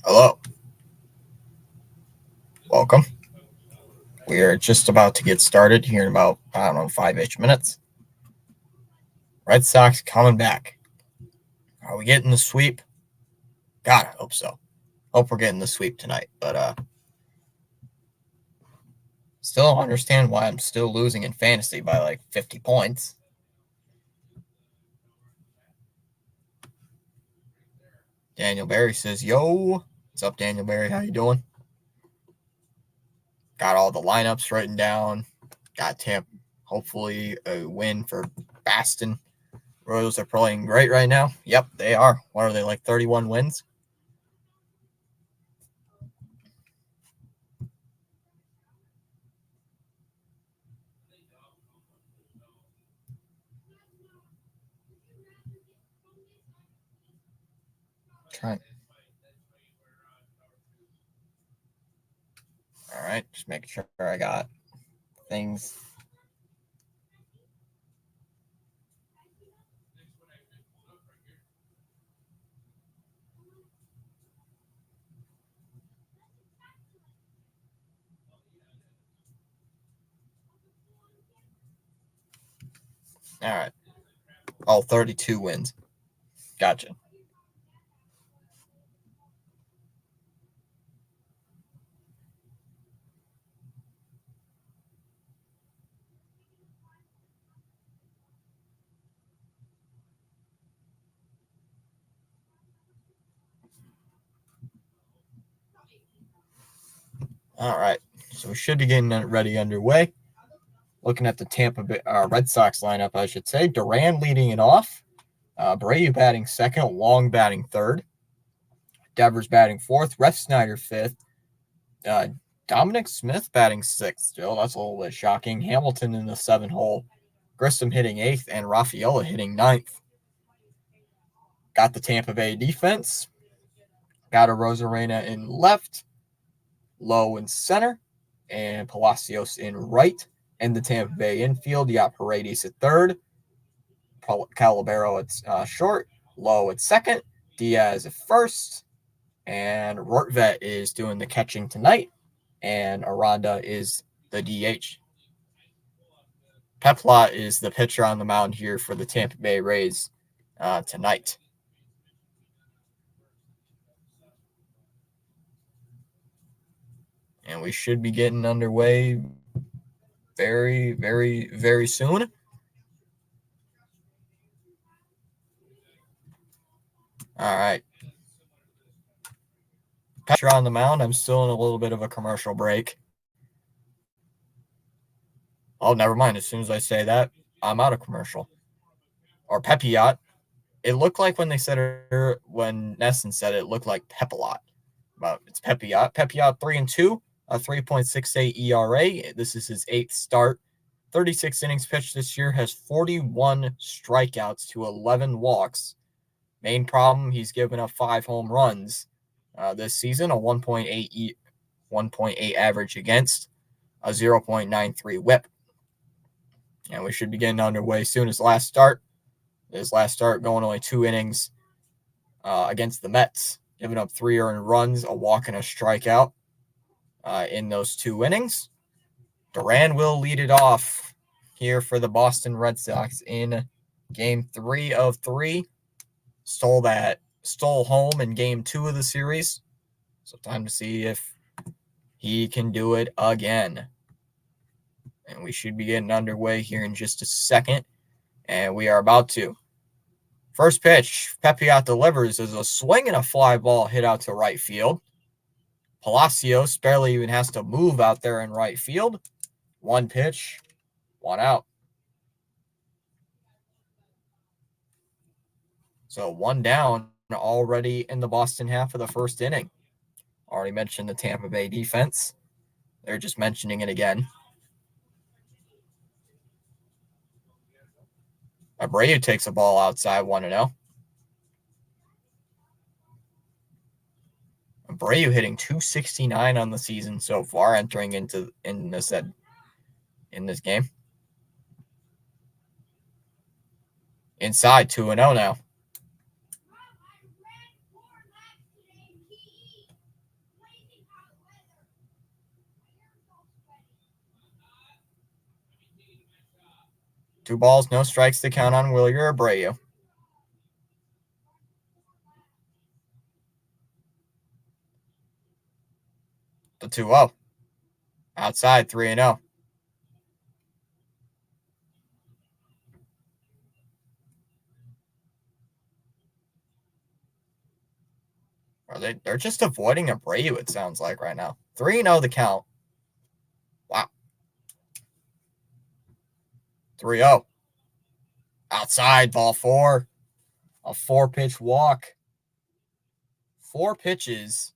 Hello. Welcome. We are just about to get started here in about, 5-ish minutes. Red Sox coming back. Are we getting the sweep? God, I hope so. Hope we're getting the sweep tonight. But still don't understand why I'm still losing in fantasy by like 50 points. Daniel Barry says, yo. What's up, Daniel Barry? How you doing? Got all the lineups written down. Got Tampa. Hopefully a win for Baston. Royals are playing great right now. Yep, they are. What are they, like 31 wins? Trying. All right, just making sure I got things. All right. Oh, 32 wins. Gotcha. All right. So we should be getting ready underway. Looking at the Tampa Red Sox lineup, I should say. Duran leading it off. Abreu batting second. Long batting third. Devers batting fourth. Ref Snyder fifth. Dominic Smith batting sixth still. That's a little bit shocking. Hamilton in the 7 hole. Grissom hitting eighth. And Rafaela hitting ninth. Got the Tampa Bay defense. Got a Rosarena in left. Lowe in center. And Palacios in right. In the Tampa Bay infield, you got Paredes at third. Calabero at short. Lowe at second. Diaz at first. And Rortvet is doing the catching tonight. And Aranda is the DH. Peplot is the pitcher on the mound here for the Tampa Bay Rays tonight. And we should be getting underway very, very, very soon. All right. Pitcher on the mound. I'm still in a little bit of a commercial break. Oh, never mind. As soon as I say that, I'm out of commercial. Or Pepiot. It looked like when they said it, when Nesson said it, looked like Pepilot. But it's Pepiot. Pepiot 3-2, a 3.68 ERA. This is his 8th start. 36 innings pitched this year, has 41 strikeouts to 11 walks. Main problem, he's given up 5 home runs this season, a 1.8 average against, a 0.93 whip. And we should be getting underway soon. His last start going only 2 innings against the Mets, giving up 3 earned runs, a walk, and a strikeout in those 2 innings. Duran will lead it off here for the Boston Red Sox in Game 3 of 3. Stole home in Game 2 of the series. So time to see if he can do it again. And we should be getting underway here in just a second. And we are about to. First pitch, Pepiot delivers as a swing and a fly ball hit out to right field. Palacios barely even has to move out there in right field. 1 pitch, 1 out. So 1 down already in the Boston half of the first inning. Already mentioned the Tampa Bay defense. They're just mentioning it again. Abreu takes a ball outside 1-0. Abreu hitting 269 on the season so far, entering in this game. Inside 2-0 now. 2 balls, no strikes to count on Wilyer Abreu. The 2-0. Outside, 3-0. They're just avoiding Abreu, it sounds like, right now. 3-0 the count. Wow. 3-0. Outside, ball 4. A 4-pitch walk. 4 pitches.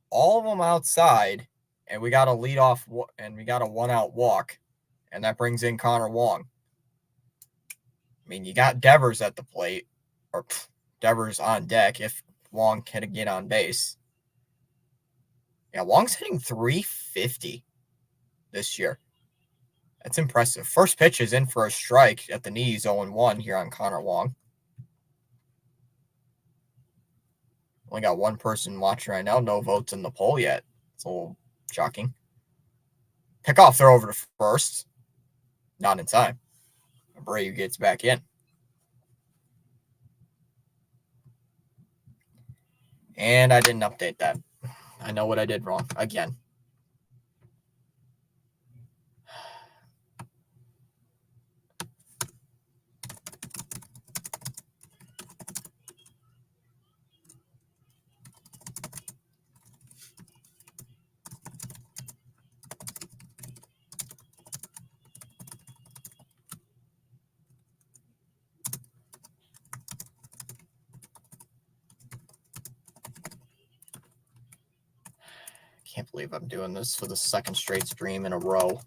All of them outside. And we got a leadoff, and we got a 1-out walk. And that brings in Connor Wong. I mean, you got Devers at the plate. Or Devers on deck if Wong can get on base. Yeah, Wong's hitting .350 this year. That's impressive. First pitch is in for a strike at the knees, 0-1 here on Connor Wong. Only got one person watching right now. No votes in the poll yet. It's a little shocking. Pickoff throw over to first. Not in time. Abreu gets back in. And I didn't update that. I know what I did wrong again. Can't believe I'm doing this for the second straight stream in a row.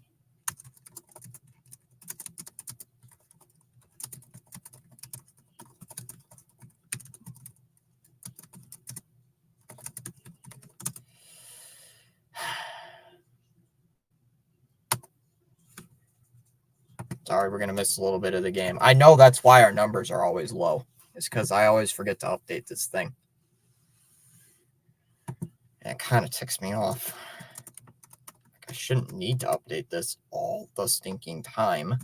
Sorry, we're going to miss a little bit of the game. I know that's why our numbers are always low. It's because I always forget to update this thing. And it kind of ticks me off. I shouldn't need to update this all the stinking time.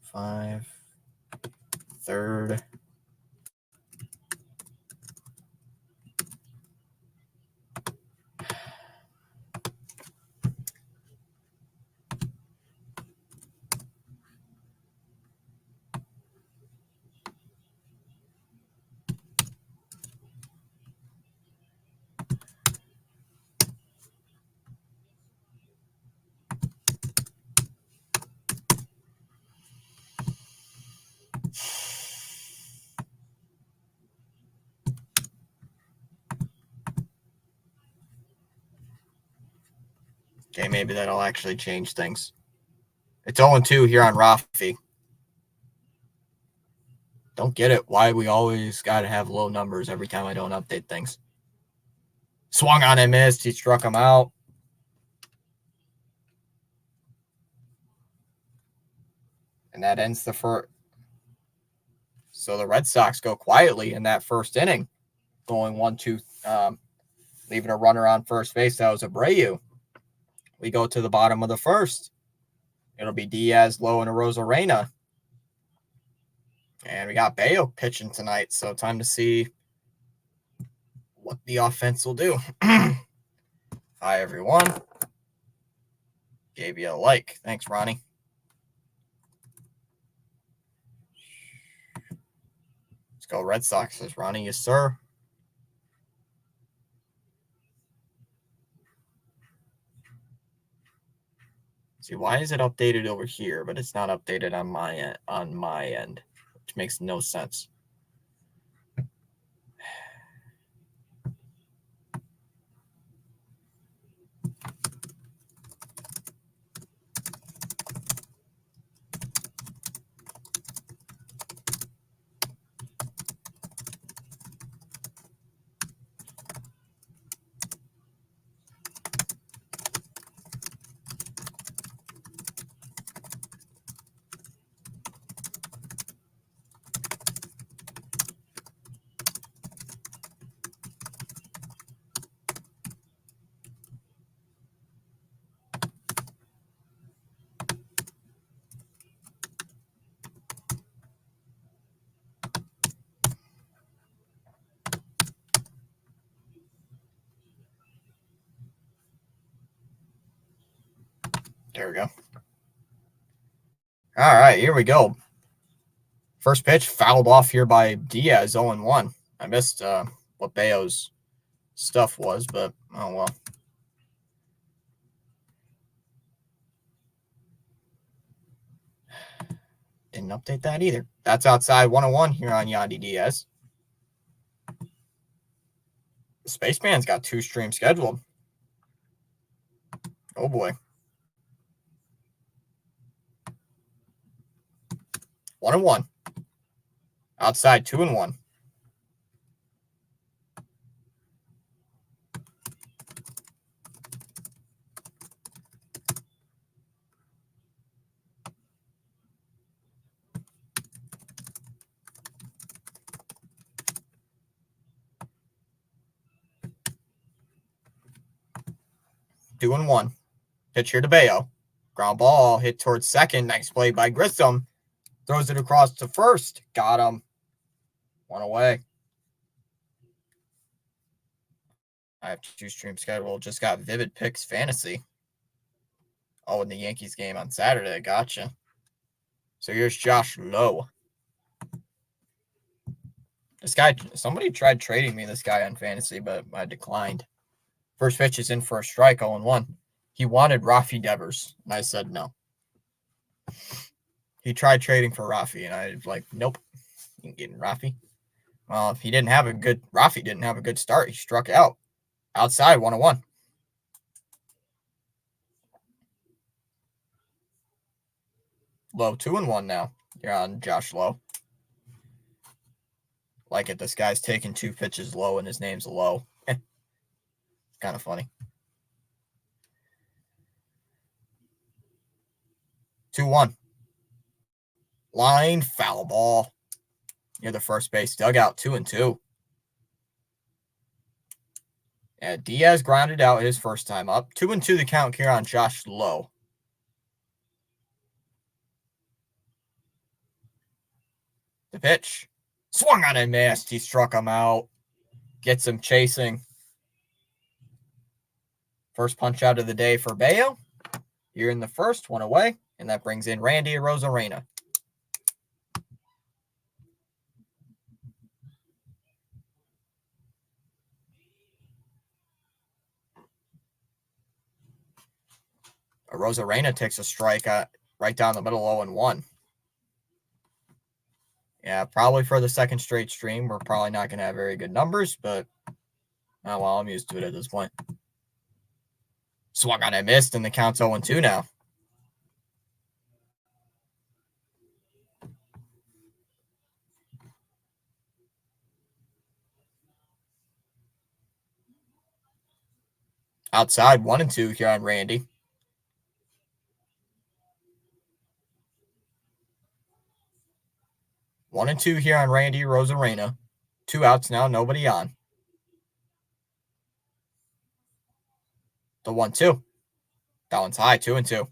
Five, third. Okay, maybe that'll actually change things. It's 0-2 here on Rafi. Don't get it. Why we always got to have low numbers every time I don't update things. Swung on and missed. He struck him out. And that ends the first. So the Red Sox go quietly in that first inning. Going 1-2, leaving a runner on first base. That was Abreu. We go to the bottom of the first. It'll be Diaz, Lowe, and Arozarena. And we got Bayo pitching tonight, so time to see what the offense will do. Hi, everyone. Gave you a like. Thanks, Ronnie. Let's go Red Sox, says Ronnie. Yes, sir. See, why is it updated over here, but it's not updated on my end, which makes no sense. There we go. All right, here we go. First pitch fouled off here by Diaz, 0-1. I missed what Bayo's stuff was, but oh well. Didn't update that either. That's outside 1-1 here on Yandy Diaz. The Spaceman's got 2 streams scheduled. Oh boy. 1-1. Outside 2-1. Doing 1. Pitch here to Bayo. Ground ball hit towards second. Nice play by Grissom. Throws it across to first. Got him. 1 away. I have 2 streams scheduled. Just got Vivid Picks Fantasy. Oh, in the Yankees game on Saturday. Gotcha. So here's Josh Lowe. This guy, somebody tried trading me this guy on fantasy, but I declined. First pitch is in for a strike, 0-1. He wanted Rafi Devers, and I said no. He tried trading for Rafi, and I was like, nope, you ain't getting Rafi. Well, if he didn't have a good, Rafi didn't have a good start. He struck out. Outside, 1-1. Low 2-1 now. You're on Josh Lowe. Like it, this guy's taking 2 pitches low, and his name's Low. Kind of funny. 2-1. Line, foul ball. Near the first base dugout, 2-2. Yeah, Diaz grounded out his first time up. 2-2 the count here on Josh Lowe. The pitch. Swung on and missed. He struck him out. Gets him chasing. First punch out of the day for Bayo. Here in the first, 1 away. And that brings in Randy Arozarena. Arozarena takes a strike right down the middle, 0-1. Yeah, probably for the second straight stream, we're probably not going to have very good numbers, but oh well, I'm used to it at this point. Swung on and missed, and the count's 0-2 now. Outside, 1-2 here on Randy. 1-2 here on Randy Arozarena. 2 outs now, nobody on. The 1-2. That one's high, 2-2.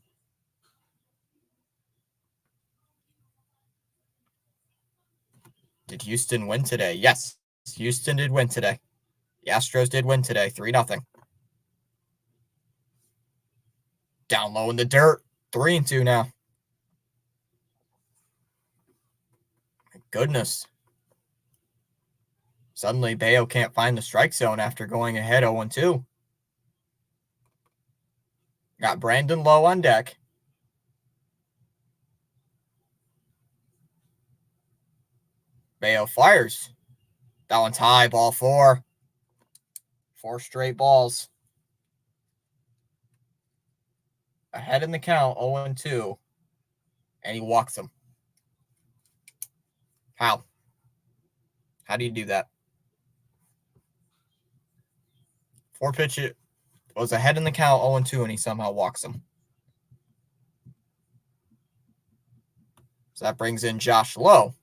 Did Houston win today? Yes, Houston did win today. The Astros did win today, 3-0. Down low in the dirt, 3-2 now. My goodness. Suddenly, Bayo can't find the strike zone after going ahead 0-2. Got Brandon Lowe on deck. Bayo fires. That one's high, ball 4. 4 straight balls. Ahead in the count, 0-2. And he walks him. How? How do you do that? 4 pitches. Was ahead in the count, 0-2, and he somehow walks him. So that brings in Josh Lowe.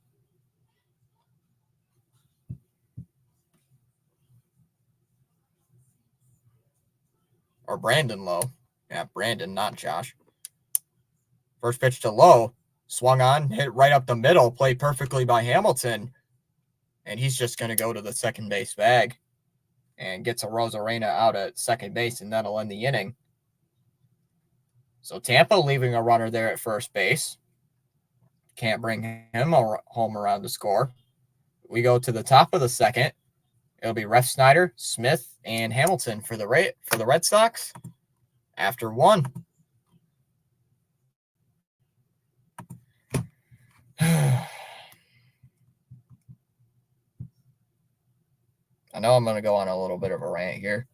Or Brandon Lowe. Yeah, Brandon, not Josh. First pitch to Lowe. Swung on, hit right up the middle, played perfectly by Hamilton. And he's just going to go to the second base bag. And gets Arozarena out at second base, and that'll end the inning. So Tampa leaving a runner there at first base. Can't bring him home around to score. We go to the top of the second. It'll be Refsnyder, Smith, and Hamilton for the Red Sox after one. I know I'm going to go on a little bit of a rant here.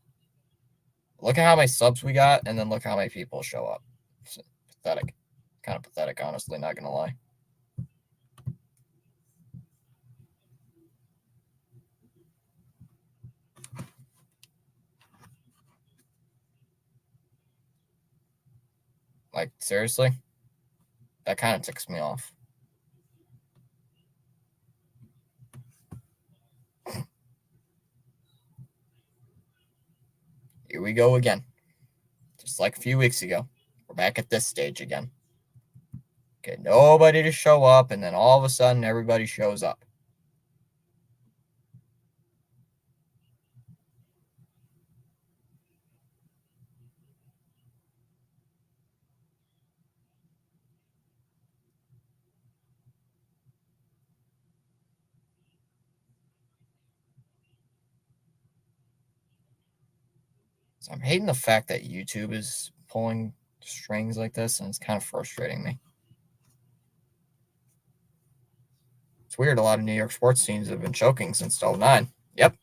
Look at how many subs we got, and then look how many people show up. It's pathetic. Kind of pathetic, honestly, not going to lie. Like, seriously? That kind of ticks me off. Here we go again. Just like a few weeks ago. We're back at this stage again. Okay, nobody to show up, and then all of a sudden, everybody shows up. So I'm hating the fact that YouTube is pulling strings like this, and it's kind of frustrating me. It's weird. A lot of New York sports teams have been choking since 2009. Yep.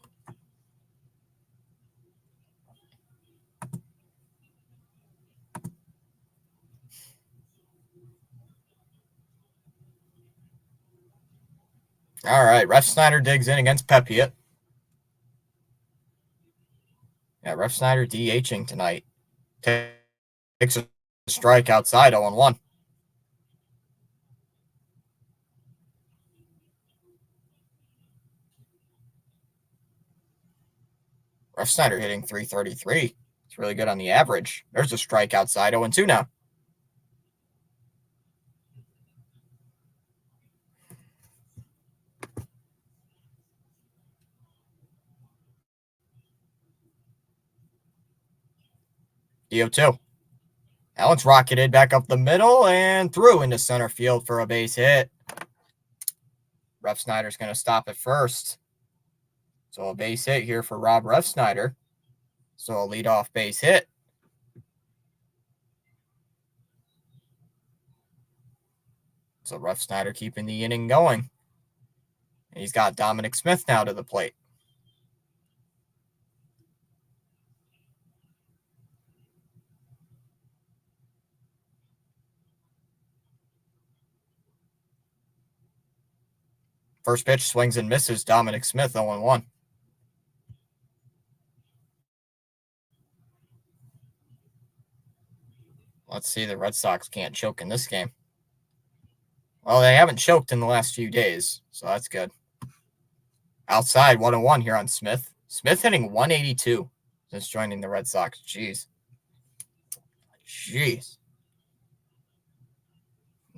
All right. Refsnyder digs in against Pepiot. Yeah, Refsnyder DHing tonight. Takes a strike outside 0-1. Refsnyder hitting 333. It's really good on the average. There's a strike outside 0-2 now. DO2. That one's rocketed back up the middle and through into center field for a base hit. Refsnyder's going to stop at first. So a base hit here for Rob Refsnyder. So a leadoff base hit. So Refsnyder keeping the inning going. And he's got Dominic Smith now to the plate. First pitch swings and misses. Dominic Smith 0-1. Let's see. The Red Sox can't choke in this game. Well, they haven't choked in the last few days, so that's good. Outside 1-1 here on Smith. Smith hitting 182 since joining the Red Sox. Jeez.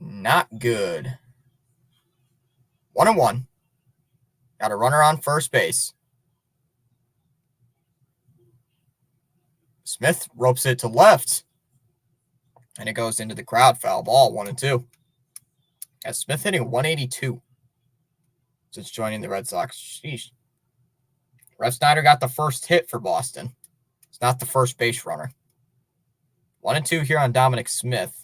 Not good. 1-1. Got a runner on first base. Smith ropes it to left. And it goes into the crowd. Foul ball, 1-2. Yeah, Smith hitting 182 since joining the Red Sox. Sheesh. Refsnyder got the first hit for Boston. It's not the first base runner. 1-2 here on Dominic Smith.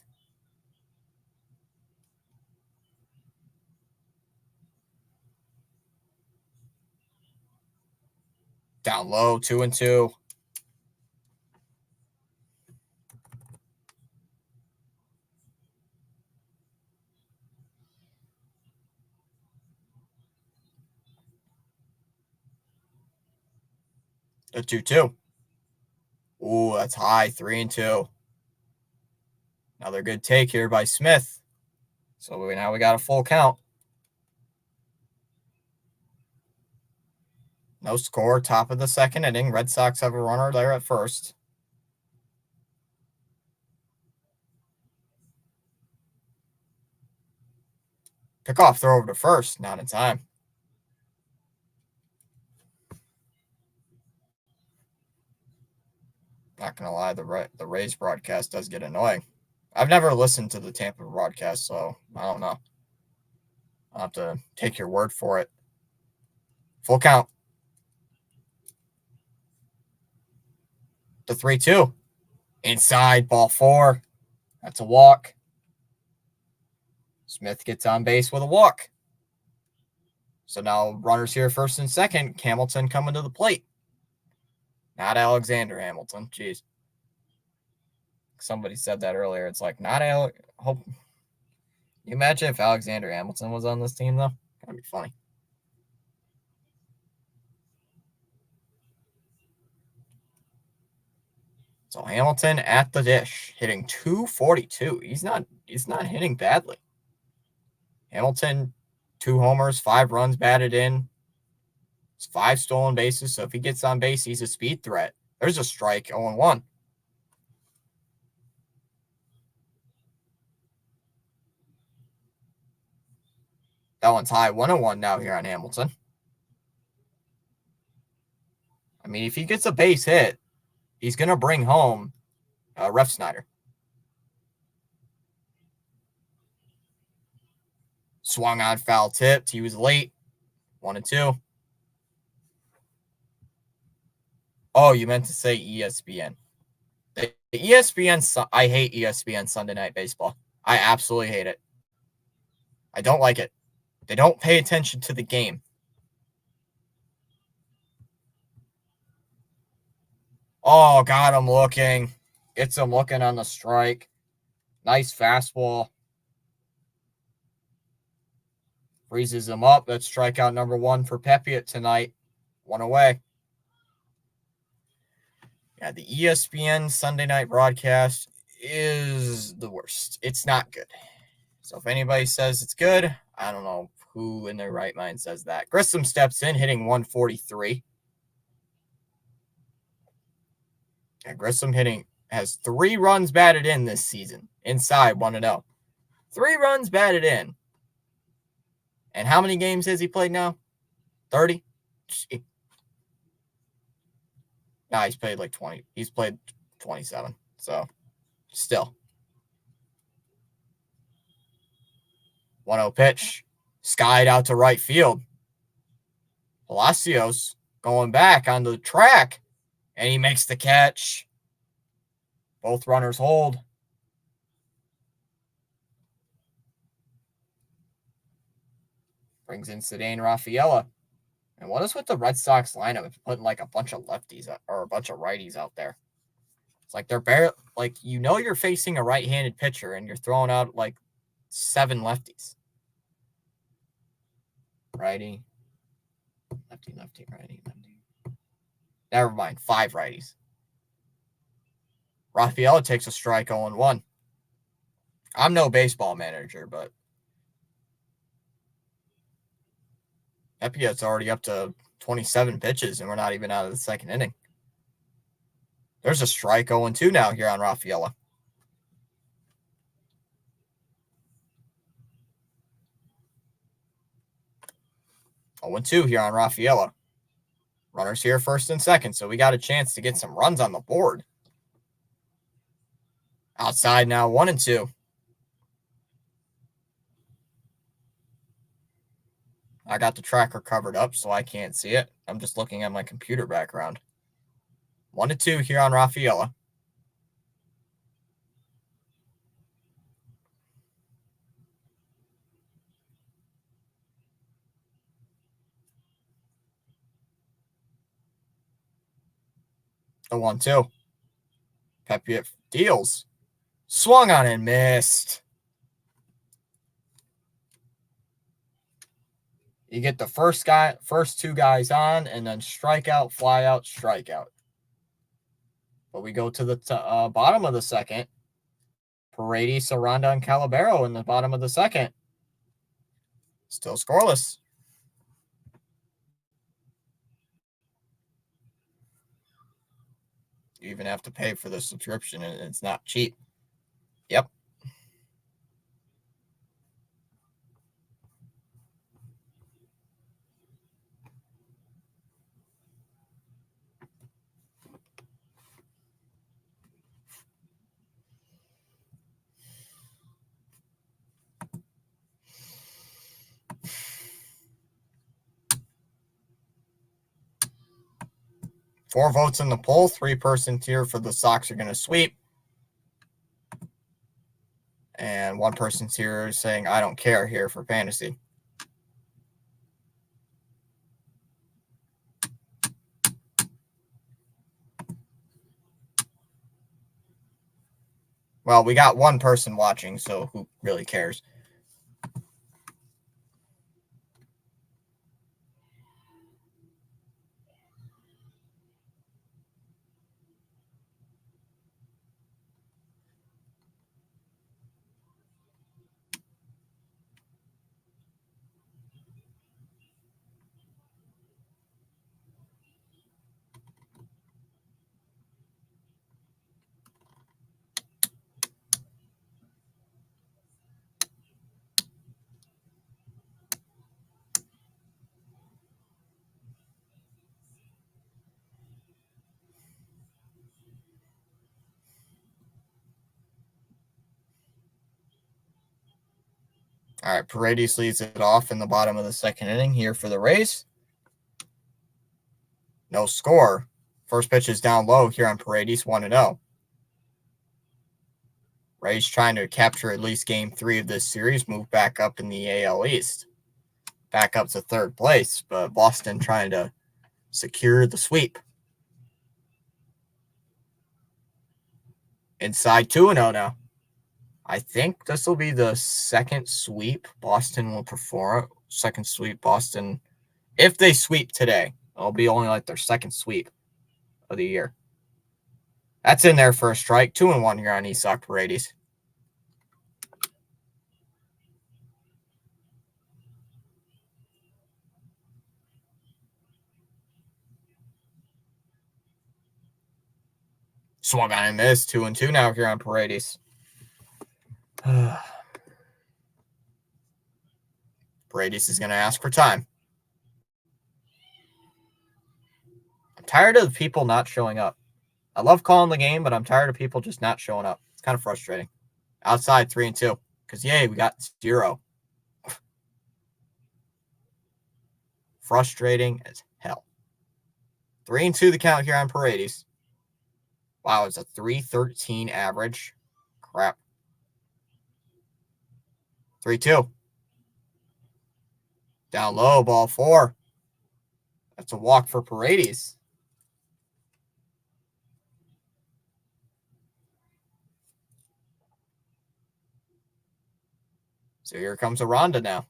Down low, 2-2. A 2-2. Ooh, that's high. 3-2. Another good take here by Smith. So now we got a full count. No score, top of the second inning. Red Sox have a runner there at first. Pickoff throw over to first, not in time. Not going to lie, the Rays broadcast does get annoying. I've never listened to the Tampa broadcast, so I don't know. I'll have to take your word for it. Full count. The 3-2. Inside, ball 4. That's a walk. Smith gets on base with a walk. So now runners here first and second. Hamilton coming to the plate. Not Alexander Hamilton. Jeez. Somebody said that earlier. It's like, not Alex. Hope. You imagine if Alexander Hamilton was on this team, though? That'd be funny. So Hamilton at the dish, hitting .242. He's not hitting badly. Hamilton, 2 homers, 5 runs batted in. 5 stolen bases. So if he gets on base, he's a speed threat. There's a strike, 0-1. That one's high, 1-1 now here on Hamilton. I mean, if he gets a base hit, he's going to bring home Ref Snyder. Swung on, foul tipped. He was late. 1-2. Oh, you meant to say ESPN. The ESPN, I hate ESPN Sunday Night Baseball. I absolutely hate it. I don't like it. They don't pay attention to the game. Oh, got him looking. Gets him looking on the strike. Nice fastball. Freezes him up. That's strikeout number 1 for Pepiot tonight. 1 away. Yeah, the ESPN Sunday night broadcast is the worst. It's not good. So if anybody says it's good, I don't know who in their right mind says that. Grissom steps in, hitting 143. Yeah, Grissom has 3 runs batted in this season. Inside 1-0. 3 runs batted in. And how many games has he played now? 30? Nah, he's played like 20. He's played 27. So, still. 1-0 pitch. Skied out to right field. Palacios going back on the track. And he makes the catch. Both runners hold. Brings in Cedane Rafaela. And what is with the Red Sox lineup? If putting like a bunch of lefties or a bunch of righties out there. It's like they're barely, like, you know, you're facing a right-handed pitcher and you're throwing out like 7 lefties. Righty. Lefty, lefty, righty, lefty. Never mind. 5 righties. Rafaela takes a strike 0-1. I'm no baseball manager, but Pepiot's already up to 27 pitches, and we're not even out of the second inning. There's a strike 0-2 now here on Rafaela. Oh, 1-2 here on Rafaela. Runners here first and second, so we got a chance to get some runs on the board. Outside now, 1-2. I got the tracker covered up, so I can't see it. I'm just looking at my computer background. 1-2 here on Rafaela. The 1-2. Pepiot deals. Swung on and missed. You get the first 2 guys on, and then strikeout, flyout, strikeout. But we go to the bottom of the second. Paredes, Aranda, and Calabero in the bottom of the second. Still scoreless. You even have to pay for the subscription, and it's not cheap. Yep. 4 votes in the poll, 3-person tier for the Sox are going to sweep. And 1-person's here saying, I don't care here for fantasy. Well, we got 1 person watching, so who really cares? All right, Paredes leads it off in the bottom of the 2nd inning here for the Rays. No score. First pitch is down low here on Paredes, 1-0. Rays trying to capture at least game 3 of this series, move back up in the AL East. Back up to 3rd place, but Boston trying to secure the sweep. Inside 2-0 now. I think this will be the 2nd sweep Boston will perform. 2nd sweep Boston. If they sweep today, it'll be only like their 2nd sweep of the year. That's in there for a strike. 2-1 here on Isaac Paredes. Swung on and missed. 2-2 now here on Paredes. Paredes is going to ask for time. I'm tired of people not showing up. I love calling the game, but I'm tired of people just not showing up. It's kind of frustrating. Outside 3-2. Because, yay, we got 0. Frustrating as hell. 3-2 the count here on Paredes. Wow, it's a 3.13 average. Crap. 3-2. Down low, ball 4. That's a walk for Paredes. So here comes Aranda now.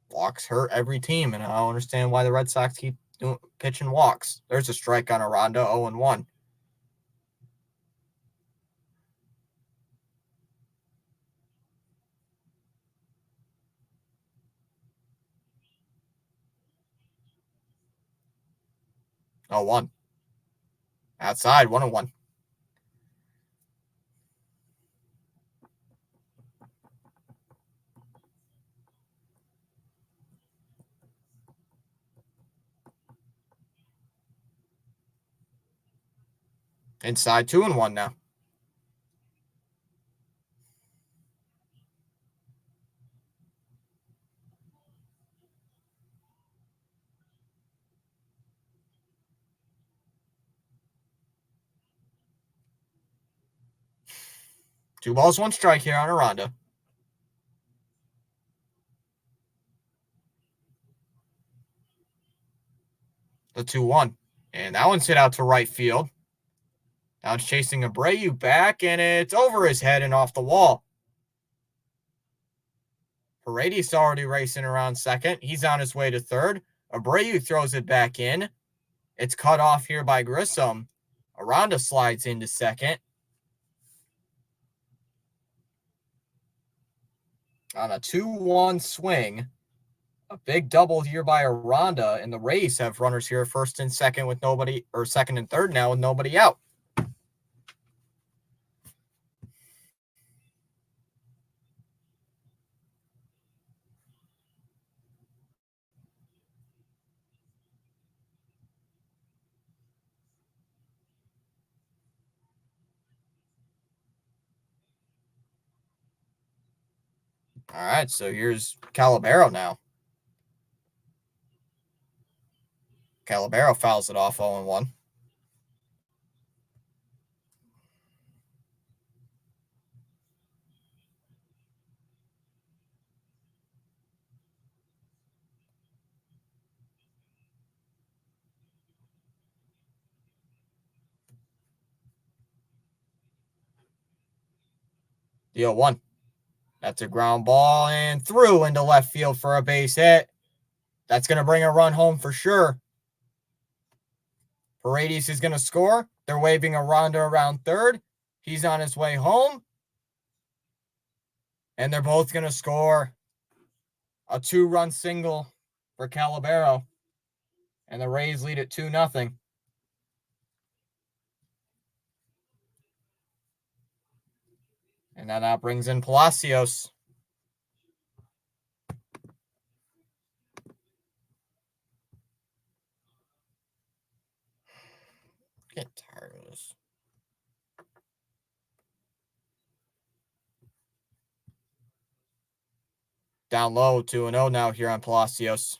Walks hurt every team, and I don't understand why the Red Sox keep pitching walks. There's a strike on Aranda, 0-1. Oh, 1. Outside, 1-1. Inside 2-1 now. Two balls, 1 strike here on Aranda. The 2-1. And that one's hit out to right field. Now it's chasing Abreu back, and it's over his head and off the wall. Paredes already racing around 2nd. He's on his way to 3rd. Abreu throws it back in. It's cut off here by Grissom. Aranda slides into 2nd. On a 2-1 swing. A big double here by Aranda, and the Rays have runners here 1st and 2nd with nobody, or 2nd and 3rd now with nobody out. All right, so here's Calabero now. Calabero fouls it off 0-1. The 0-1. That's a ground ball and through into left field for a base hit. That's going to bring a run home for sure. Paredes is going to score. They're waving a Rondo around third. He's on his way home. And they're both going to score. A 2-run single for Calabero. And the Rays lead it 2-0. And then that brings in Palacios. Get tired of this. Down low, 2-0 now here on Palacios.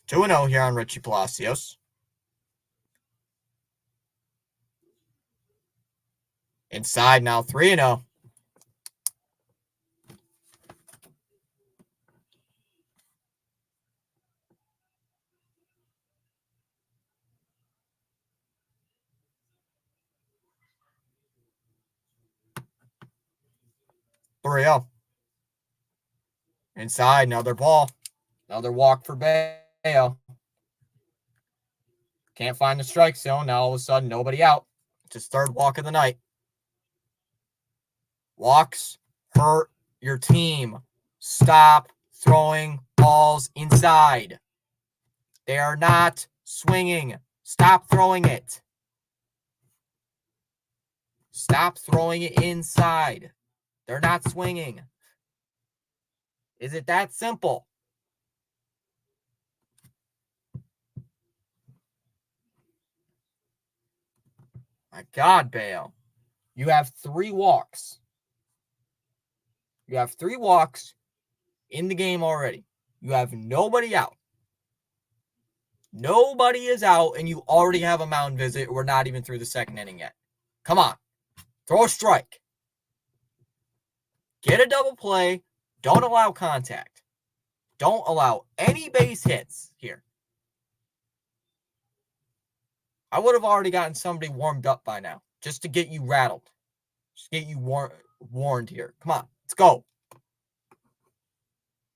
Two and 0 here on Richie Palacios. Inside now, 3-0. Inside, another ball. Another walk for Bayo. Can't find the strike zone. Now all of a sudden, nobody out. It's his third walk of the night. Walks hurt your team. Stop throwing balls inside. They are not swinging. Stop throwing it. Stop throwing it inside. They're not swinging. Is it that simple? My God, Bayo. You have 3 walks. You have 3 walks in the game already. You have nobody out. Nobody is out, and you already have a mound visit. We're not even through the second inning yet. Come on. Throw a strike. Get a double play. Don't allow contact. Don't allow any base hits here. I would have already gotten somebody warmed up by now just to get you rattled. Just get you warned here. Come on. Let's go.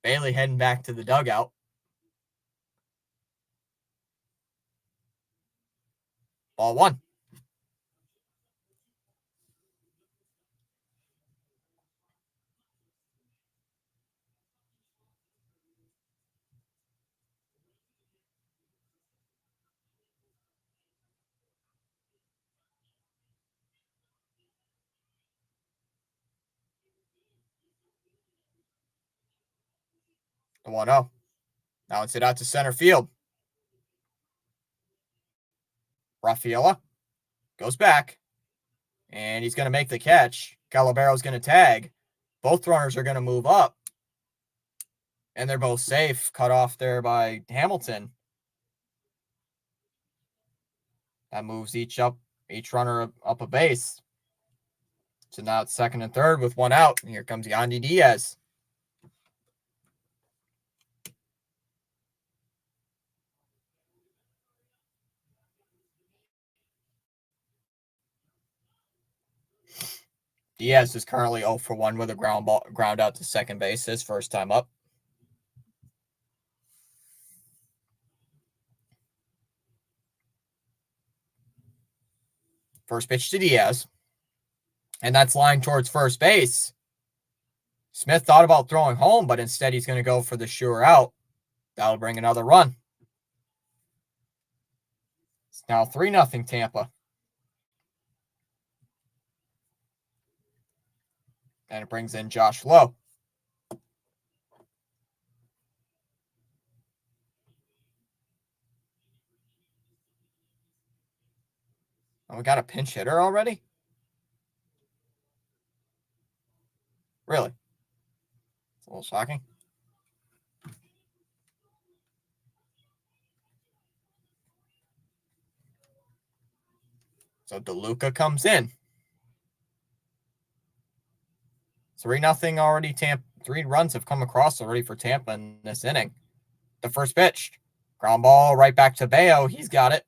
Bailey heading back to the dugout. Ball 1. The 1-0. Now it's hit out to center field. Rafaela goes back, and he's going to make the catch. Calabero's going to tag. Both runners are going to move up, and they're both safe. Cut off there by Hamilton. That moves each runner up a base. So now it's second and third with 1 out. And here comes Yandy Diaz. Diaz is currently 0 for 1 with a ground out to second base, his first time up. First pitch to Diaz. And that's lined towards first base. Smith thought about throwing home, but instead he's going to go for the sure out. That'll bring another run. It's now 3-0 Tampa. And it brings in Josh Lowe. We got a pinch hitter already? Really? It's a little shocking. So DeLuca comes in. 3-0 already. Tampa. 3 runs have come across already for Tampa in this inning. The first pitch. Ground ball right back to Bayo. He's got it.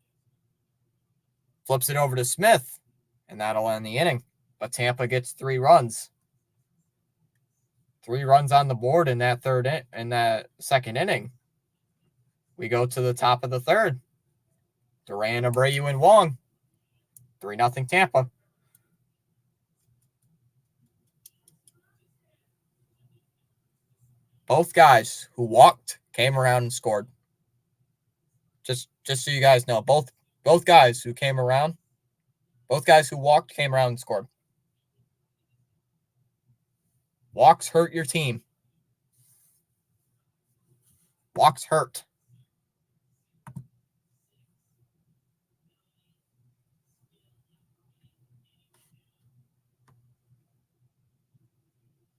Flips it over to Smith. And that'll end the inning. But Tampa gets 3 runs. 3 runs on the board in that second inning. We go to the top of the third. Duran, Abreu, and Wong. 3-0 Tampa. Both guys who walked came around and scored. Just so you guys know, both guys who came around, both guys who walked came around and scored. Walks hurt your team. Walks hurt.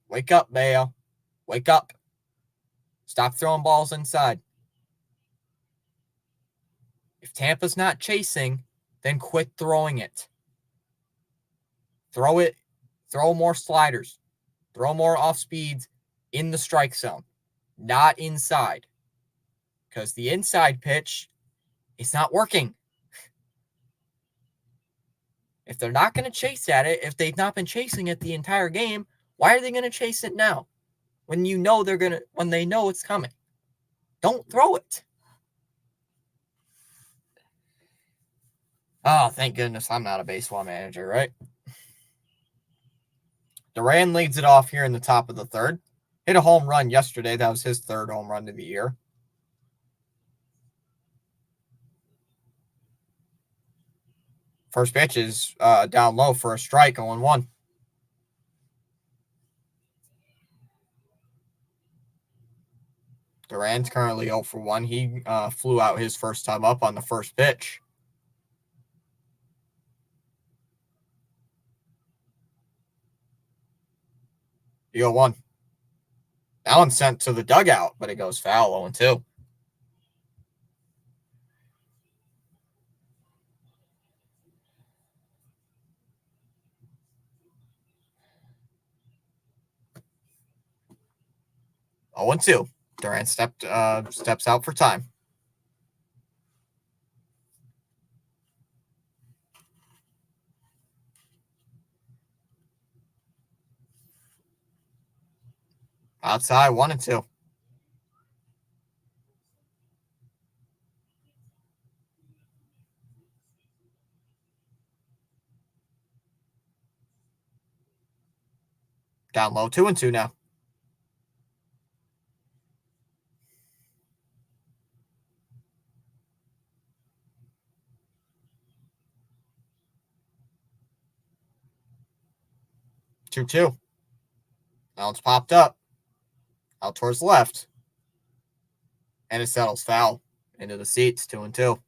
Wake up, Bayo. Wake up. Stop throwing balls inside. If Tampa's not chasing, then quit throwing it. Throw it. Throw more sliders. Throw more off speeds in the strike zone, not inside. Because the inside pitch is not working. If they're not going to chase at it, if they've not been chasing it the entire game, why are they going to chase it now? When you know when they know it's coming. Don't throw it. Oh, thank goodness I'm not a baseball manager, right? Duran leads it off here in the top of the third. Hit a home run yesterday. That was his 3rd home run of the year. First pitch is down low for a strike, 0-1. Duran's currently 0 for 1. He flew out his first time up on the first pitch. The 0-1. That one's sent to the dugout, but it goes foul, 0-2. Oh, 2. Duran steps out for time. Outside, 1-2. Down low, 2-2 now. Two. Now it's popped up. Out towards the left. And it settles foul into the seats, 2-2.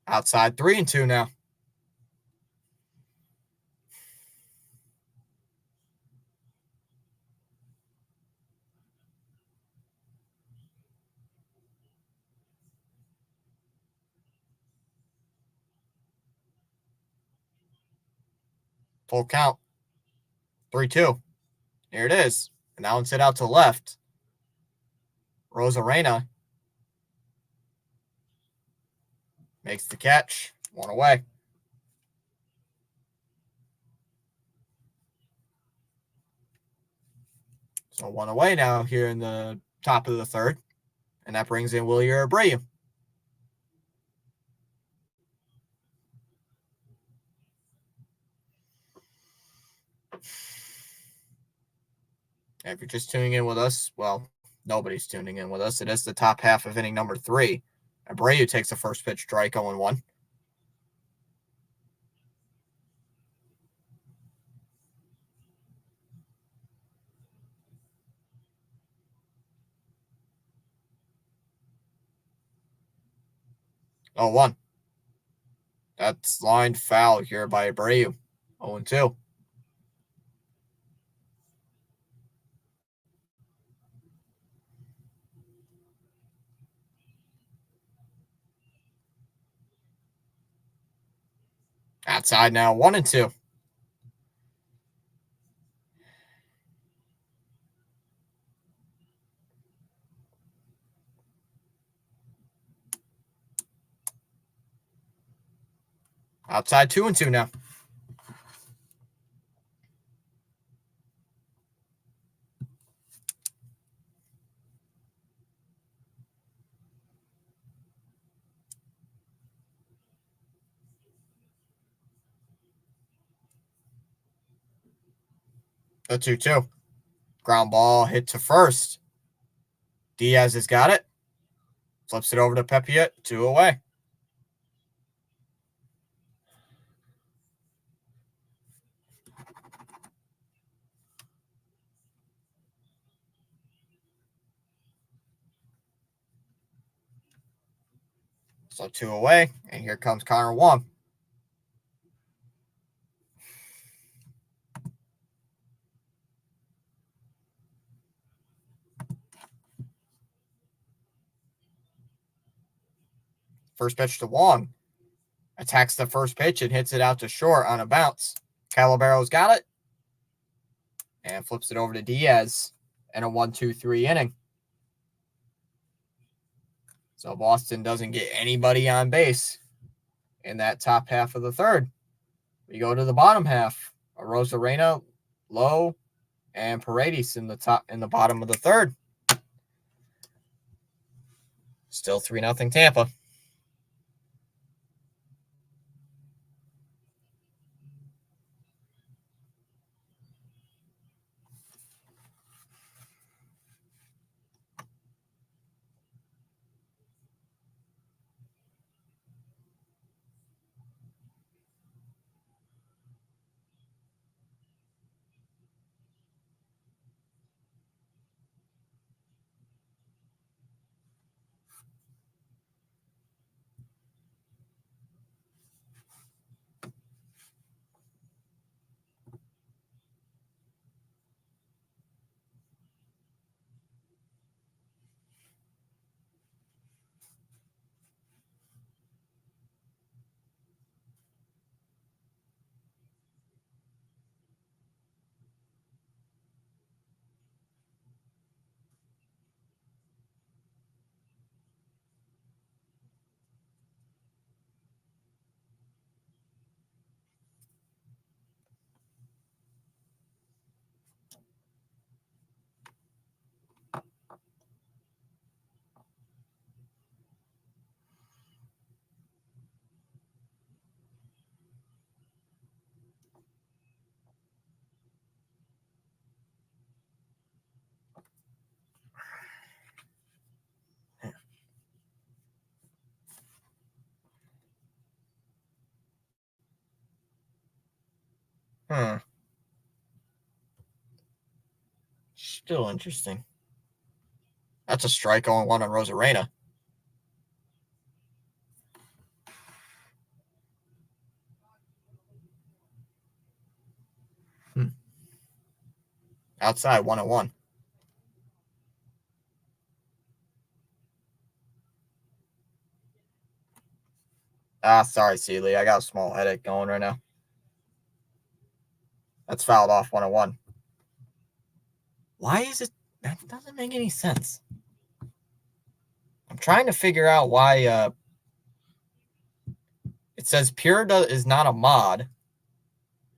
Outside, 3-2 now. Full count. 3-2. Here it is. And now it's hit out to left. Rosarena makes the catch. 1 away. So 1 away now here in the top of the third. And that brings in Wilyer Abreu. If you're just tuning in with us, well, nobody's tuning in with us. It is the top half of inning number 3. Abreu takes the first pitch strike, 0-1. 0-1. That's line foul here by Abreu. 0-2. Outside now, 1-2. Outside 2-2 now. The 2-2. Ground ball hit to first. Diaz has got it. Flips it over to Pepiot. 2 away. So 2 away. And here comes Connor Wong. First pitch to Wong. Attacks the first pitch and hits it out to short on a bounce. Calabero's got it. And flips it over to Diaz in a 1-2-3 inning. So Boston doesn't get anybody on base in that top half of the third. We go to the bottom half. Rosarena, Lowe, and Paredes in the bottom of the third. Still 3-0 Tampa. Still interesting. That's a strike 0-1 on Rosarena. Outside 1-1. Sorry, Seeley. I got a small headache going right now. That's fouled off 1-1. Why is it? That doesn't make any sense. I'm trying to figure out why it says Pure is not a mod,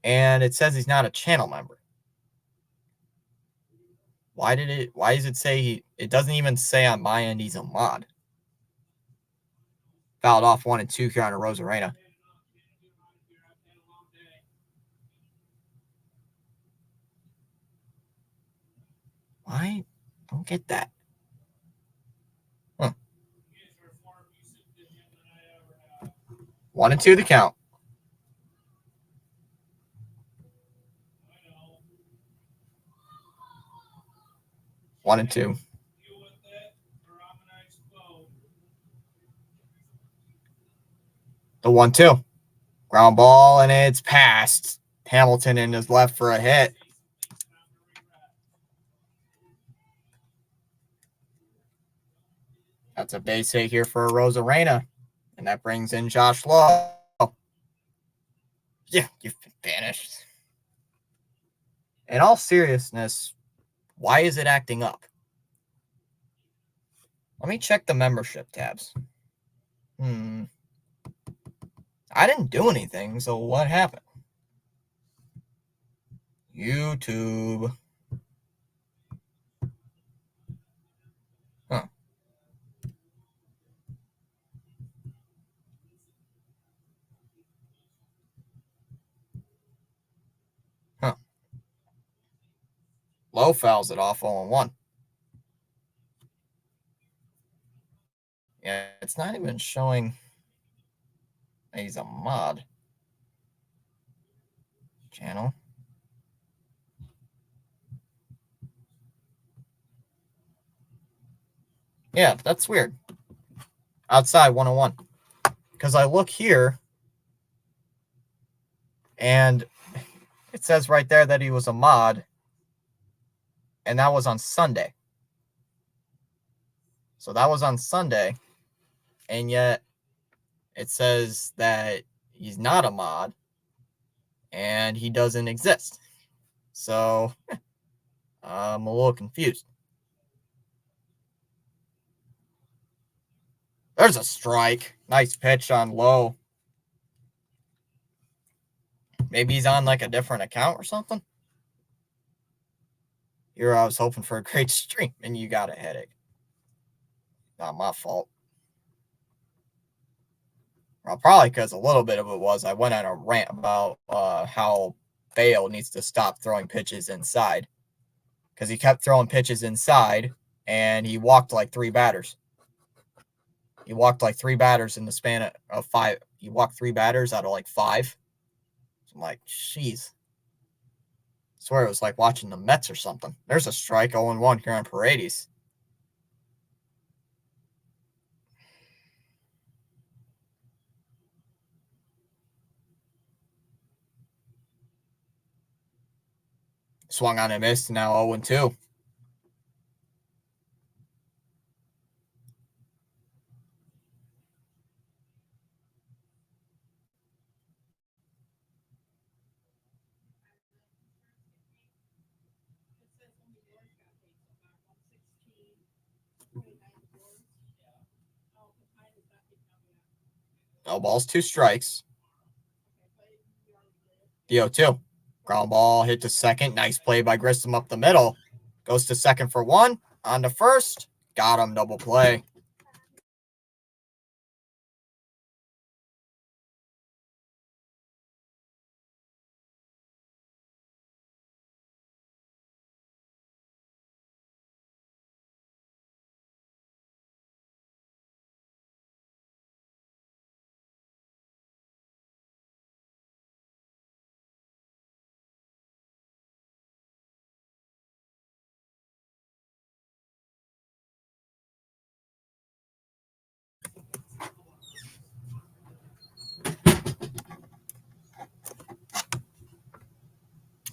and it says he's not a channel member. Why does it say it doesn't even say on my end he's a mod? Fouled off 1-2 here on a Rosarena. Why? Don't get that. 1-2 the count. One and two. 1-2. Ground ball, and it's passed. Hamilton in his left for a hit. That's a base hit here for Rosarena. And that brings in Josh Lowe. Yeah, you've been banished. In all seriousness, why is it acting up? Let me check the membership tabs. I didn't do anything, so what happened? YouTube. Huh. Huh. Low fouls it off 0-1. Yeah, it's not even showing he's a mod. Channel. Yeah, that's weird. Outside 101. Because I look here, and it says right there that he was a mod, and that was on Sunday. So that was on Sunday, and yet it says that he's not a mod, and he doesn't exist. So I'm a little confused. There's a strike. Nice pitch on Low. Maybe he's on like a different account or something. Here I was hoping for a great stream, and you got a headache. Not my fault. Well, probably because a little bit of it was I went on a rant about how Bale needs to stop throwing pitches inside. Because he kept throwing pitches inside, and he walked like 3 batters. He walked like 3 batters in the span of 5. He walked 3 batters out of like 5. So I'm like, jeez. I swear it was like watching the Mets or something. There's a strike 0-1 here on Paredes. Swung on and missed, now 0-2. No balls, 2 strikes. The 0-2. Ground ball hit to second. Nice play by Grissom up the middle. Goes to second for 1. On to first. Got him. Double play.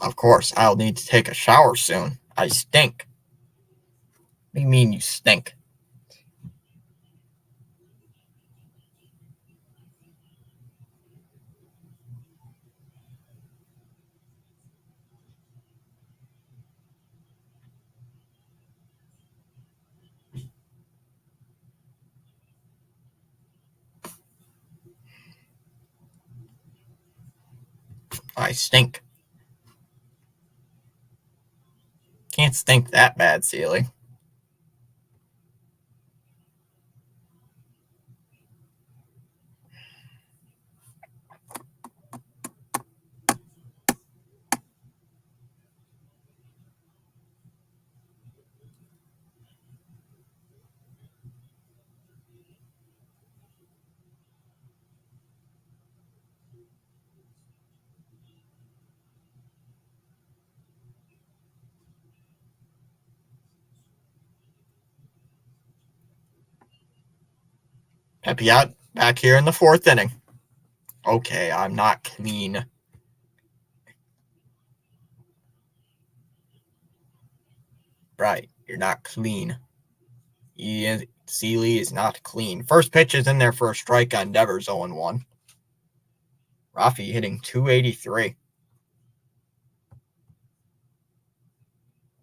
Of course, I'll need to take a shower soon. I stink. What do you mean you stink? I stink. Can't stink that bad, Sealy. Pepe out back here in the 4th inning. Okay, I'm not clean. Right, you're not clean. Seeley is not clean. First pitch is in there for a strike on Devers, 0-1. Rafi hitting 283.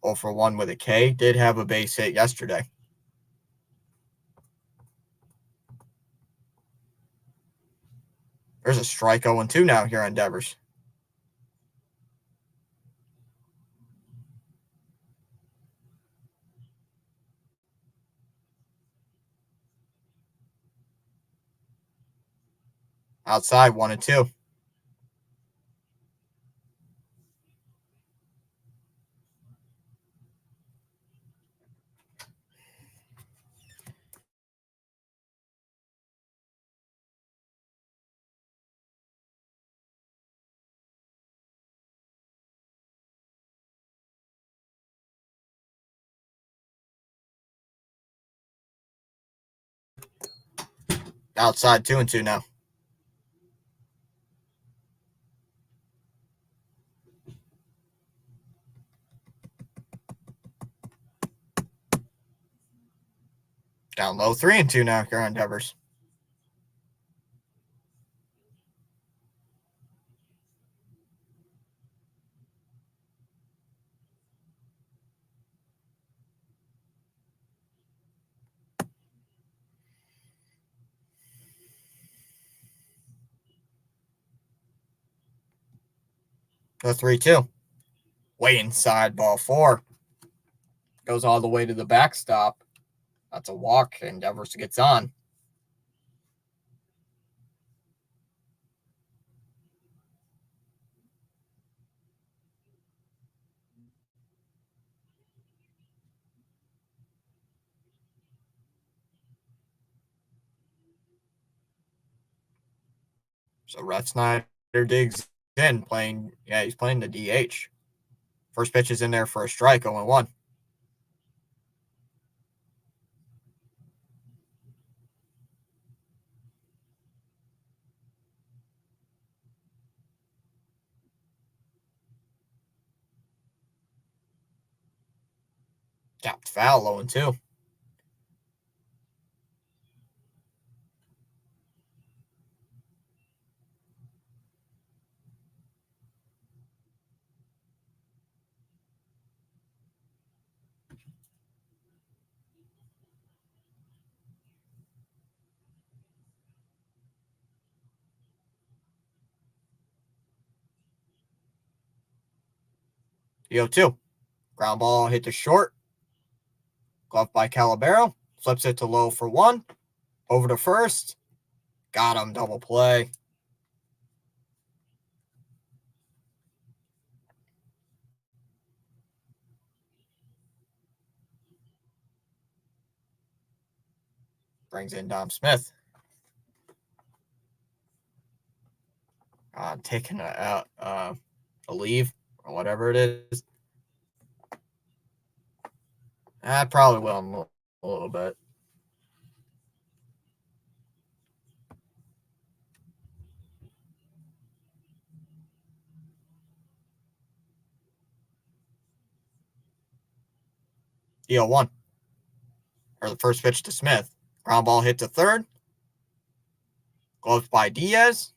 0 for 1 with a K. Did have a base hit yesterday. There's a strike 0-2 now here on Devers. Outside 1-2. Outside 2-2 now. Down low 3-2 now here on Devers. The 3-2. Way inside, ball 4. Goes all the way to the backstop. That's a walk, and Devers gets on. So Rhett Snyder digs in, he's playing the DH. First pitch is in there for a strike, 0-1. Tapped foul, 0-2. The 0-2. Ground ball hit to short. Glove by Calabero. Flips it to low for 1. Over to first. Got him. Double play. Brings in Dom Smith. Taking a leave or whatever it is. I probably will in a little bit. The 0-1. Or the first pitch to Smith. Ground ball hit to third. Gloved by Diaz.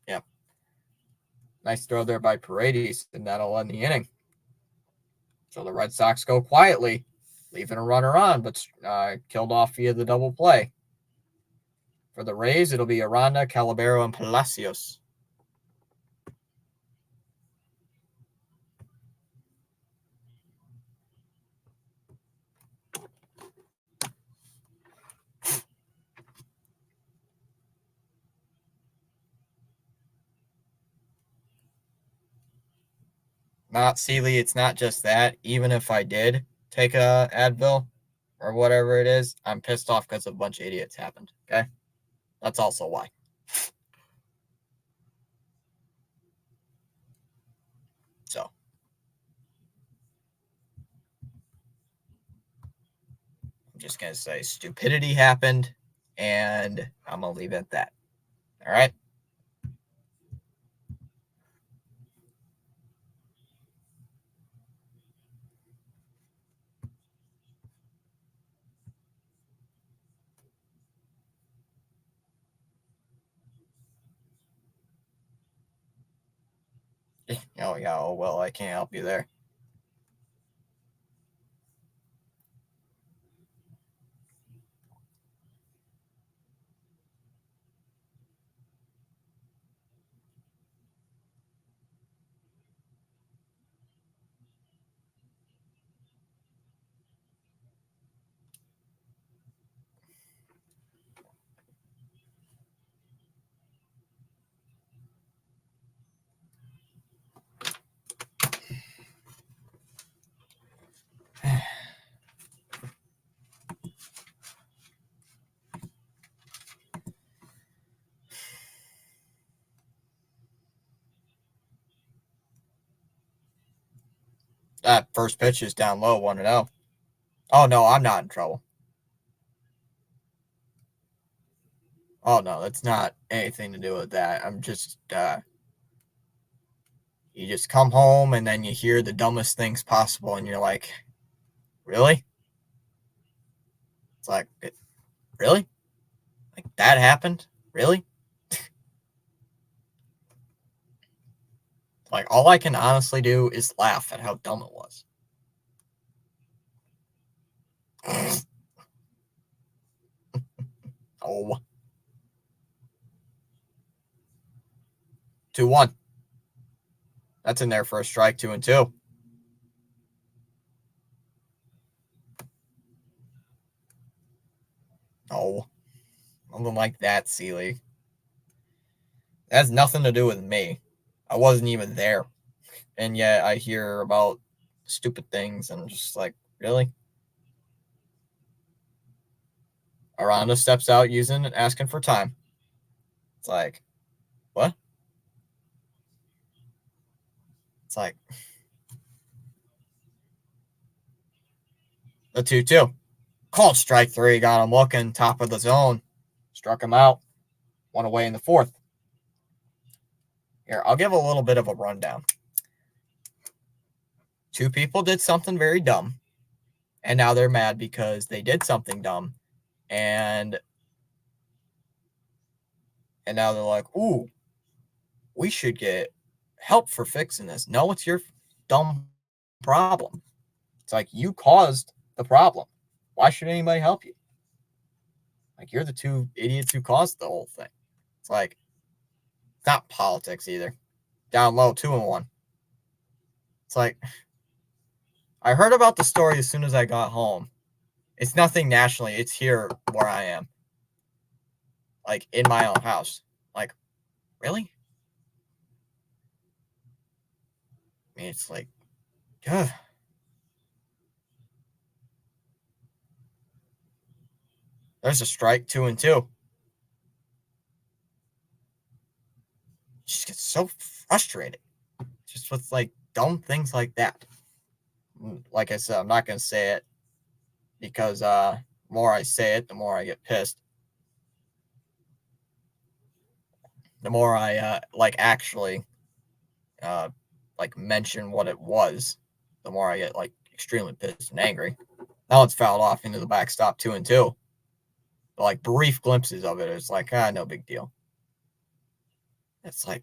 Yeah. Nice throw there by Paredes, and that'll end the inning. So the Red Sox go quietly, leaving a runner on, but killed off via the double play. For the Rays, it'll be Aranda, Calabero, and Palacios. Not Seeley, it's not just that. Even if I did take a Advil or whatever it is, I'm pissed off because a bunch of idiots happened. Okay? That's also why. So I'm just going to say stupidity happened, and I'm going to leave it at that. All right. Oh, yeah. Oh, well, I can't help you there. That first pitch is down low, 1-0. Oh, no, I'm not in trouble. Oh, no, that's not anything to do with that. I'm just, you just come home and then you hear the dumbest things possible and you're like, really? It's like, really? Like, that happened? Really? Like, all I can honestly do is laugh at how dumb it was. Oh, 2-1. That's in there for a strike, 2-2. Oh, something like that, Sealy. That has nothing to do with me. I wasn't even there. And yet I hear about stupid things and I'm just like, really? Aranda steps out using and asking for time. It's like, what? It's like the 2-2. Called strike three, got him looking, top of the zone. Struck him out. One away in the fourth. Here, I'll give a little bit of a rundown. Two people did something very dumb, and now they're mad because they did something dumb, and now they're like, ooh, we should get help for fixing this. No, it's your dumb problem. It's like you caused the problem. Why should anybody help you? Like you're the two idiots who caused the whole thing. It's like it's not politics either. Down low, 2-1. It's like I heard about the story as soon as I got home. It's nothing nationally. It's here where I am, like in my own house. Like, really? I mean, it's like, ugh. There's a strike, 2-2. Just get so frustrated just with like dumb things like that. Like I said, I'm not gonna say it because the more I say it, the more I get pissed. The more I like actually uh like mention what it was, the more I get like extremely pissed and angry. That one's fouled off into the backstop, 2-2. But, like brief glimpses of it, it's like no big deal. It's like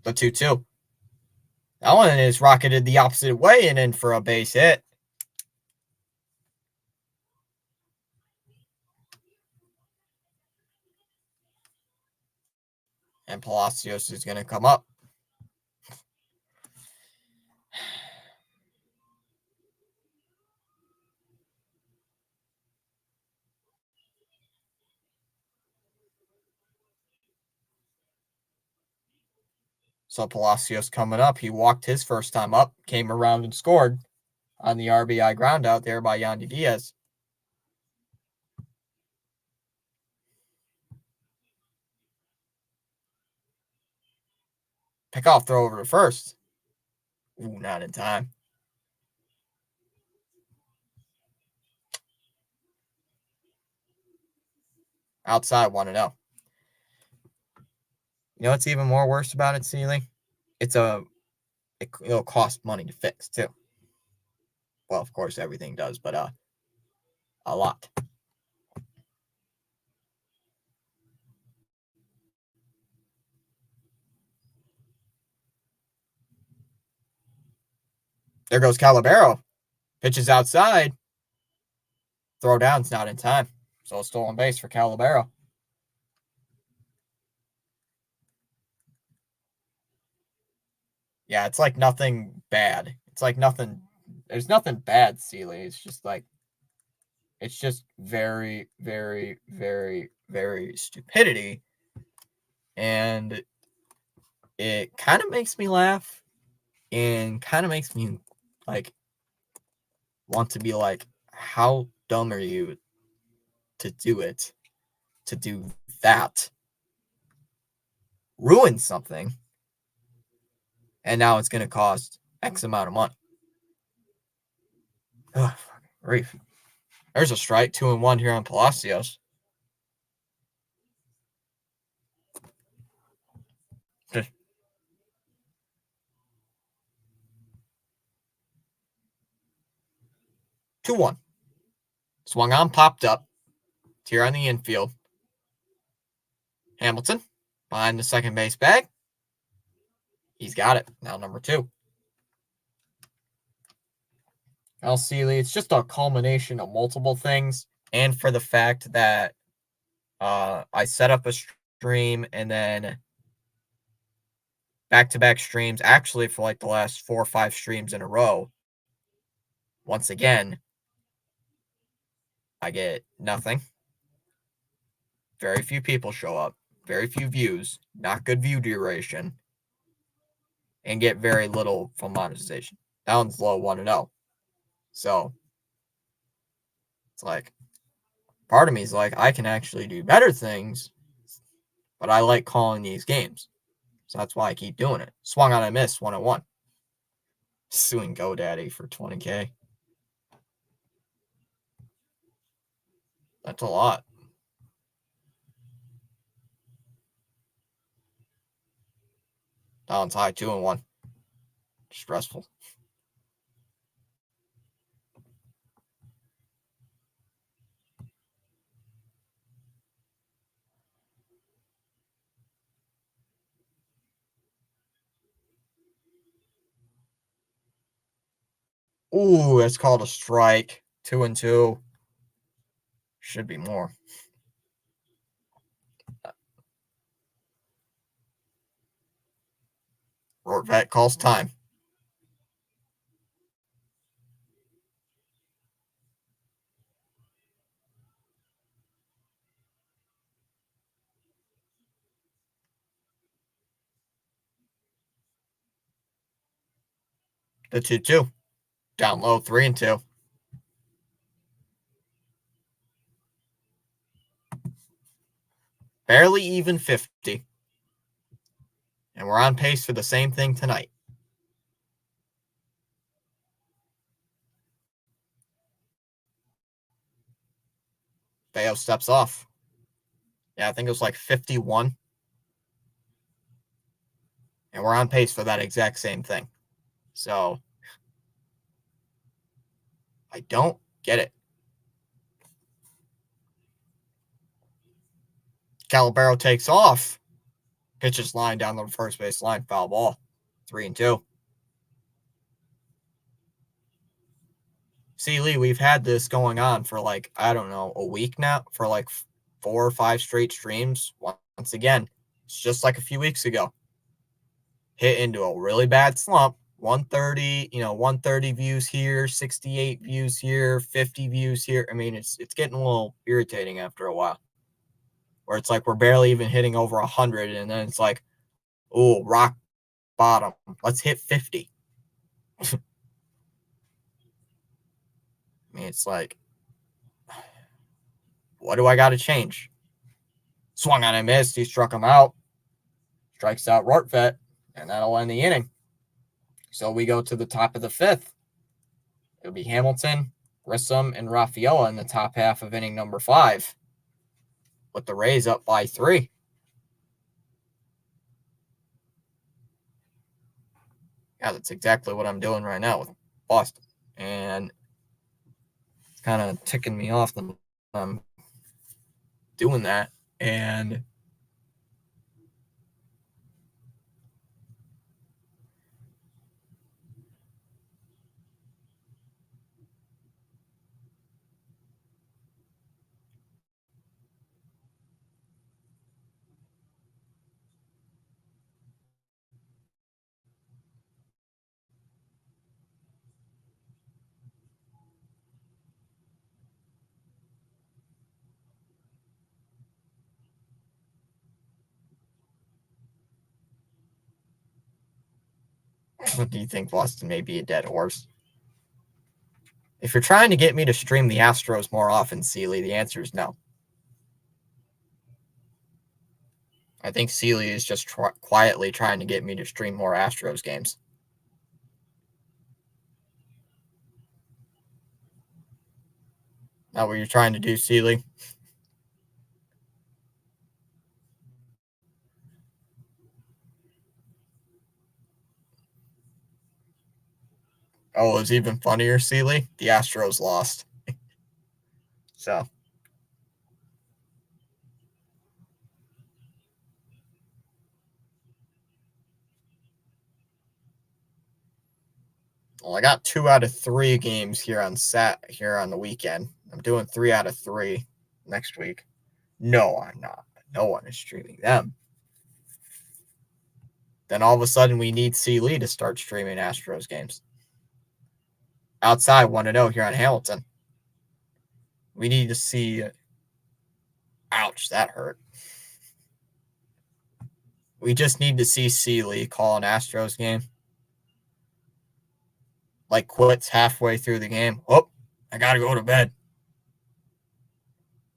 the 2-2. That one is rocketed the opposite way and in for a base hit. And Palacios is going to come up. So Palacios coming up. He walked his first time up, came around and scored on the RBI ground out there by Yandy Diaz. Pickoff throw over to first. Ooh, not in time. Outside 1-0. You know what's even more worse about it, Seeley? It'll cost money to fix too. Well, of course everything does, but a lot. There goes Calabero. Pitches outside. Throw down's not in time. So a stolen base for Calabero. Yeah, it's like nothing bad. It's like nothing. There's nothing bad, Seeley. It's just very, very, very, very stupidity. And it kind of makes me laugh and kind of makes me like want to be like, how dumb are you to do it? To do that? Ruin something. And now it's going to cost X amount of money. Oh, grief. There's a strike, 2-1 here on Palacios. Two one. Swung on, popped up. Here on the infield. Hamilton behind the second base bag. He's got it. Now number 2. Al Seeley, it's just a culmination of multiple things. And for the fact that I set up a stream and then back-to-back streams, actually for like the last 4 or 5 streams in a row. Once again, I get nothing. Very few people show up. Very few views. Not good view duration. And get very little from monetization. That one's low 1-0. So it's like, part of me is like, I can actually do better things, but I like calling these games. So that's why I keep doing it. Swung on a miss, 1-1. Suing GoDaddy for $20K. That's a lot. That one's high, 2-1. Stressful. Ooh, that's called a strike. 2-2. Should be more. Rortvet calls time. The 2-2. Down low, 3-2. Barely even 50. And we're on pace for the same thing tonight. Bayo steps off. Yeah, I think it was like 51. And we're on pace for that exact same thing. So I don't get it. Calabero takes off. Pitches line down the first base line. Foul ball. 3-2. See, Lee, we've had this going on for like, I don't know, a week now, for like 4 or 5 straight streams. Once again, it's just like a few weeks ago. Hit into a really bad slump. 130, 130 views here, 68 views here, 50 views here. I mean, it's getting a little irritating after a while. Where it's like we're barely even hitting over 100, and then it's like, oh, rock bottom. Let's hit 50. I mean, it's like, what do I got to change? Swung on and missed. He struck him out. Strikes out Rortvet, and that'll end the inning. So we go to the top of the 5th. It'll be Hamilton, Grissom, and Rafaela in the top half of inning number 5. with the Rays up by 3. Yeah, that's exactly what I'm doing right now with Boston. And it's kind of ticking me off that I'm doing that. And what do you think, Boston may be a dead horse? If you're trying to get me to stream the Astros more often, Seeley, the answer is no. I think Seeley is just quietly trying to get me to stream more Astros games. Not what you're trying to do, Seeley? Oh, it was even funnier, Seeley. The Astros lost. So, well, I got 2 out of 3 games here on the weekend. I'm doing 3 out of 3 next week. No, I'm not. No one is streaming them. Then all of a sudden, we need Seeley to start streaming Astros games. Outside 1-0 here on Hamilton. We need to see. Ouch, that hurt. We just need to see Seeley call an Astros game. Like quits halfway through the game. Oh, I got to go to bed.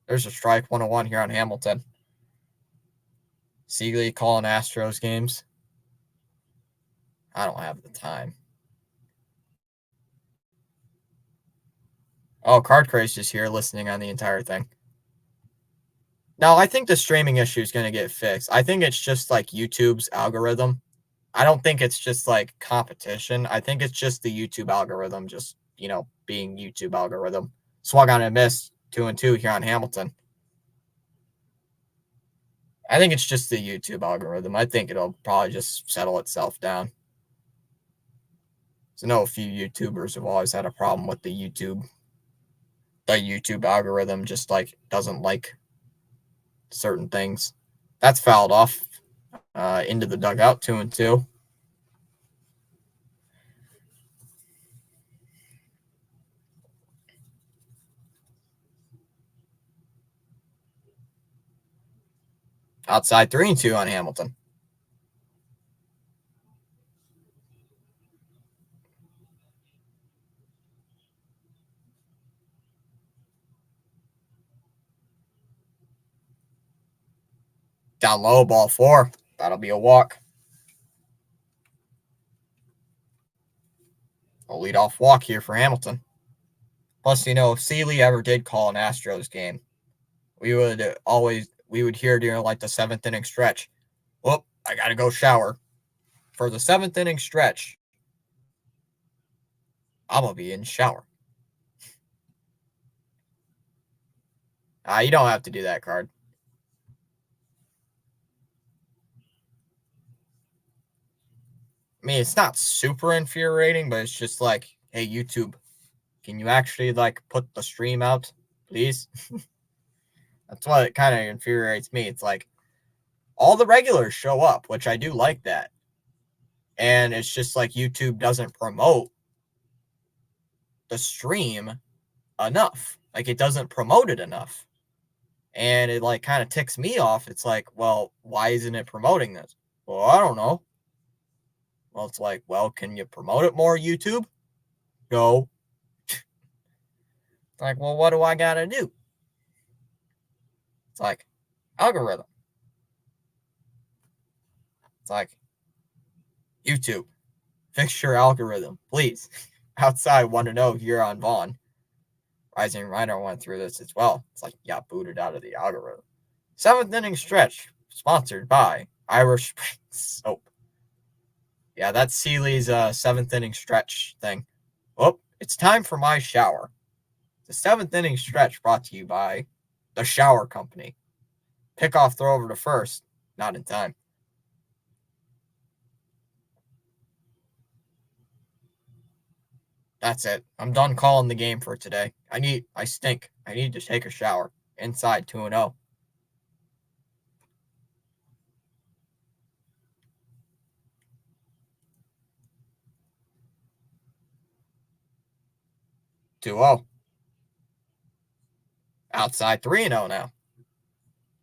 There's a strike 101 here on Hamilton. Seeley calling Astros games. I don't have the time. Oh, Card Craze is here listening on the entire thing. No, I think the streaming issue is going to get fixed. I think it's just like YouTube's algorithm. I don't think it's just like competition. I think it's just the YouTube algorithm just, being YouTube algorithm. Swung on a miss, 2-2 here on Hamilton. I think it's just the YouTube algorithm. I think it'll probably just settle itself down. So I know a few YouTubers have always had a problem with the YouTube algorithm just like doesn't like certain things. That's fouled off into the dugout, 2-2. Outside 3-2 on Hamilton. Down low, ball 4. That'll be a walk. A leadoff walk here for Hamilton. Plus, if Seeley ever did call an Astros game, we would hear during like the 7th inning stretch, whoop, I got to go shower. For the 7th inning stretch, I'm going to be in shower. You don't have to do that, Card. I mean, it's not super infuriating, but it's just like, hey, YouTube, can you actually like put the stream out, please? That's what kind of infuriates me. It's like all the regulars show up, which I do like that. And it's just like YouTube doesn't promote the stream enough. Like it doesn't promote it enough. And it like kind of ticks me off. It's like, well, why isn't it promoting this? Well, I don't know. Well, it's like, well, can you promote it more, YouTube? No. It's like, well, what do I got to do? It's like, algorithm. It's like, YouTube, fix your algorithm, please. Outside 1-0 here on Vaughn. Rising Rhino went through this as well. It's like, yeah, booted out of the algorithm. Seventh inning stretch, sponsored by Irish Spring Soap. Yeah, that's Seeley's seventh inning stretch thing. Oh, it's time for my shower. The seventh inning stretch brought to you by the Shower Company. Pickoff throw over to first, not in time. That's it. I'm done calling the game for today. I stink. I need to take a shower. Inside 2-0. Two zero. Outside 3-0 now.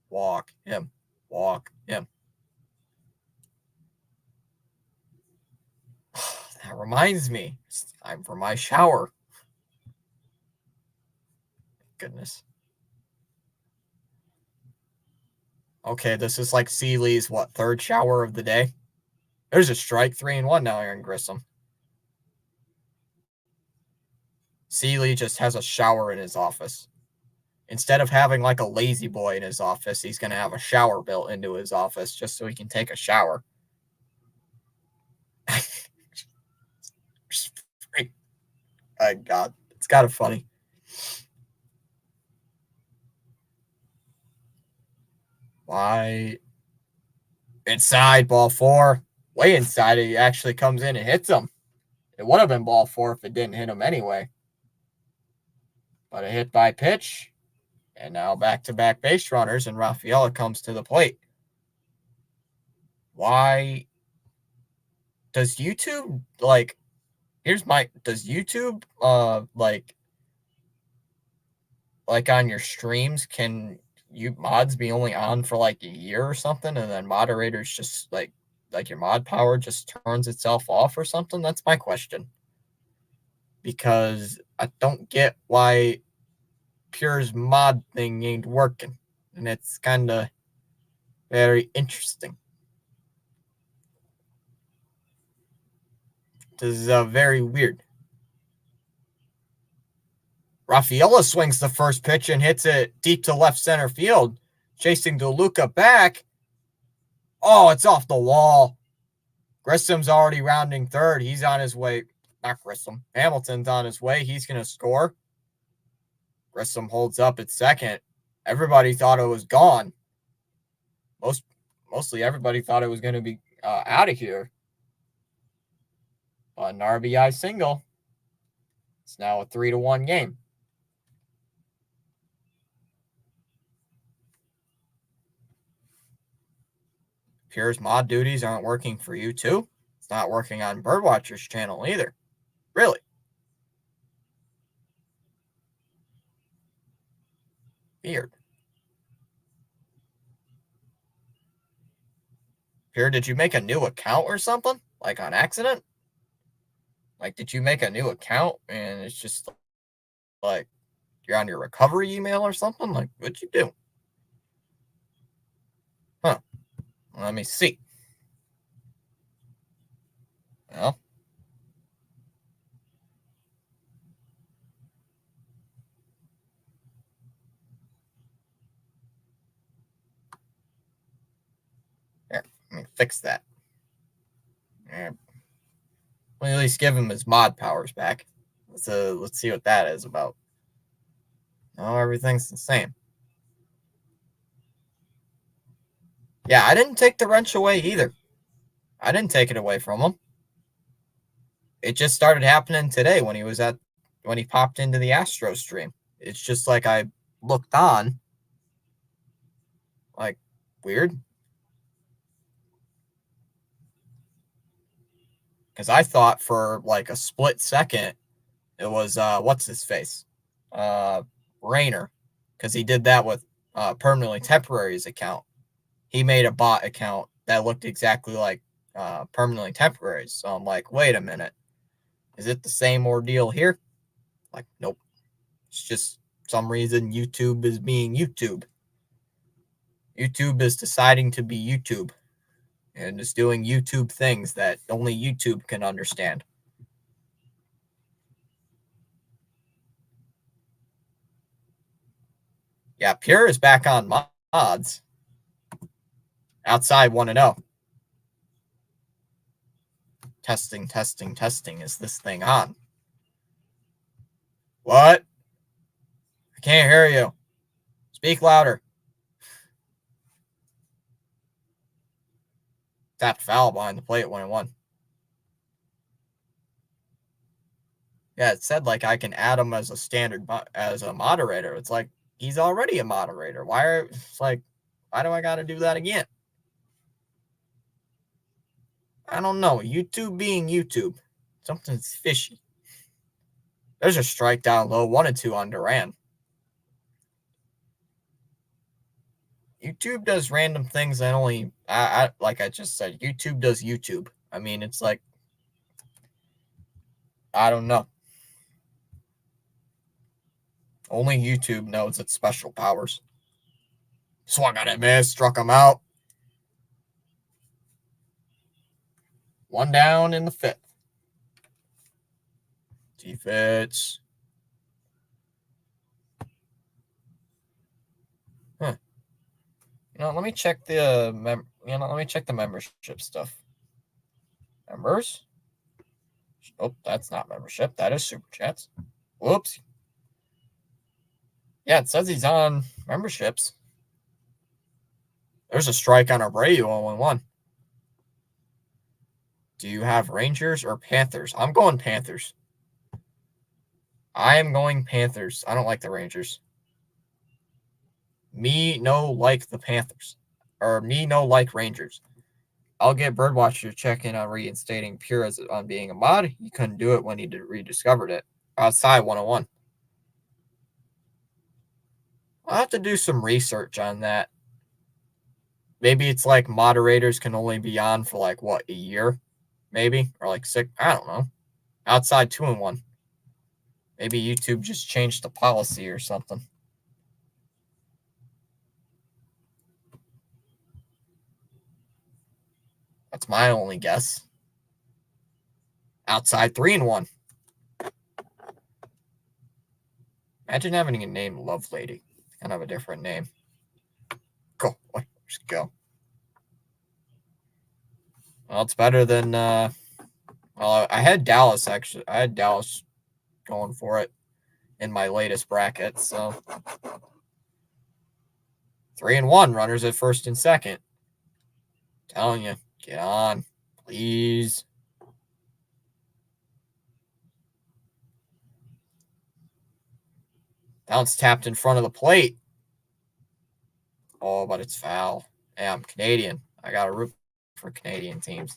Walk him. Walk him. That reminds me. It's time for my shower. Goodness. Okay, this is like Seeley's, third shower of the day? There's a strike, 3-1 now, Aaron Grissom. Seeley just has a shower in his office. Instead of having like a lazy boy in his office, he's going to have a shower built into his office just so he can take a shower. My God, it's kind of funny. Why? Inside, ball 4. Way inside, he actually comes in and hits him. It would have been ball 4 if it didn't hit him anyway. But a hit by pitch. And now back-to-back base runners, and Rafaela comes to the plate. Why does YouTube, does YouTube, like on your streams, can you mods be only on for like a year or something, and then moderators just like your mod power just turns itself off or something? That's my question. Because I don't get why Pure's mod thing ain't working, and it's kind of very interesting. This is very weird. Rafaela swings the first pitch and hits it deep to left center field, chasing DeLuca back. Oh, it's off the wall. Grissom's already rounding third. He's on his way. Not Grissom. Hamilton's on his way. He's going to score. Grissom holds up at second. Everybody thought it was gone. Mostly everybody thought it was going to be out of here. But an RBI single. It's now a 3-1 game. Pure's mod duties aren't working for you too. It's not working on Birdwatcher's channel either. Really? Weird. Pure, did you make a new account or something? Like on accident? Like, did you make a new account and it's just like you're on your recovery email or something? Like, what'd you do? Huh. Let me see. Well, here, let me fix that. Well, at least give him his mod powers back. Let's see what that is about. No, everything's the same. Yeah, I didn't take the wrench away either. I didn't take it away from him. It just started happening today when he popped into the Astro stream. It's just like I looked on. Like, weird. Because I thought for like a split second it was what's his face? Rainer. Because he did that with Permanently Temporary's account. He made a bot account that looked exactly like Permanently Temporary's. So I'm like, wait a minute. Is it the same ordeal here? Like, nope. It's just some reason YouTube is being YouTube. YouTube is deciding to be YouTube and is doing YouTube things that only YouTube can understand. Yeah, Pure is back on mods. Outside 1-0. Testing, testing, testing. Is this thing on? What? I can't hear you. Speak louder. Tapped foul behind the plate 1-1. Yeah, it said like I can add him as a standard as a moderator. It's like he's already a moderator. Why do I got to do that again? I don't know. YouTube being YouTube. Something's fishy. There's a strike down low, 1-2 on Duran. YouTube does random things that only, like I just said, YouTube does YouTube. I mean, it's like, I don't know. Only YouTube knows its special powers. Swung on it, miss, struck him out. 1 down in the 5th. Defense. Huh. Let me check the membership stuff. Members? Oh, that's not membership. That is super chats. Whoops. Yeah, it says he's on memberships. There's a strike on Abreu 0-1. Do you have Rangers or Panthers? I'm going Panthers. I am going Panthers. I don't like the Rangers. Me no like the Panthers. Or me no like Rangers. I'll get Birdwatcher to check in on reinstating Pure as on being a mod. He couldn't do it when he rediscovered it. Outside 101. I'll have to do some research on that. Maybe it's like moderators can only be on for like, what, a year? Maybe? Or like 6? I don't know. Outside 2-1. Maybe YouTube just changed the policy or something. That's my only guess. Outside 3-1. Imagine having a name Love Lady. Kind of a different name. Go. Just go. Well, it's better than well, I had Dallas actually. I had Dallas going for it in my latest bracket, so 3-1, runners at first and second. Telling you, get on, please. Bounce tapped in front of the plate. Oh, but it's foul. Hey, I'm Canadian. I got to root for Canadian teams.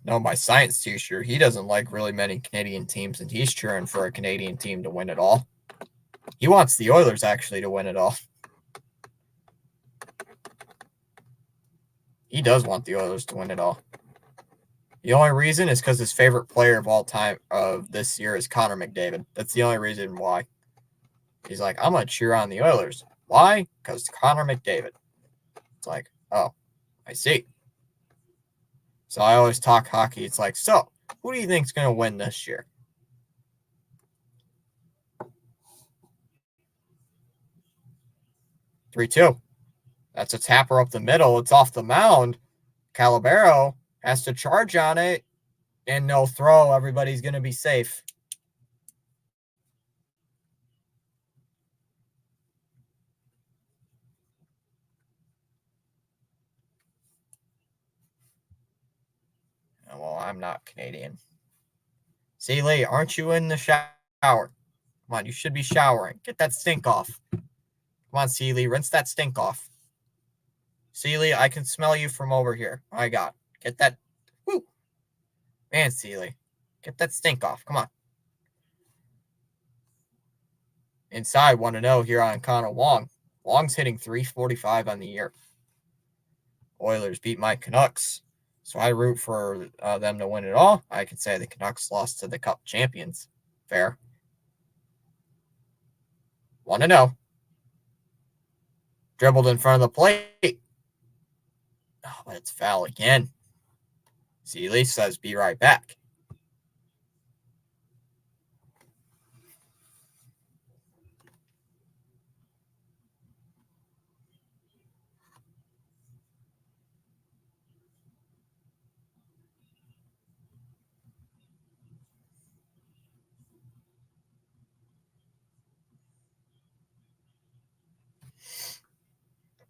No, my science teacher, he doesn't like really many Canadian teams, and he's cheering for a Canadian team to win it all. He wants the Oilers, actually, to win it all. He does want the Oilers to win it all. The only reason is because his favorite player of all time of this year is Connor McDavid. That's the only reason why. He's like, I'm going to cheer on the Oilers. Why? Because Connor McDavid. It's like, oh, I see. So I always talk hockey. It's like, so, who do you think's going to win this year? Three-two. That's a tapper up the middle. It's off the mound. Calabero has to charge on it, and no throw. Everybody's going to be safe. Well, I'm not Canadian. Seeley, aren't you in the shower? Come on, you should be showering. Get that stink off. Come on, Seeley, rinse that stink off. Seeley, I can smell you from over here. My God. Get that. Woo. Man, Seeley, get that stink off. Come on. Inside 1-0 here on Connor Wong. Wong's hitting .345 on the year. Oilers beat my Canucks. So I root for them to win it all. I can say the Canucks lost to the Cup champions. Fair. 1-0. Dribbled in front of the plate. Oh, but it's foul again. Seeley says, be right back.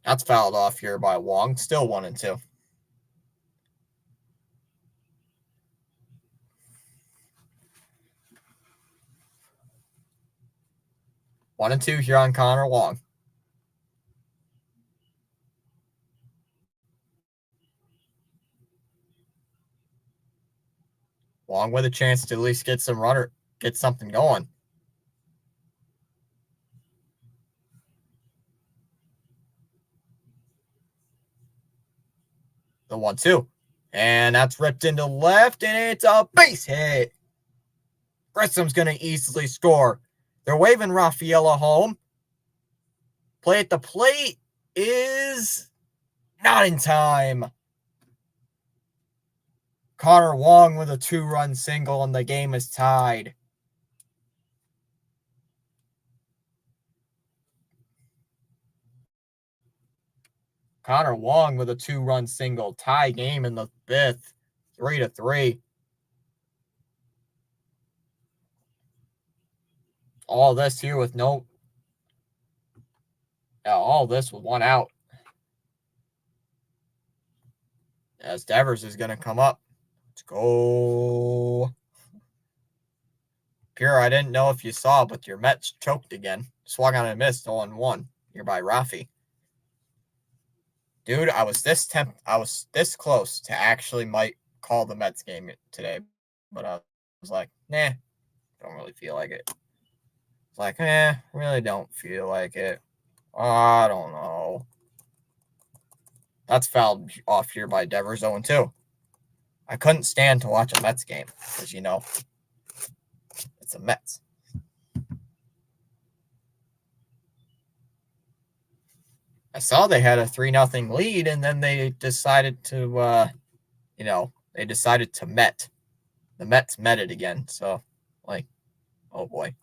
That's fouled off here by Wong. Still 1-2. One and two here on Connor Wong. Wong with a chance to at least get some runner, get something going. The 1-2. And that's ripped into left, and it's a base hit. Grissom's going to easily score. They're waving Rafaela home. Play at the plate is not in time. Connor Wong with a 2-run single, and the game is tied. Connor Wong with a 2-run single. Tie game in the 5th. 3-3. All this here with no... all this with 1 out. As Devers is going to come up. Let's go. Pure, I didn't know if you saw, but your Mets choked again. Swung on and missed 0-1. Here by Rafi. Dude, I was this close to actually might call the Mets game today. But I was like, nah, don't really feel like it. It's like, really don't feel like it. I don't know. That's fouled off here by Devers 0-2. I couldn't stand to watch a Mets game because, it's a Mets. I saw they had a 3-0 lead, and then they decided to, Met. The Mets met it again. So, oh boy.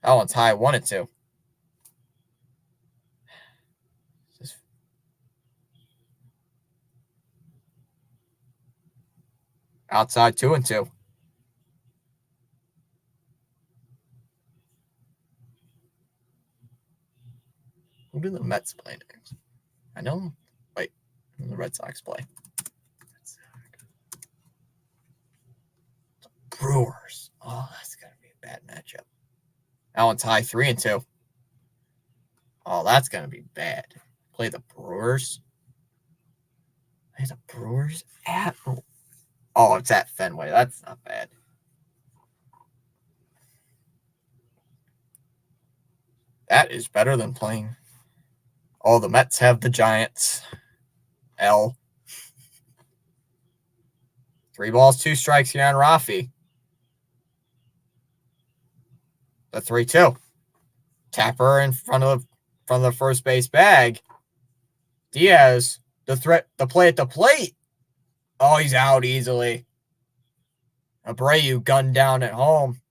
That one's high, 1-2. Outside 2-2. Who do the Mets play next? I know. Wait, who do the Red Sox play? The Brewers. Oh, that's gonna be a bad matchup. That one's high, 3-2. Oh, that's gonna be bad. Play the Brewers. Play the Brewers at. Oh, it's at Fenway. That's not bad. That is better than playing. Oh, the Mets have the Giants. L. 3 balls, 2 strikes here on Rafi. The 3-2. Tapper in front of the first base bag. Diaz, the play at the plate. Oh, he's out easily. Abreu gunned down at home.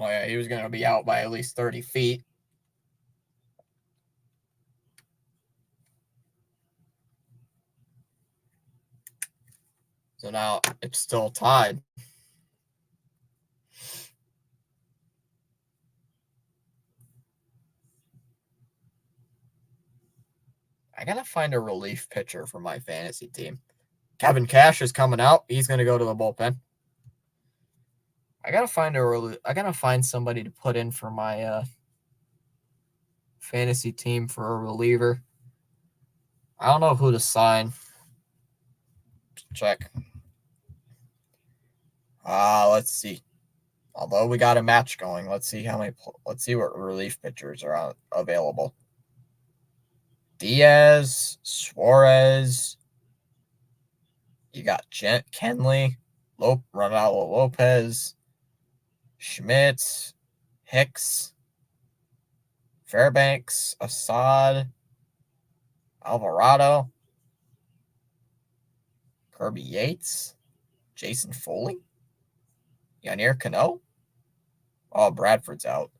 Oh, yeah, he was going to be out by at least 30 feet. So now it's still tied. I got to find a relief pitcher for my fantasy team. Kevin Cash is coming out. He's going to go to the bullpen. I got to find somebody to put in for my fantasy team for a reliever. I don't know who to sign. Check. Let's see. Although we got a match going, let's see what relief pitchers are available. Diaz, Suarez. You got Kenley, Ronaldo Lopez, Schmidt, Hicks, Fairbanks, Assad, Alvarado, Kirby Yates, Jason Foley, Yanier Cano. Oh, Bradford's out.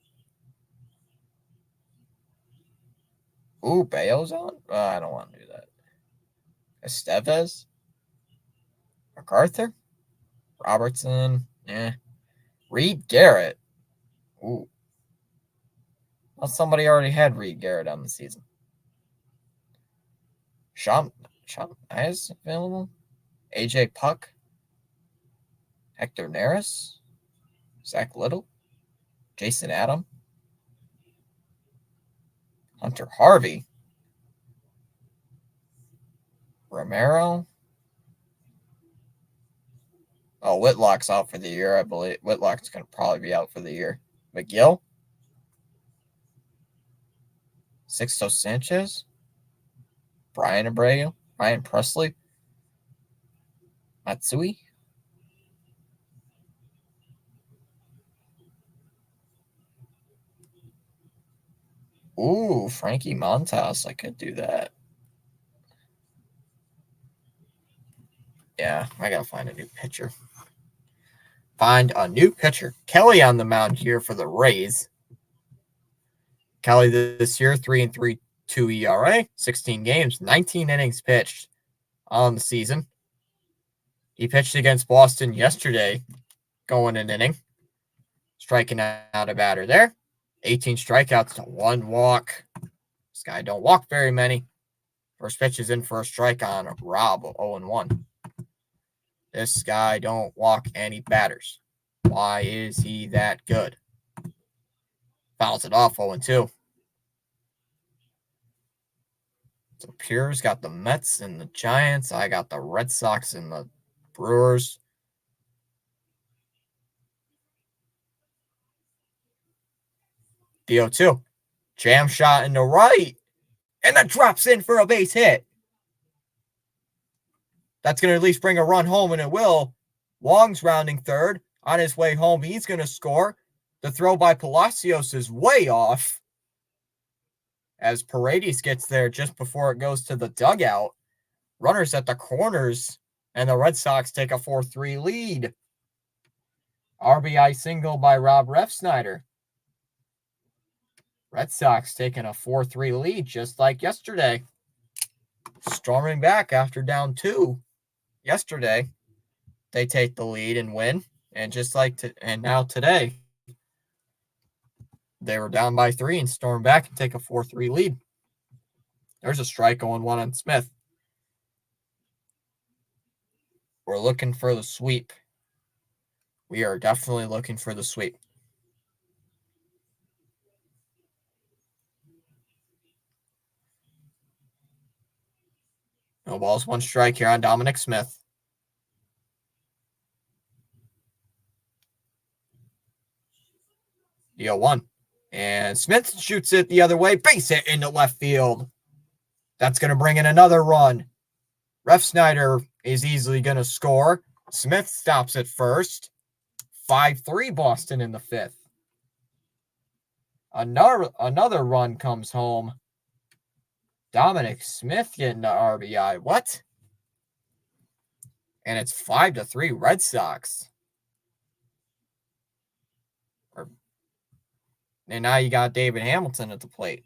Ooh, Bayo's on? I don't want to do that. Estevez? MacArthur? Robertson? Reed Garrett. Ooh. Well, somebody already had Reed Garrett on the season. Sean is available. AJ Puck. Hector Neris. Zach Little. Jason Adam. Hunter Harvey. Romero. Oh, Whitlock's out for the year, I believe. Whitlock's going to probably be out for the year. McGill. Sixto Sanchez. Brian Abreu. Ryan Presley. Matsui. Ooh, Frankie Montas. I could do that. Yeah, I got to find a new pitcher. Kelly on the mound here for the Rays. Kelly this year, 3.32 ERA, 16 games, 19 innings pitched on the season. He pitched against Boston yesterday, going an inning, striking out a batter there. 18 strikeouts to 1 walk. This guy don't walk very many. First pitch is in for a strike on Rob, 0-1. This guy don't walk any batters. Why is he that good? Fouls it off, 0-2. So Pure's got the Mets and the Giants. I got the Red Sox and the Brewers. The 0-2. Jam shot in the right. And that drops in for a base hit. That's going to at least bring a run home, and it will. Wong's rounding third. On his way home, he's going to score. The throw by Palacios is way off. As Paredes gets there just before it goes to the dugout. Runners at the corners, and the Red Sox take a 4-3 lead. RBI single by Rob Refsnyder. Red Sox taking a 4-3 lead just like yesterday. Storming back after down 2 yesterday. They take the lead and win. And just like and now today, they were down by 3 and storm back and take a 4-3 lead. There's a strike going 1 on Smith. We're looking for the sweep. We are definitely looking for the sweep. No balls, 1 strike here on Dominic Smith. The 0-1. And Smith shoots it the other way. Base hit into left field. That's going to bring in another run. Refsnyder is easily going to score. Smith stops at first. 5-3 Boston in the 5th. Another run comes home. Dominic Smith getting the RBI. What? And it's 5-3 Red Sox. And now you got David Hamilton at the plate.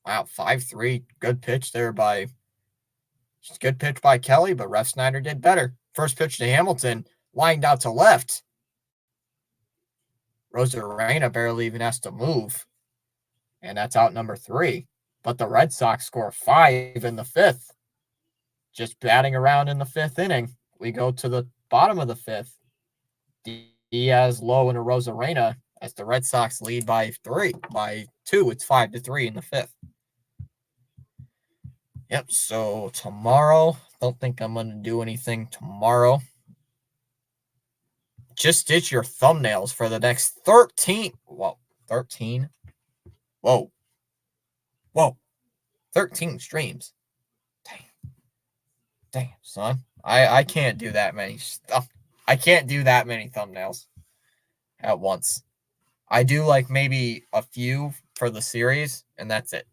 Wow, 5-3. Good pitch there by Kelly, but Refsnyder did better. First pitch to Hamilton, lined out to left. Rosarena barely even has to move. And that's out number 3. But the Red Sox score 5 in the 5th. Just batting around in the 5th inning. We go to the bottom of the 5th. Diaz, Lowe, and a Rosarena as the Red Sox lead by 2. It's 5-3 in the 5th. Yep, so tomorrow, don't think I'm going to do anything tomorrow. Just stitch your thumbnails for the next 13. Whoa, 13. Whoa. 13 streams. Damn, son. I can't do that many stuff. I can't do that many thumbnails at once. I do like maybe a few for the series, and that's it.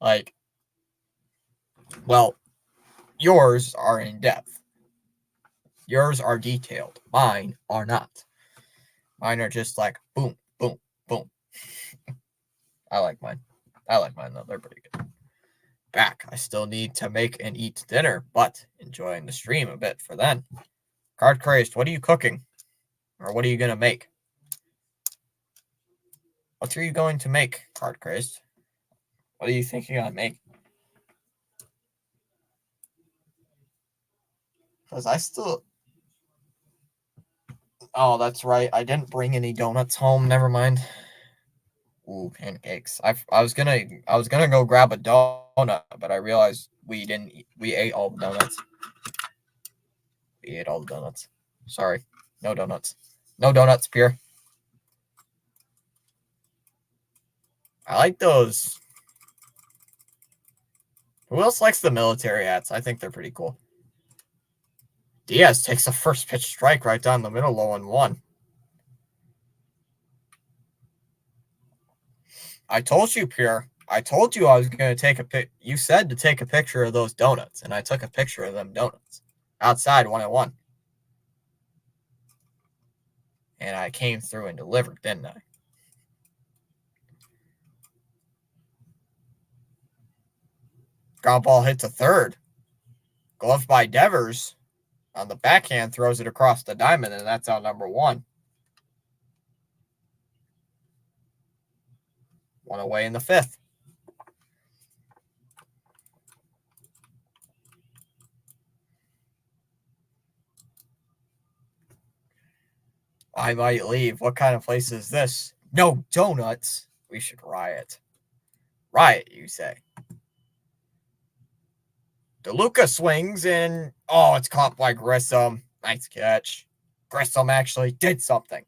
Like, well, yours are in depth. Yours are detailed. Mine are not. Mine are just like boom, boom, boom. I like mine. Though. They're pretty good. back. I still need to make and eat dinner, but enjoying the stream a bit for then. Card Crazed, what are you cooking? Or what are you going to make? What are you going to make, Card Crazed? What are you thinking on making? Because I still... Oh, that's right. I didn't bring any donuts home. Never mind. Ooh, pancakes. I was gonna go grab a donut, but I realized we didn't eat, we ate all the donuts. We ate all the donuts. Sorry. No donuts. No donuts, Pierre. I like those. Who else likes the military hats? I think they're pretty cool. Diaz takes a first pitch strike right down the middle, 0-1. I told you, Pierre. I told you I was going to take a pic. You said to take a picture of those donuts, and I took a picture of them donuts outside 1-1. And I came through and delivered, didn't I? Ground ball hit to third. Glove by Devers on the backhand, throws it across the diamond, and that's out number 1. 1 away in the 5th. I might leave. What kind of place is this? No donuts. We should riot. Riot, you say. DeLuca swings and, oh, it's caught by Grissom. Nice catch. Grissom actually did something.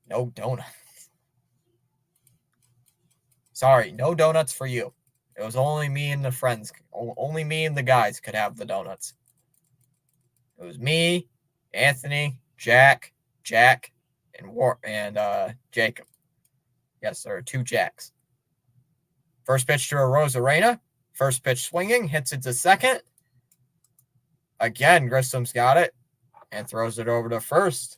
No donuts. Sorry, no donuts for you. It was only me and the friends. Only me and the guys could have the donuts. It was me, Anthony, Jack, and Jacob. Yes, there are 2 Jacks. First pitch to Arozarena. First pitch swinging, hits it to second. Again, Grissom's got it and throws it over to first.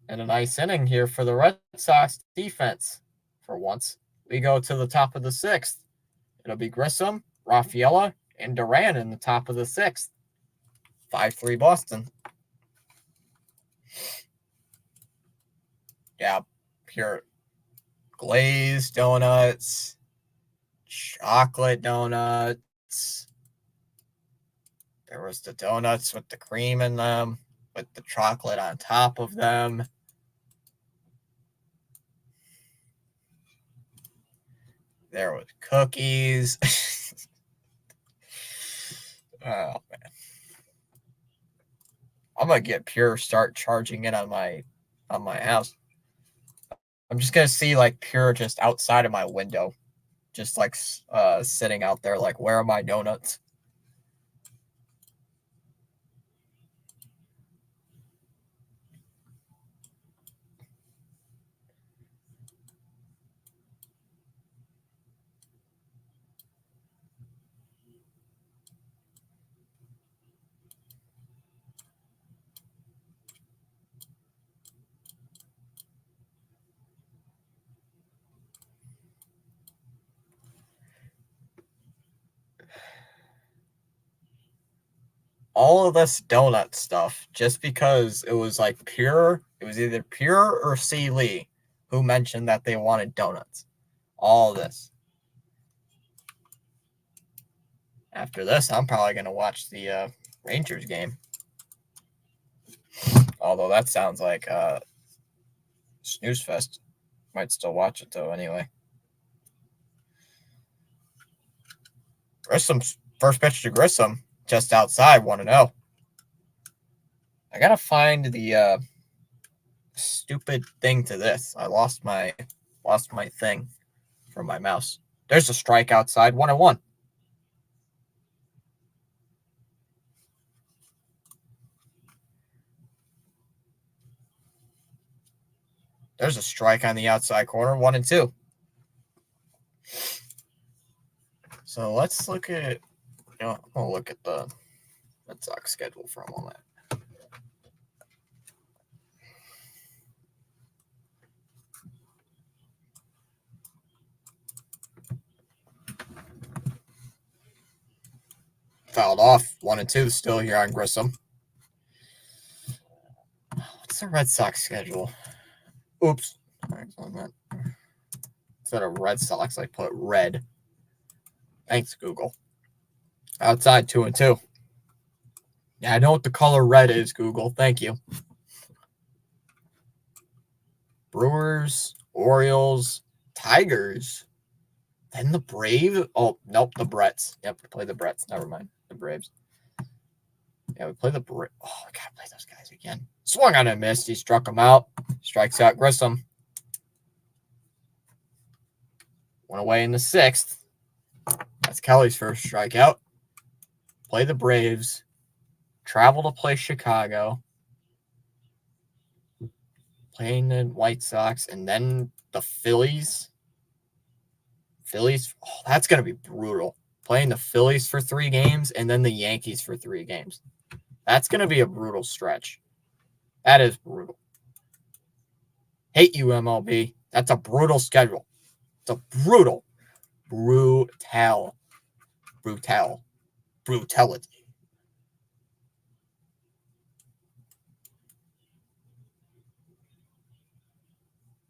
And a nice inning here for the Red Sox defense for once. We go to the top of the 6th. It'll be Grissom, Raffaella, and Duran in the top of the 6th. 5-3 Boston. Yeah, pure glazed donuts, chocolate donuts. There was the donuts with the cream in them, with the chocolate on top of them. There was cookies. Oh man, I'm gonna get Pure start charging it on my house. I'm just gonna see like Pure just outside of my window, just like sitting out there, like, where are my donuts? All of this donut stuff, just because it was like Pure, it was either Pure or C. Lee who mentioned that they wanted donuts. All this. After this, I'm probably going to watch the Rangers game. Although that sounds like snooze fest. Might still watch it, though, anyway. Grissom's first pitch to Grissom, just outside, 1-0. I got to find the stupid thing to this. I lost my thing from my mouse. There's a strike outside, 1-1. There's a strike on the outside corner, 1-2. So let's look at, I'm going to look at the Red Sox schedule for a moment. fouled off. 1-2 still here on Grissom. What's the Red Sox schedule? Oops. Instead of Red Sox, I put red. Thanks, Google. Outside 2-2. Yeah, I know what the color red is, Google. Thank you. Brewers, Orioles, Tigers. Then the Braves. Oh, nope, the Bretts. Yep, we play the Bretts. Never mind. The Braves. Yeah, we play the Braves. Oh, I gotta play those guys again. Swung on and missed. He struck him out. Strikes out Grissom. Went away in the 6th. That's Kelly's first strikeout. Play the Braves. Travel to play Chicago. Playing the White Sox. And then the Phillies. Phillies. Oh, that's going to be brutal. Playing the Phillies for 3 games and then the Yankees for 3 games. That's going to be a brutal stretch. That is brutal. Hate you, MLB. That's a brutal schedule. It's a brutality.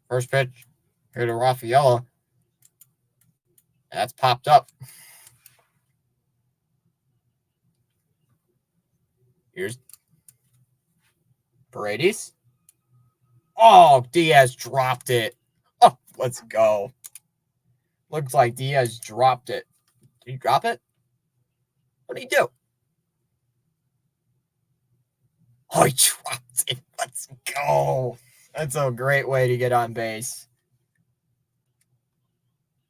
First pitch here to Rafaela. That's popped up. Here's Paredes. Oh, Diaz dropped it. Oh, let's go. Looks like Diaz dropped it. Did he drop it? What did he do? Oh, he dropped it. Let's go. That's a great way to get on base.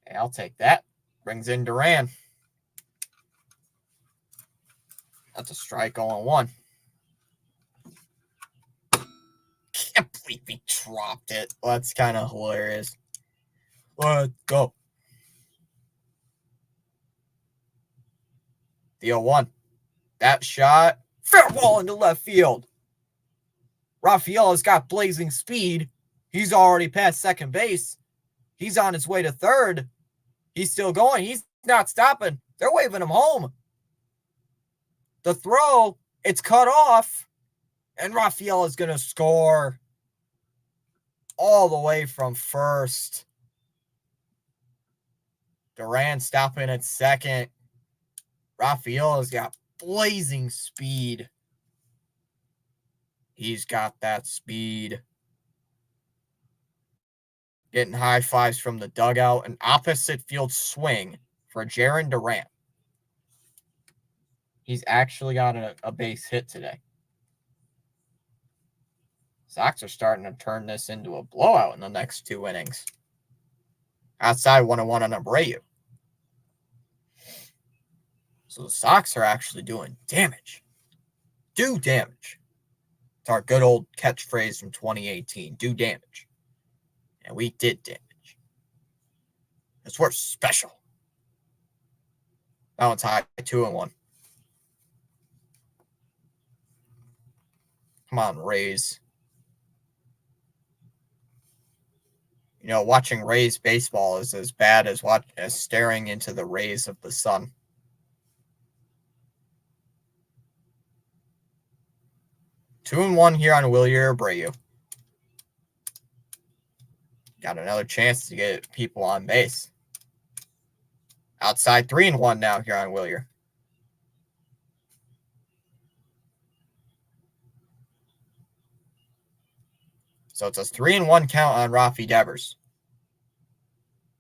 Hey, I'll take that. Brings in Duran. That's a strike 0-1. Can't believe he dropped it. Well, that's kind of hilarious. Let's go. The 0-1. That shot. Fair ball into left field. Rafaela's got blazing speed. He's already past second base. He's on his way to third. He's still going. He's not stopping. They're waving him home. The throw, it's cut off. And Rafaela's going to score all the way from first. Duran stopping at second. Rafaela's got blazing speed. He's got that speed. Getting high fives from the dugout. An opposite field swing for Jarren Duran. He's actually got a base hit today. Sox are starting to turn this into a blowout in the next 2 innings. Outside 1-1 on Abreu. So the Sox are actually doing damage. Do damage. It's our good old catchphrase from 2018. Do damage. And we did damage. Because we're special. That one's high. 2-1. Come on, Rays. You know, watching Rays baseball is as bad as staring into the rays of the sun. Two and one here on Wilyer Abreu. Got another chance to get people on base. Outside 3-1 now here on Wilyer. So it's a 3-1 count on Rafi Devers.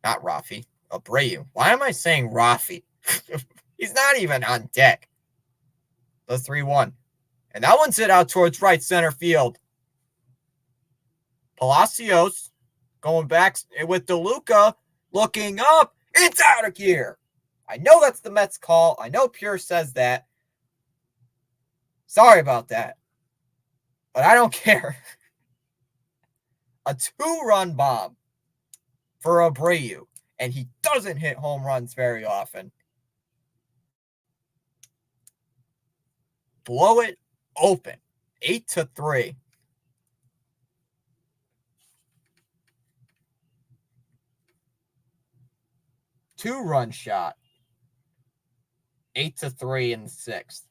Not Rafi, Abreu. Why am I saying Rafi? He's not even on deck. The 3-1. And that one's hit out towards right center field. Palacios going back with DeLuca looking up. It's out of here. I know that's the Mets call. I know Pure says that. Sorry about that. But I don't care. A 2-run bomb for Abreu. And he doesn't hit home runs very often. Blow it open. 8-3. Two-run shot. 8-3 in the sixth.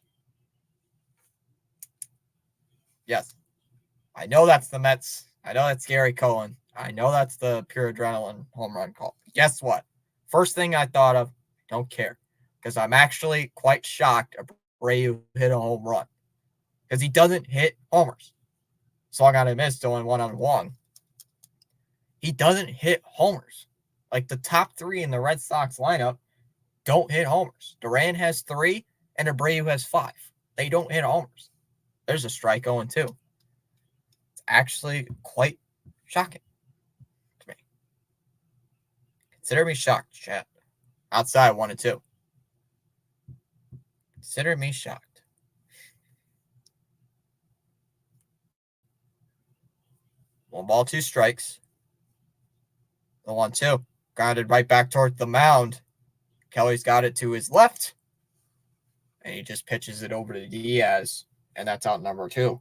Yes. I know that's the Mets. I know that's Gary Cohen. I know that's the pure adrenaline home run call. Guess what? First thing I thought of, don't care. Because I'm actually quite shocked Abreu hit a home run. Because he doesn't hit homers. Swung on and missed, going 1-on-1. He doesn't hit homers. Like the top three in the Red Sox lineup don't hit homers. Duran has 3 and Abreu has 5. They don't hit homers. There's a strike 0-2. It's actually quite shocking to me. Consider me shocked, chat. Outside 1-2. Consider me shocked. One ball, 2 strikes. The 1-2. Grounded right back toward the mound. Kelly's got it to his left. And he just pitches it over to Diaz. And that's out number 2.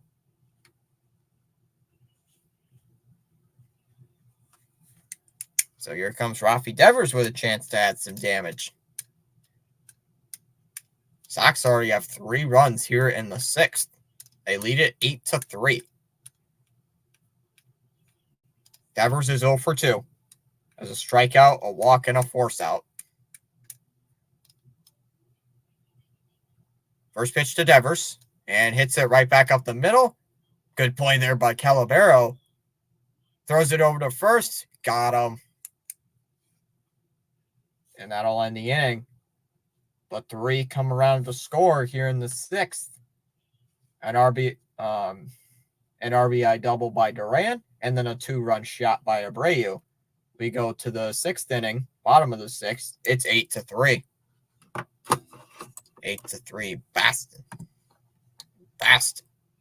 So here comes Rafi Devers with a chance to add some damage. Sox already have 3 runs here in the 6th. They lead it 8-3. Devers is 0 for 2. As a strikeout, a walk, and a force out. First pitch to Devers, and hits it right back up the middle. Good play there by Calabero. Throws it over to first. Got him. And that'll end the inning. But 3 come around to score here in the 6th. An RBI double by Duran, and then a 2-run shot by Abreu. We go to the 6th inning, bottom of the 6th. It's 8-3. 8-3. Boston.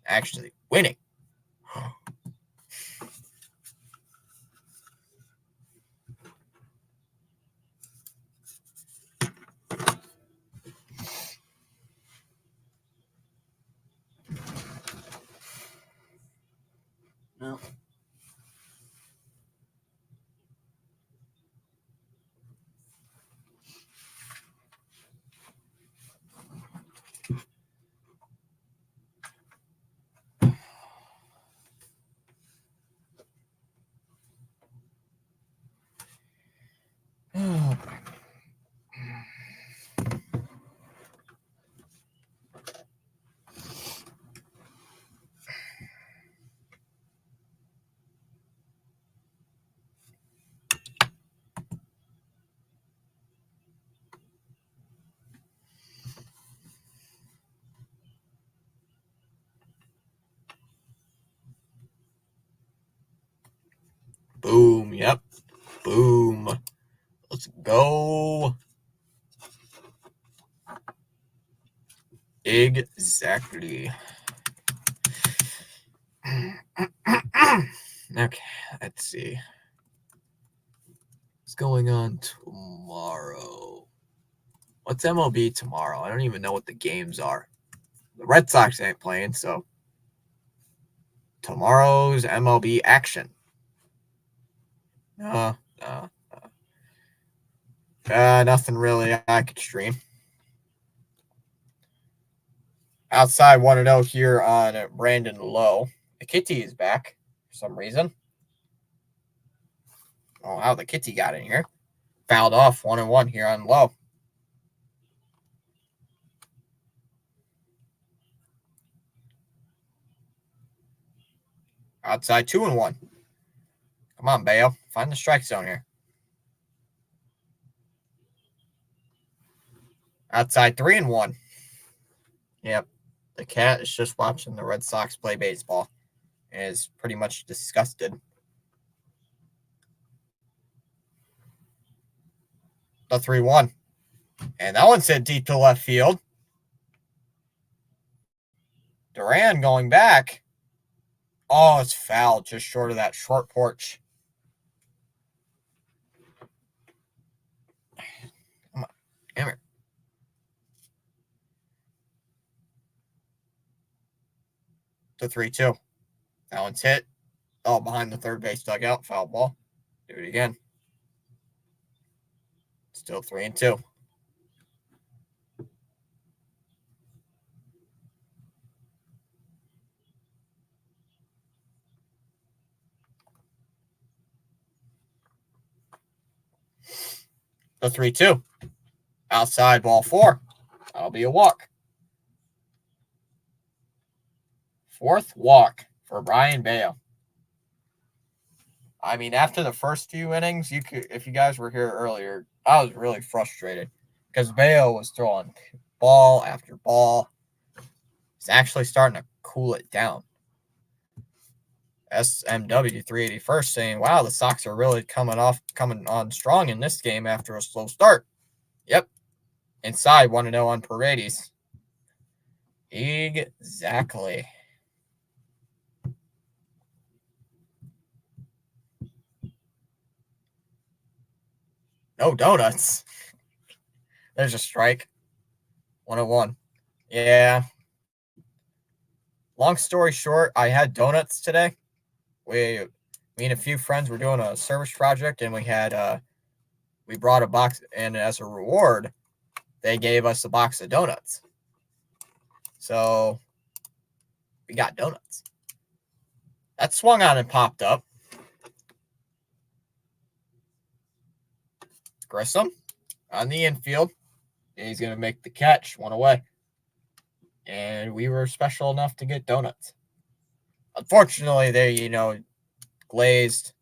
Actually winning. No. Oh, boom. Yep. Boom. Let's go. Exactly. Okay, let's see. What's going on tomorrow? What's MLB tomorrow? I don't even know what the games are. The Red Sox ain't playing, so tomorrow's MLB action. Nothing really I could stream. Outside 1-0 here on Brandon Lowe. The Kitty is back for some reason. Oh, wow, the Kitty got in here. Fouled off 1-1 here on Lowe. Outside 2-1. Come on, Bayo. Find the strike zone here. Outside 3-1. Yep. The cat is just watching the Red Sox play baseball and is pretty much disgusted. The 3-1. And that one's hit deep to left field. Duran going back. Oh, it's foul just short of that short porch. Come on. Come here. The 3-2. That one's hit. Oh, behind the third base dugout. Foul ball. Do it again. Still 3-2. The 3-2. Outside ball 4. That'll be a walk. Fourth walk for Brian Bayo. I mean, after the first few innings, you could, if you guys were here earlier, I was really frustrated because Bayo was throwing ball after ball. He's actually starting to cool it down. SMW 381st saying, wow, the Sox are really coming on strong in this game after a slow start. Yep. Inside 1-0 on Paredes. Exactly. No donuts. There's a strike. 101. Yeah. Long story short, I had donuts today. Me and a few friends were doing a service project, and we brought a box, and as a reward, they gave us a box of donuts. So we got donuts. That swung on and popped up. Grissom on the infield. He's going to make the catch, one away. And we were special enough to get donuts. Unfortunately, they, glazed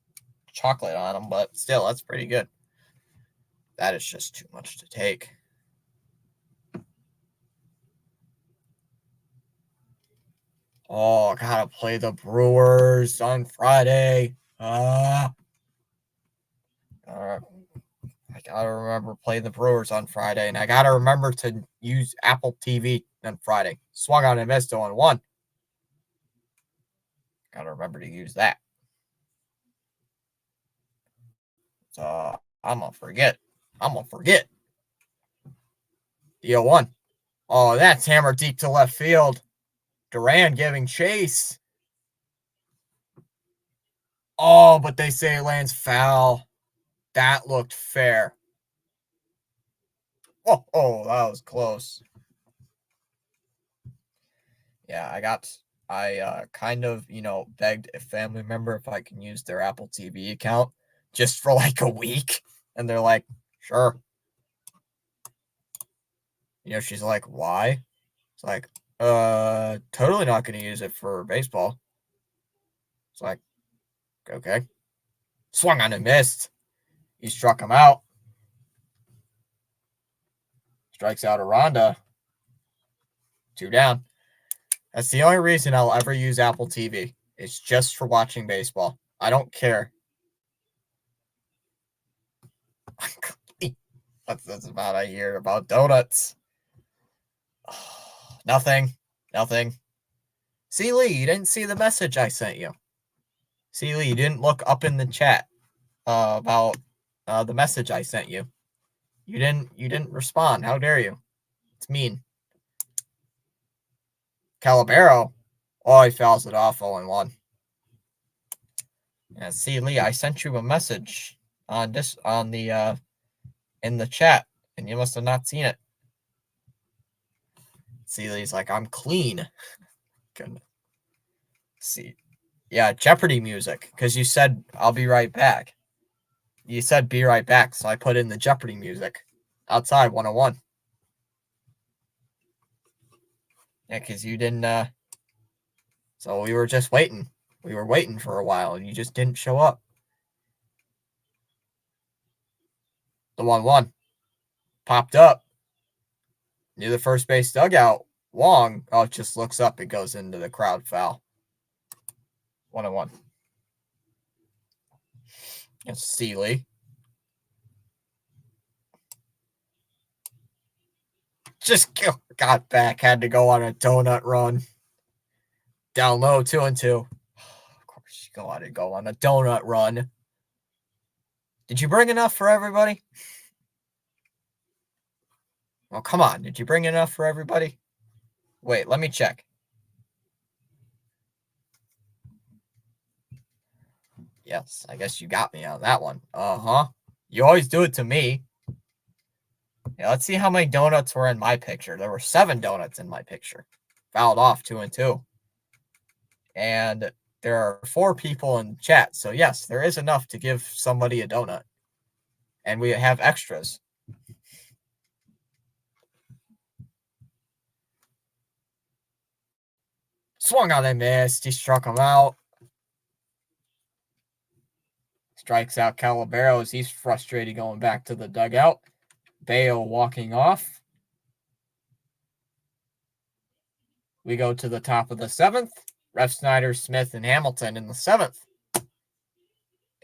chocolate on them, but still, that's pretty good. That is just too much to take. Oh, I gotta play the Brewers on Friday. I gotta remember to play the Brewers on Friday, and I gotta remember to use Apple TV on Friday. Swung on and missed on 1. Gotta remember to use that. So I'm gonna forget. Deal 1. Oh, that's hammered deep to left field. Duran giving chase. Oh, but they say it lands foul. That looked fair. Oh, that was close. Yeah, I kind of, begged a family member if I can use their Apple TV account just for like a week. And they're like, sure. She's like, why? It's like, totally not going to use it for baseball. It's like, okay. Swung on and missed. He struck him out. Strikes out Aranda. 2 down. That's the only reason I'll ever use Apple TV. It's just for watching baseball. I don't care. That's about I hear about donuts. Oh, nothing. See, Lee, you didn't see the message I sent you. See, Lee, you didn't look up in the chat about the message I sent you. You didn't respond. How dare you? It's mean. Calabero. Oh, he fouls it off 0-1. Yeah, see, Lee, I sent you a message in the chat, and you must have not seen it. See, Lee's like, I'm clean. Goodness. See, yeah, Jeopardy music, because you said I'll be right back. You said be right back, so I put in the Jeopardy music. Outside 101. Yeah, because you didn't. So we were just waiting. We were waiting for a while, and you just didn't show up. The 1-1 popped up near the first base dugout. Wong, it just looks up. It goes into the crowd foul. 1-1. It's Seeley. Just got back. Had to go on a donut run. Down low, 2-2. Of course, you got to go on a donut run. Did you bring enough for everybody? Well, come on. Did you bring enough for everybody? Wait, let me check. Yes, I guess you got me on that one. Uh-huh. You always do it to me. Yeah, let's see how many donuts were in my picture. There were 7 donuts in my picture. Fouled off 2-2. And there are 4 people in chat. So, yes, there is enough to give somebody a donut. And we have extras. Swung on and missed. He struck him out. Strikes out Calaberos. He's frustrated going back to the dugout. Bale walking off. We go to the top of the seventh. Ref Snyder, Smith, and Hamilton in the seventh.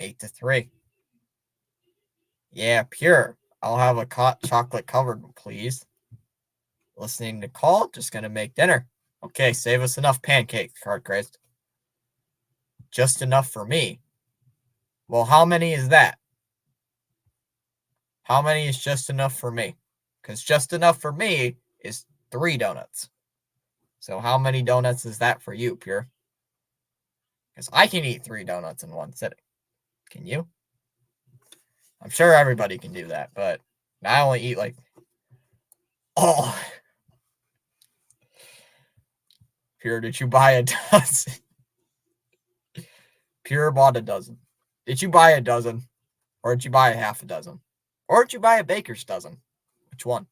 8-3. Yeah, pure. I'll have a chocolate covered, please. Listening to call. Just going to make dinner. Okay, save us enough pancakes, card crazed. Just enough for me. Well, how many is that? How many is just enough for me? Because just enough for me is 3 donuts. So how many donuts is that for you, Pure? Because I can eat 3 donuts in one sitting. Can you? I'm sure everybody can do that, but I only eat like... Oh! Pure, did you buy a dozen? Pure bought a dozen. Did you buy a dozen? Or did you buy a half a dozen? Or did you buy a baker's dozen? Which one?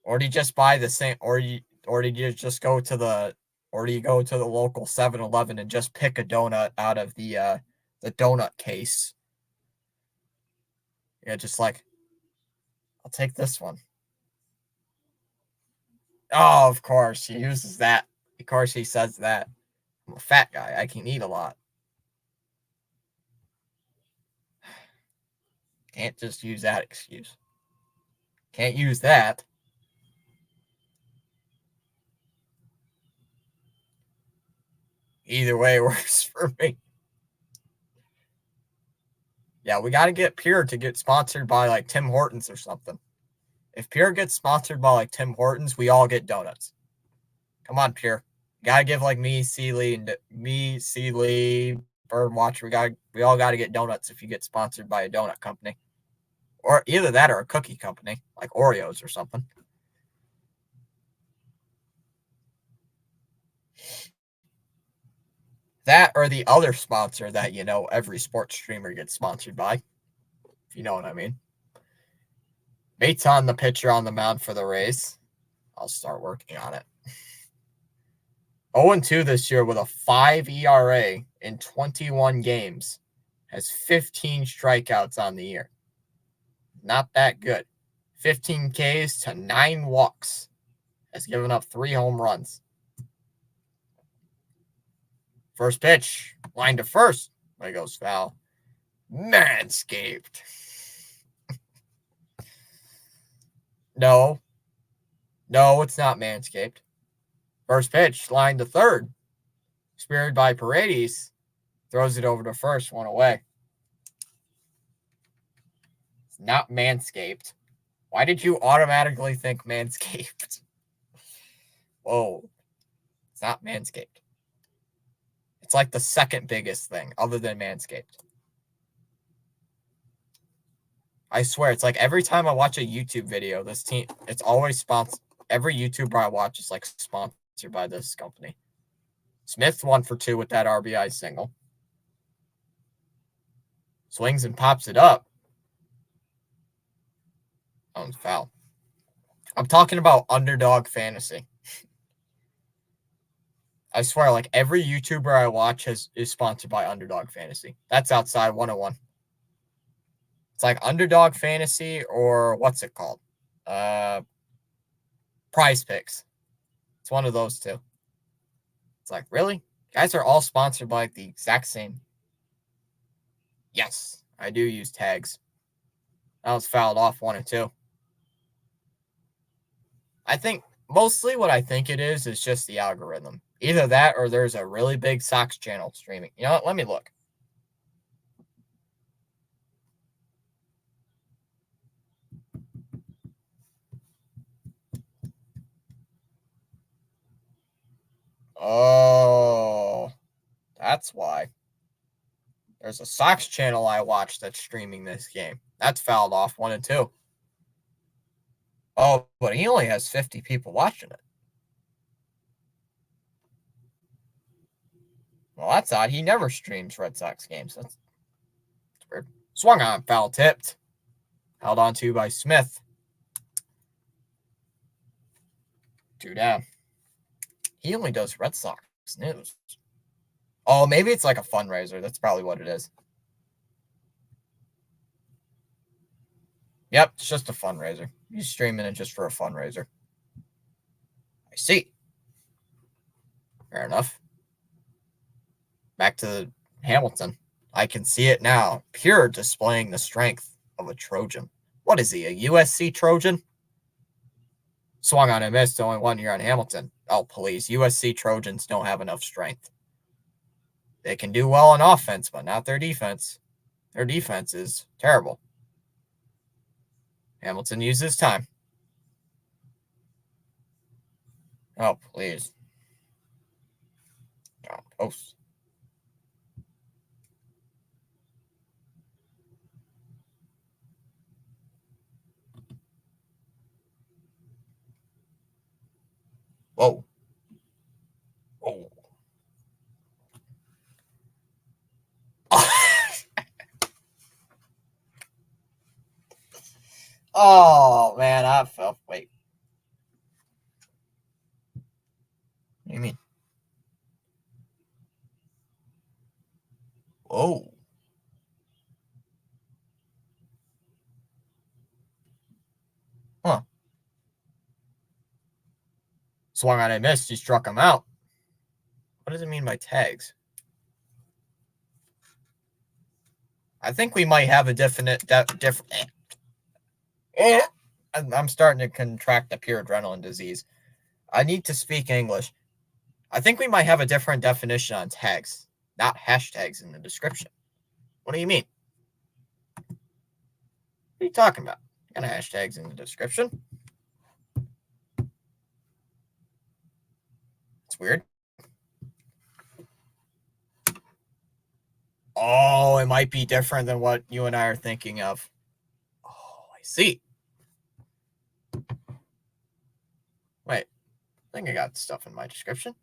Or did you just buy the same, or did you just go to the, or do you go to the local 7-Eleven and just pick a donut out of the donut case? Yeah, just like, I'll take this one. Oh, of course, he uses that. Of course, he says that. I'm a fat guy. I can eat a lot. Can't just use that excuse. Can't use that. Either way works for me. Yeah, we got to get Pure to get sponsored by like Tim Hortons or something. If Pure gets sponsored by like Tim Hortons, we all get donuts. Come on, Pure. Gotta give like me, Sealy, Birdwatcher. We all gotta get donuts if you get sponsored by a donut company. Or either that or a cookie company, like Oreos or something. That or the other sponsor that, you know, every sports streamer gets sponsored by. If you know what I mean. Bates on the pitcher on the mound for the Rays. I'll start working on it. 0-2 this year with a 5 ERA in 21 games. Has 15 strikeouts on the year. Not that good. 15 Ks to 9 walks. Has given up 3 home runs. First pitch, line to first. There goes foul. Manscaped. No, it's not Manscaped. First pitch, line to third. Speared by Paredes. Throws it over to first, 1 away. It's not Manscaped. Why did you automatically think Manscaped? Whoa. It's not Manscaped. It's like the second biggest thing other than Manscaped. I swear, it's like every time I watch a YouTube video, this team, it's always sponsored. Every YouTuber I watch is like sponsored by this company. Smith 1 for 2 with that RBI single. Swings and pops it up. That one's foul. I'm talking about underdog fantasy. I swear, like every YouTuber I watch is sponsored by Underdog Fantasy. That's outside 101. It's like Underdog Fantasy or what's it called? Prize Picks. It's one of those two. It's like, really? You guys are all sponsored by like the exact same. Yes, I do use tags. That was fouled off 1-2. I think mostly what I think it is just the algorithm. Either that or there's a really big Sox channel streaming. You know what? Let me look. Oh, that's why. There's a Sox channel I watch that's streaming this game. That's fouled off 1-2. Oh, but he only has 50 people watching it. Well, that's odd. He never streams Red Sox games. That's weird. Swung on, foul tipped. Held on to by Smith. 2 down. He only does Red Sox news. Oh, maybe it's like a fundraiser. That's probably what it is. Yep, it's just a fundraiser. He's streaming it just for a fundraiser. I see. Fair enough. Back to Hamilton. I can see it now. Pure displaying the strength of a Trojan. What is he, a USC Trojan? Swung on and missed. Only 1 year on Hamilton. Oh, please. USC Trojans don't have enough strength. They can do well on offense, but not their defense. Their defense is terrible. Hamilton uses time. Oh, please. God, post. Whoa. Oh. Oh, man, I felt. Wait. What do you mean? Whoa. Huh. Swung on and missed. He struck him out. What does it mean by tags? I think we might have a different. I'm starting to contract a pure adrenaline disease. I need to speak English. I think we might have a different definition on tags, not hashtags in the description. What do you mean? What are you talking about? Got hashtags in the description. It's weird. Oh, it might be different than what you and I are thinking of. Oh, I see. Wait, I think I got stuff in my description.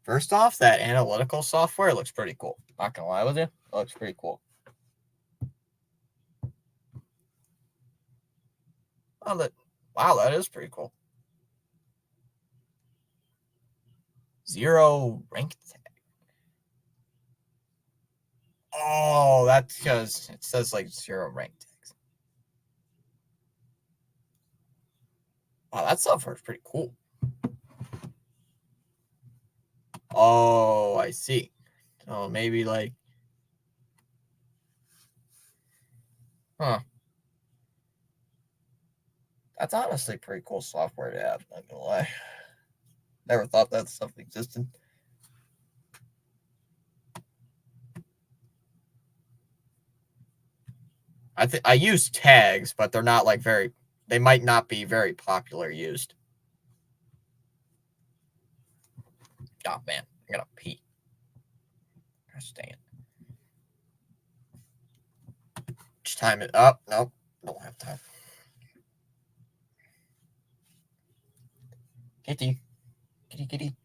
First off, that analytical software looks pretty cool. Not gonna lie with you, it looks pretty cool. Oh, wow, that is pretty cool. 0 rank tag. Oh, that's because it says like 0 rank tags. Wow, that software is pretty cool. Oh, I see. So maybe like, huh. That's honestly pretty cool software to have, not gonna lie. Never thought that stuff existed. I use tags, but they're not like they might not be very popular used. Oh man, I gotta pee. Gosh dang it. Just time it up. Nope, don't have time. Kitty. Kitty, kitty.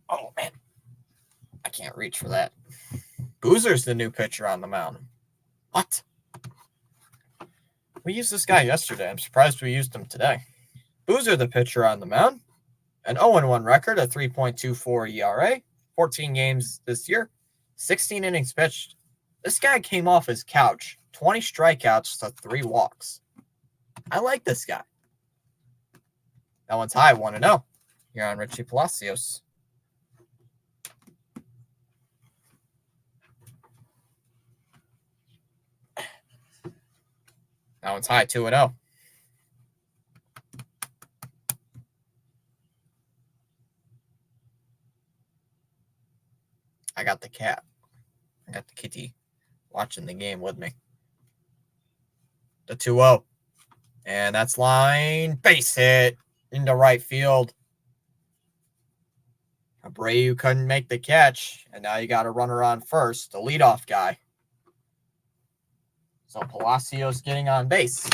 Oh man, I can't reach for that. Boozer's the new pitcher on the mound. What? We used this guy yesterday. I'm surprised we used him today. Boozer, the pitcher on the mound. An 0-1 record, a 3.24 ERA, 14 games this year, 16 innings pitched. This guy came off his couch, 20 strikeouts to 3 walks. I like this guy. That one's high, 1-0. You're on Richie Palacios. That one's high, 2-0. I got the cat. I got the kitty watching the game with me. The 2-0. And that's line base hit into right field. Abreu couldn't make the catch, and now you got a runner on first, the leadoff guy. So Palacios getting on base.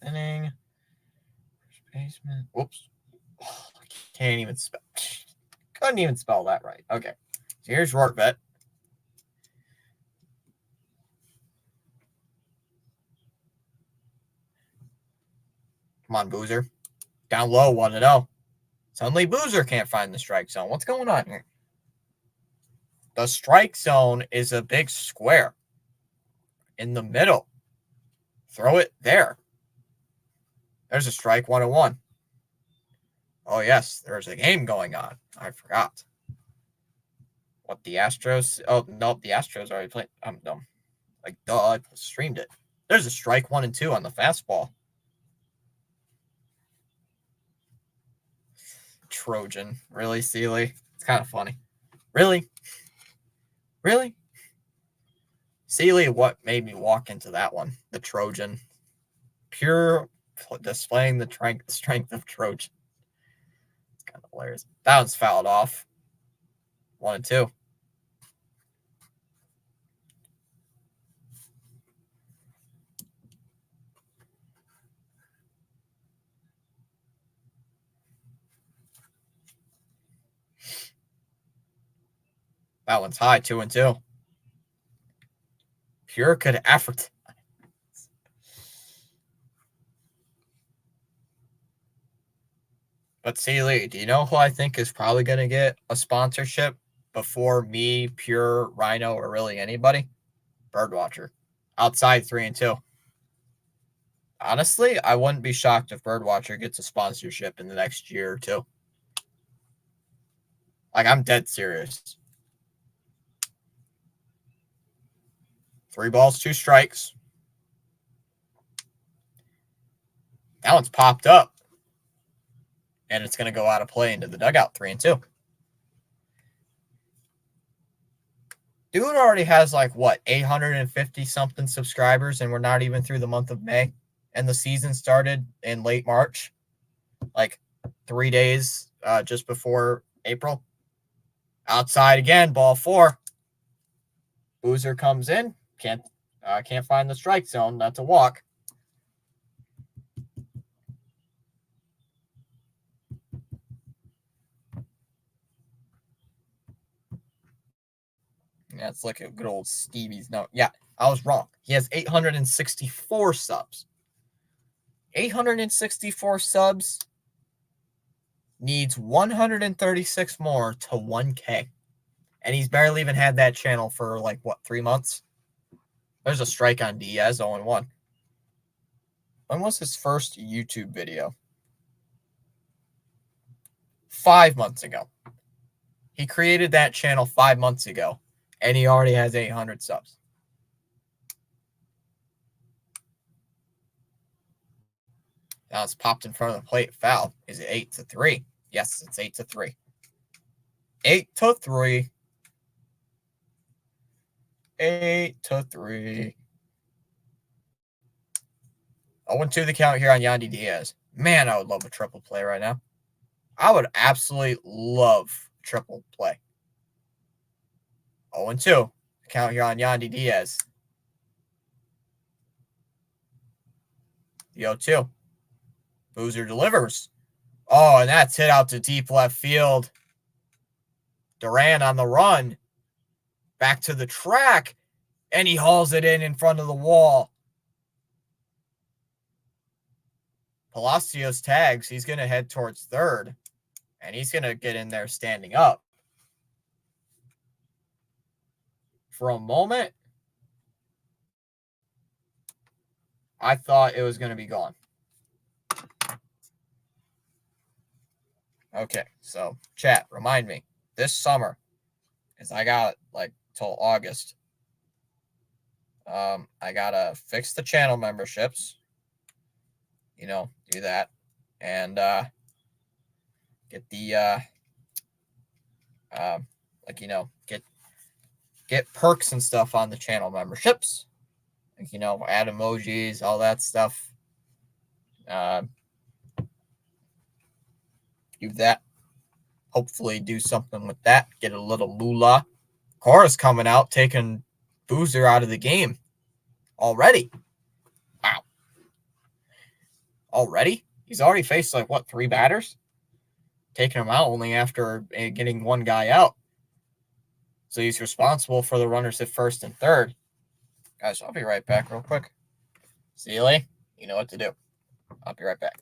inning. First baseman. Whoops. Oh, I can't even spell. Couldn't even spell that right. Okay. So here's Rortvet. Come on, Boozer. Down low, 1-0. Suddenly, Boozer can't find the strike zone. What's going on here? The strike zone is a big square in the middle. Throw it there. There's a strike, 1-1. Oh, yes, there's a game going on. I forgot. What, the Astros? Oh, no, the Astros already played. I'm dumb. Like, duh, I streamed it. There's a strike, 1-2 on the fastball. Trojan. Really, Seeley? It's kind of funny. Really? Really? Seeley, what made me walk into that one? The Trojan. Pure displaying the strength of Trojan. It's kind of hilarious. That one's fouled off. 1-2. That one's high, 2-2. Pure could effort. But Seeley, do you know who I think is probably going to get a sponsorship before me, Pure, Rhino, or really anybody? Birdwatcher. Outside 3-2. Honestly, I wouldn't be shocked if Birdwatcher gets a sponsorship in the next year or two. Like, I'm dead serious. 3 balls, 2 strikes. That one's popped up. And it's going to go out of play into the dugout, 3-2. Dude already has, like, what, 850-something subscribers, and we're not even through the month of May. And the season started in late March, like 3 days just before April. Outside again, ball 4. Boozer comes in, can't find the strike zone. That's a walk. Yeah, let's look at good old Stevie's note. Yeah, I was wrong. He has 864 subs. 864 subs needs 136 more to 1K. And he's barely even had that channel for, like, what, 3 months? There's a strike on Diaz, 0-1. When was his first YouTube video? 5 months ago. He created that channel 5 months ago, and he already has 800 subs. Now it's popped in front of the plate. Foul. Is it 8-3? Yes, it's 8-3. 8-3. 8-3. 0-2 the count here on Yandy Diaz. Man, I would love a triple play right now. I would absolutely love triple play. 0-2 the count here on Yandy Diaz. The 0-2. Boozer delivers. Oh, and that's hit out to deep left field. Duran on the run. Back to the track. And he hauls it in front of the wall. Palacios tags. He's going to head towards third. And he's going to get in there standing up. For a moment, I thought it was going to be gone. Okay, so chat, remind me. This summer, because I got like till August, I got to fix the channel memberships. You know, do that. And get the, like, you know, get perks and stuff on the channel memberships. Like, you know, add emojis, all that stuff. Do that. Hopefully do something with that. Get a little moolah. Cora's coming out, taking Boozer out of the game already. Wow. already. He's already faced like what, 3 batters, taking him out only after getting one guy out. So he's responsible for the runners at first and third. Guys, I'll be right back real quick. See you later. You know what to do. I'll be right back.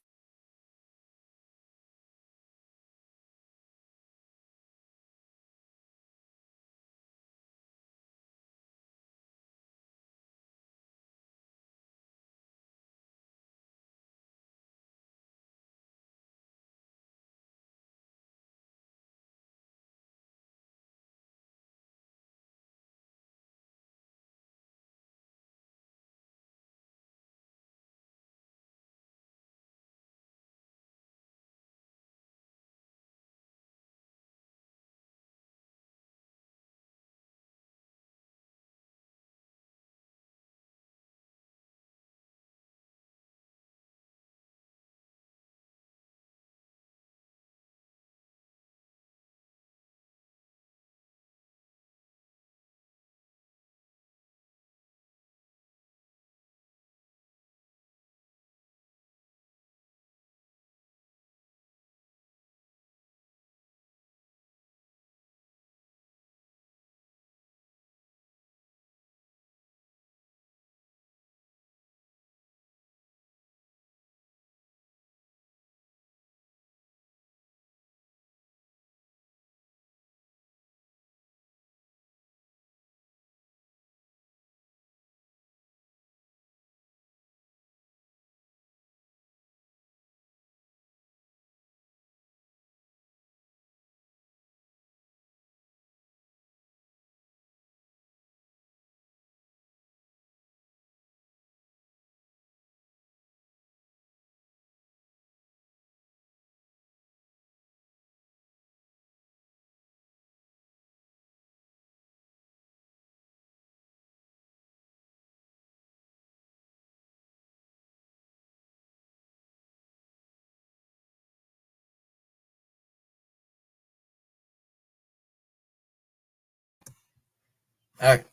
All right.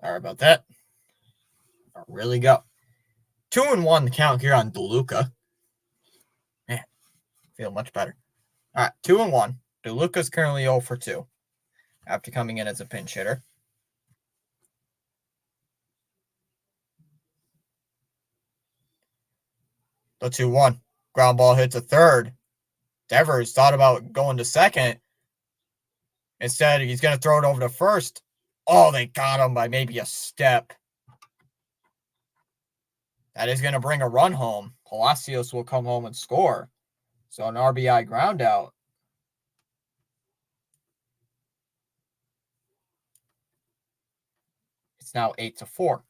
Sorry about that. I'll really go. 2-1 the count here on DeLuca. Man, feel much better. All right, 2-1. DeLuca's currently 0 for 2 after coming in as a pinch hitter. The 2-1. Ground ball hits a third. Devers thought about going to second. Instead, he's going to throw it over to first. Oh, they got him by maybe a step. That is going to bring a run home. Palacios will come home and score. So an RBI ground out. It's now 8-4.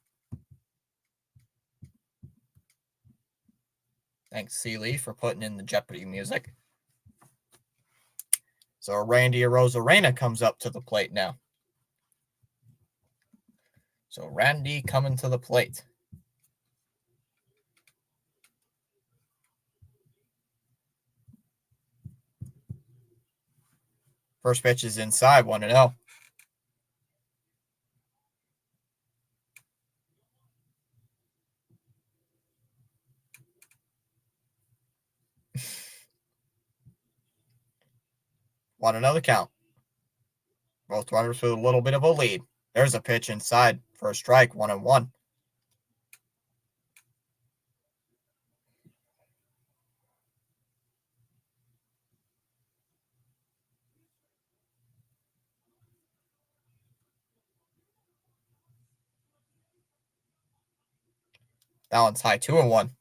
Thanks, Seeley, for putting in the Jeopardy music. So Randy Arozarena comes up to the plate now. So Randy coming to the plate. First pitch is inside, 1-0. Want another count. Both runners with a little bit of a lead. There's a pitch inside for a strike, 1-1. That one's high, 2-1.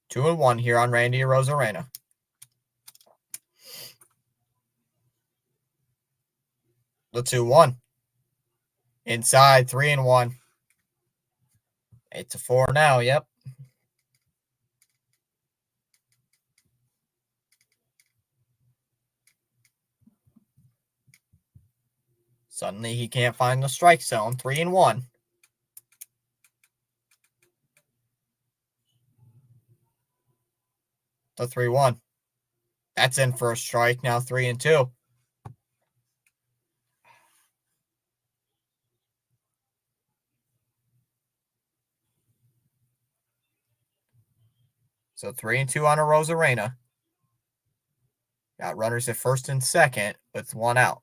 Two and one here on Randy Arozarena. The 2-1. Inside, 3-1. 8-4 now, yep. Suddenly he can't find the strike zone, 3-1. The 3-1. That's in for a strike. Now 3-2. So 3-2 on a Rosarena. Got runners at first and second with one out.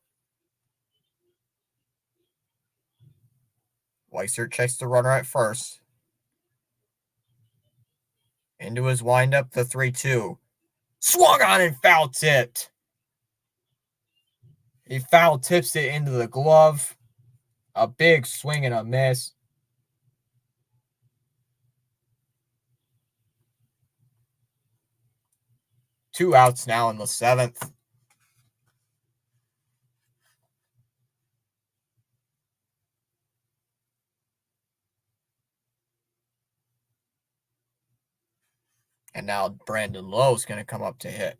Weiser checks the runner at first. Into his windup, the 3-2. Swung on and foul tipped. He foul tips it into the glove. A big swing and a miss. Two outs now in the seventh. And now Brandon Lowe is going to come up to hit.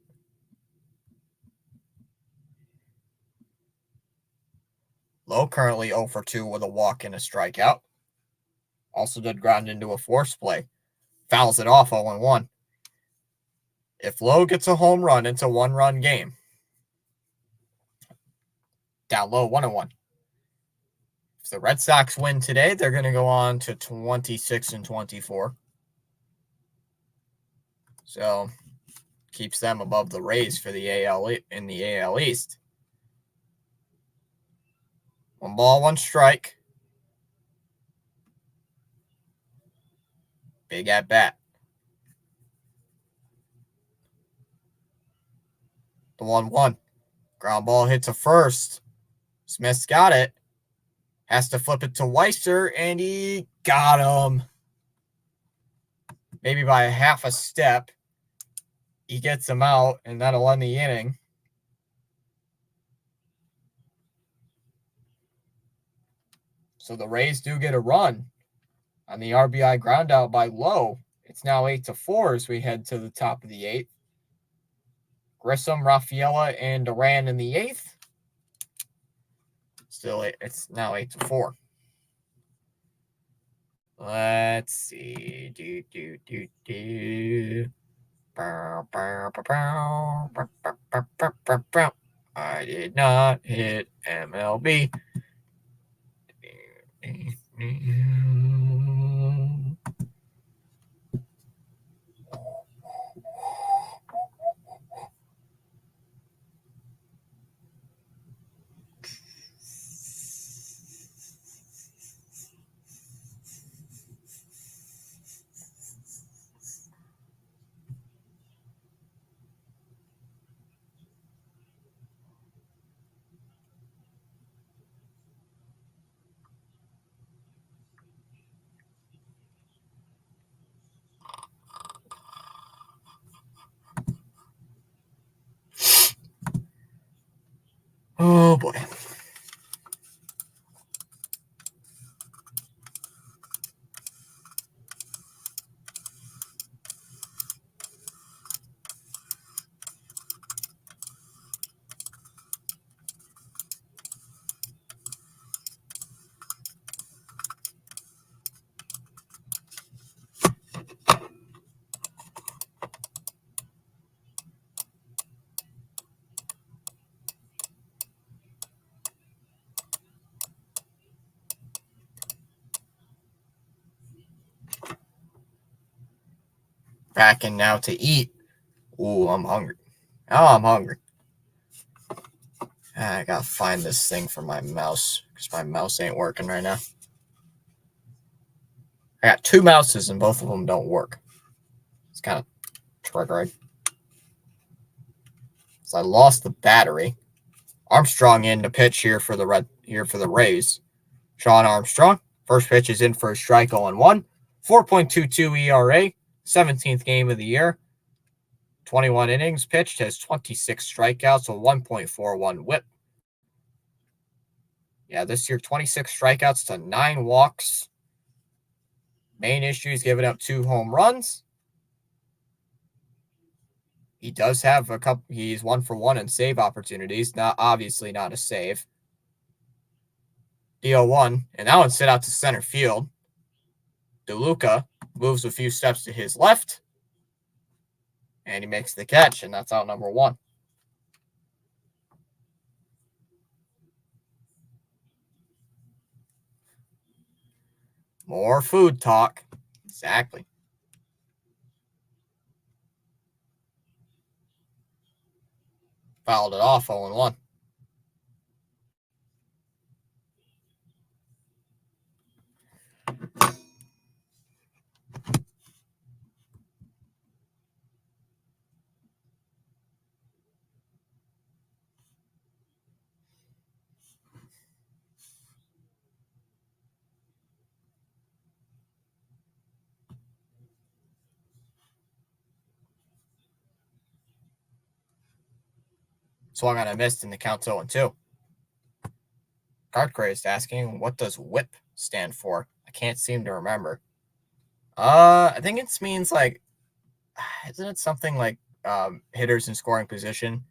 Lowe currently 0 for 2 with a walk and a strikeout. Also did ground into a force play. Fouls it off 0-1. If Lowe gets a home run, it's a one-run game. Down low 1-1. If the Red Sox win today, they're going to go on to 26-24. So keeps them above the Rays for the AL in the AL East. 1 ball, 1 strike. Big at bat. The 1-1. Ground ball hits a first. Smith's got it. Has to flip it to Weiser, and he got him. Maybe by a half a step. He gets him out, and that'll end the inning. So the Rays do get a run on the RBI ground out by Lowe. It's now 8-4 as we head to the top of the 8th. Grissom, Raffaella, and Duran in the 8th. Still, it's now 8-4. Let's see. I did not hit MLB. Oh boy. Back in now to eat. Ooh, I'm hungry. Oh, I'm hungry. I gotta find this thing for my mouse because my mouse ain't working right now. I got 2 mouses and both of them don't work. It's kind of triggering. So I lost the battery. Armstrong in to pitch here for the Rays. Sean Armstrong. First pitch is in for a strike 0-1. 4.22 ERA. 17th game of the year. 21 innings pitched, has 26 strikeouts, a 1.41 whip. Yeah, this year 26 strikeouts to 9 walks. Main issue is giving up 2 home runs. He does have a couple. He's 1 for 1 in save opportunities. Obviously not a save. DO1, and that one sent out to center field. DeLuca moves a few steps to his left. And he makes the catch, and that's out number 1. More food talk. Exactly. Fouled it off 0-1. Swung on a missed in the count 0-2. Card Crazed asking, what does whip stand for? I can't seem to remember. I think it means like, isn't it something like hitters in scoring position?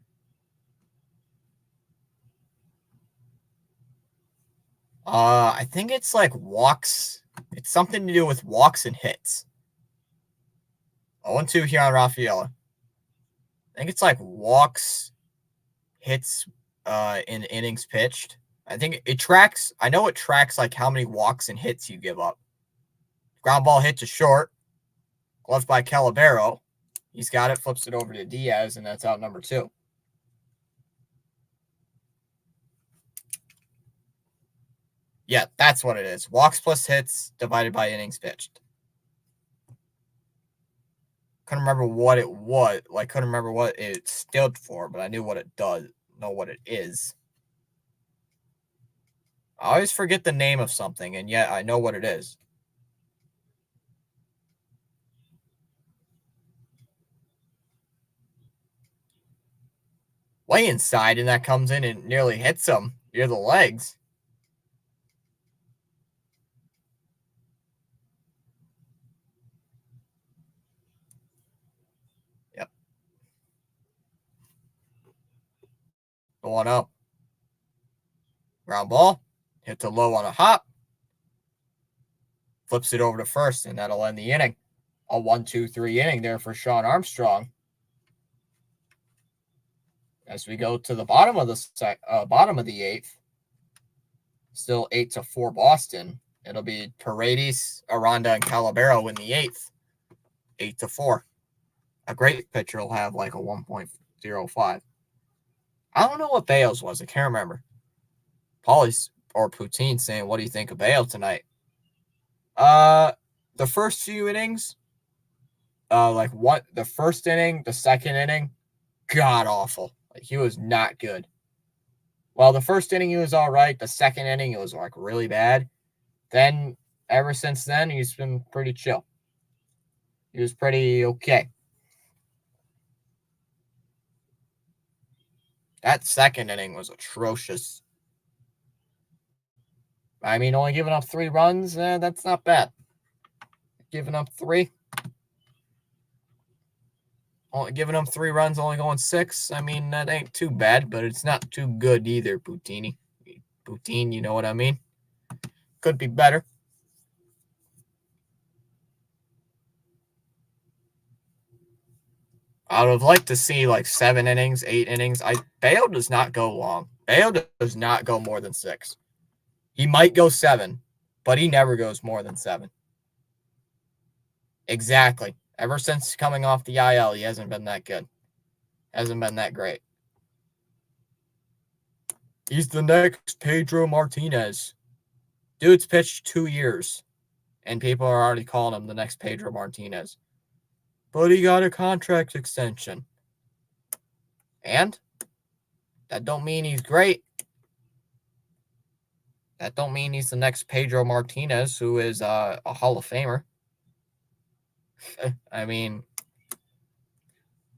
I think it's like walks. It's something to do with walks and hits. 0-2 here on Rafaela. I think it's like walks, hits in innings pitched. I think it tracks. I know it tracks like how many walks and hits you give up. Ground ball hit to short. Gloved by Calabero. He's got it, flips it over to Diaz, and that's out number 2. Yeah, that's what it is. Walks plus hits divided by innings pitched. Couldn't remember what it was. Like, couldn't remember what it stood for, but I knew what it does. Know what it is. I always forget the name of something, and yet I know what it is. Way inside, and that comes in and nearly hits him near the legs. Yep. 1-0. Ground ball. Hit to low on a hop. Flips it over to first, and that'll end the inning. A 1-2-3 inning there for Sean Armstrong. As we go to the bottom of the 8th, still 8-4 Boston. It'll be Paredes, Aranda, and Calabero in the 8th. 8-4. A great pitcher will have like a 1.05. I don't know what Bale's was. I can't remember. Paulie's or Poutine saying, what do you think of Bale tonight? The first few innings, the first inning, the second inning, god awful. Like, he was not good. Well, the first inning he was all right. The second inning it was like really bad. Then ever since then he's been pretty chill. He was pretty okay. That second inning was atrocious. I mean, only giving up 3 runs, that's not bad. Giving up 3. Only giving up 3 runs, only going 6. I mean, that ain't too bad, but it's not too good either, Poutine. Poutine, you know what I mean? Could be better. I would have liked to see like 7 innings, 8 innings. Bale does not go long. Bale does not go more than 6. He might go 7, but he never goes more than 7. Exactly. Ever since coming off the IL, he hasn't been that good. Hasn't been that great. He's the next Pedro Martinez. Dude's pitched 2 years, and people are already calling him the next Pedro Martinez. But he got a contract extension. And that don't mean he's great. That don't mean he's the next Pedro Martinez, who is a Hall of Famer. I mean,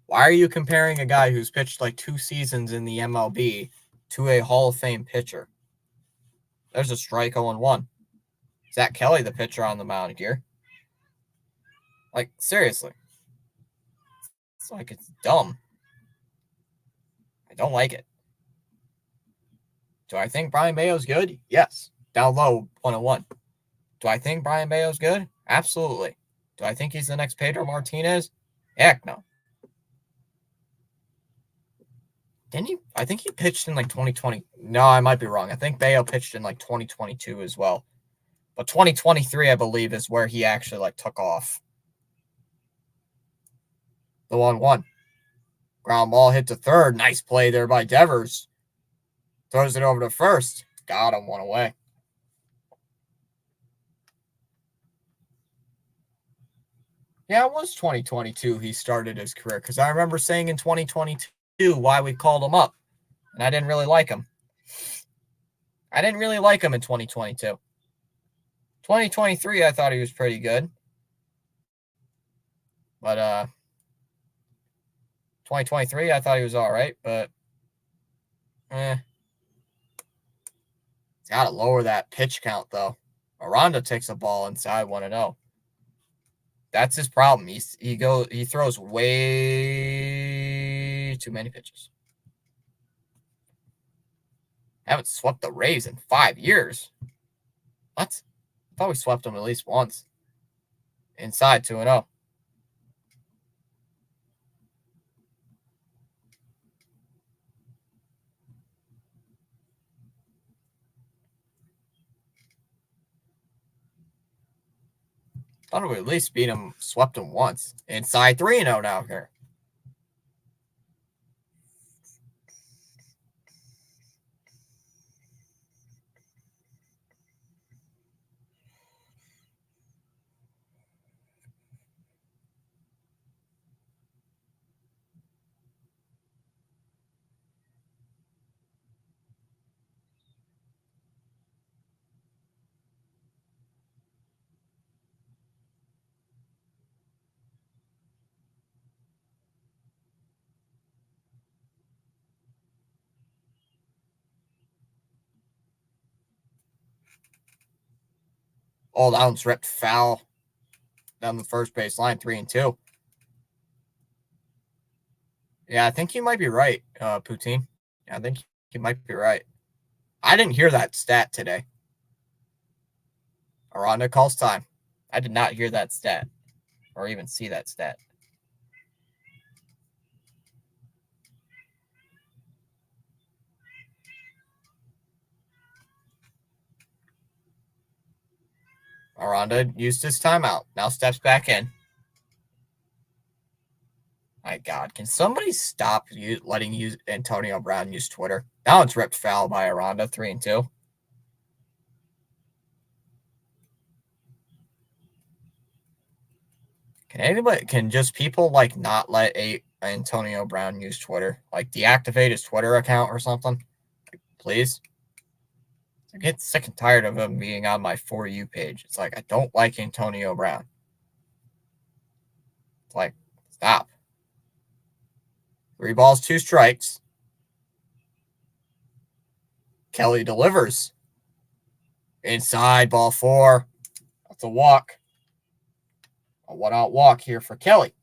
why are you comparing a guy who's pitched like 2 seasons in the MLB to a Hall of Fame pitcher? There's a strike 0-1. Zach Kelly, the pitcher on the mound here. Like, seriously. It's like, it's dumb. I don't like it. Do I think Brian Bayo's good? Yes. Down low, 1-1. Do I think Brian Bayo's good? Absolutely. Do I think he's the next Pedro Martinez? Heck no. Didn't he? I think he pitched in like 2020. No, I might be wrong. I think Bayo pitched in like 2022 as well. But 2023, I believe, is where he actually like took off. The 1-1. Ground ball hit to third. Nice play there by Devers. Throws it over to first. Got him, one away. Yeah, it was 2022 he started his career, because I remember saying in 2022 why we called him up, and I didn't really like him. I didn't really like him in 2022. 2023, I thought he was pretty good. But 2023, I thought he was all right, but He's got to lower that pitch count, though. Aranda takes a ball inside 1-0. That's his problem. He throws way too many pitches. Haven't swept the Rays in 5 years. What? I thought we swept them at least once. Inside 2-0. Thought we at least beat him, swept him once. Inside 3-0 now here. Oh, that one's ripped foul down the first base line, 3-2. Yeah, I think you might be right, Poutine. Yeah, I think you might be right. I didn't hear that stat today. Aranda calls time. I did not hear that stat or even see that stat. Aranda used his timeout. Now steps back in. My God, can somebody stop letting Antonio Brown use Twitter? Now it's ripped foul by Aranda, 3-2. Can just people like not let Antonio Brown use Twitter? Like deactivate his Twitter account or something? Like, please. I get sick and tired of him being on my For You page. It's like, I don't like Antonio Brown. It's like, stop. 3 balls, 2 strikes. Kelly delivers. Inside, ball 4. That's a walk. A 1-out walk here for Kelly.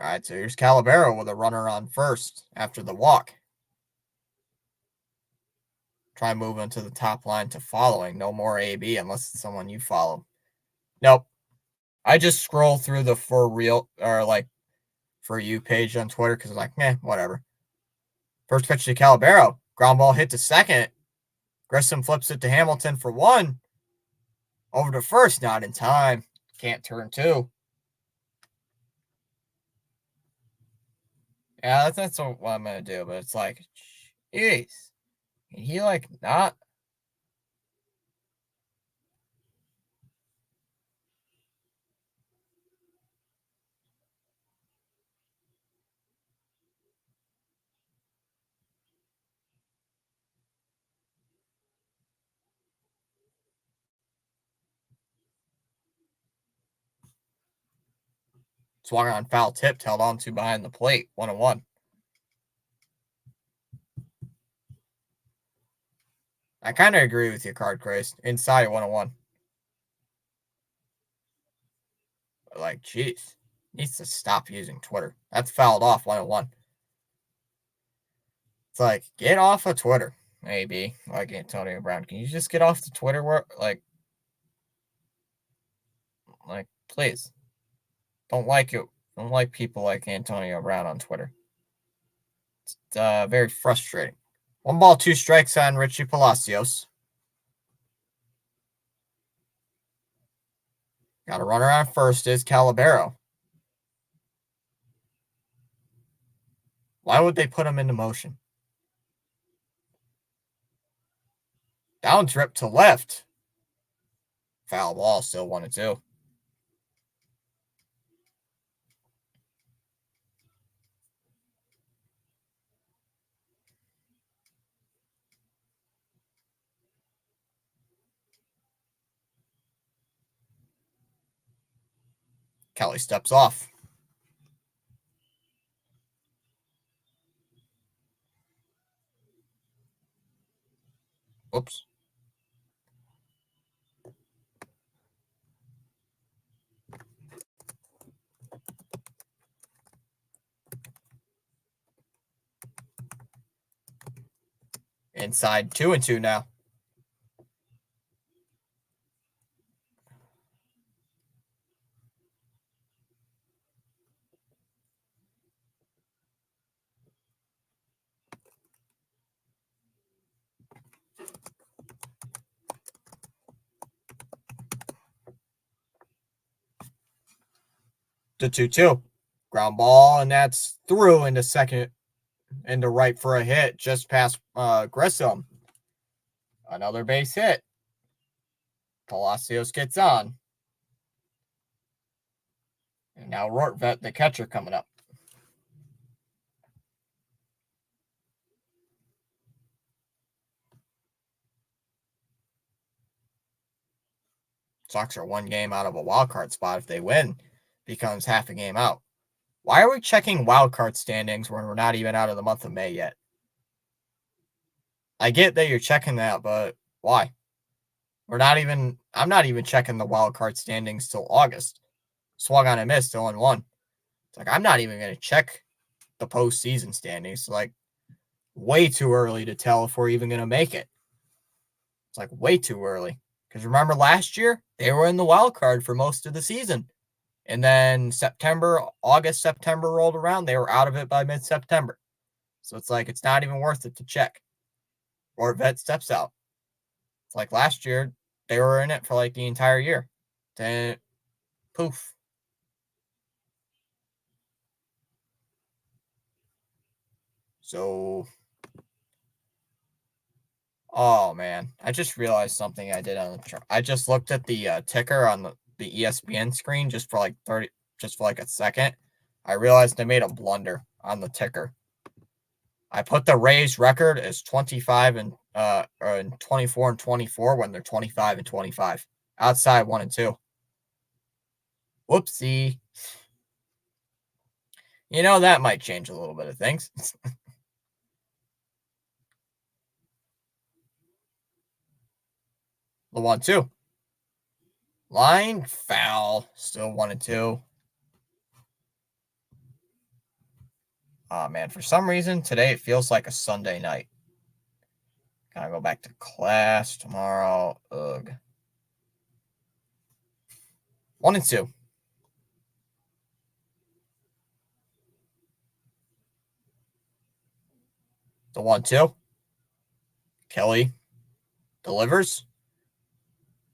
All right, so here's Calabero with a runner on first after the walk. Try moving to the top line to following. No more AB unless it's someone you follow. Nope. I just scroll through the For Real or like For You page on Twitter because I'm like, whatever. First pitch to Calabero. Ground ball hit to second. Grissom flips it to Hamilton for 1. Over to first, not in time. Can't turn 2. Yeah, that's what I'm going to do. But it's like, jeez. Can he like not? Swung on foul tipped, held on to behind the plate. 1-1. I kind of agree with you, Card Craze. Inside 101. Like, jeez. Needs to stop using Twitter. That's fouled off 101. It's like, get off of Twitter, maybe. Like Antonio Brown. Can you just get off the Twitter work? Like, please. Don't like it. Don't like people like Antonio Brown on Twitter. It's very frustrating. 1 ball, 2 strikes on Richie Palacios. Got a runner on first is Calabero. Why would they put him into motion? Down drip to left. Foul ball, still 1-2. Kelly steps off. Oops. Inside 2-2 now. To 2-2. Ground ball, and that's through into second, into right for a hit just past Grissom. Another base hit. Palacios gets on. And now Rortvedt, the catcher, coming up. Sox are 1 game out of a wild card spot. If they win, becomes half a game out. Why are we checking wild card standings when we're not even out of the month of May yet? I get that you're checking that, but why? I'm not even checking the wild card standings till August. Swung on a miss, still in 1. It's like, I'm not even going to check the postseason standings. Like, way too early to tell if we're even going to make it. It's like way too early. Because remember last year, they were in the wild card for most of the season. And then August, September rolled around. They were out of it by mid-September. So it's like, it's not even worth it to check. Rortvedt steps out. It's like last year, they were in it for like the entire year. Then, poof. So, oh man, I just realized something I did on the chart. I just looked at the ticker on the ESPN screen just for like a second. I realized I made a blunder on the ticker. I put the Rays record as 25 and 24 and 24 when they're 25 and 25. Outside 1 and 2. Whoopsie. You know, that might change a little bit of things. The 1-2. Line foul. Still 1 and 2. Oh man, for some reason today it feels like a Sunday night. Gotta go back to class tomorrow. Ugh. 1 and 2. The 1-2. Kelly delivers.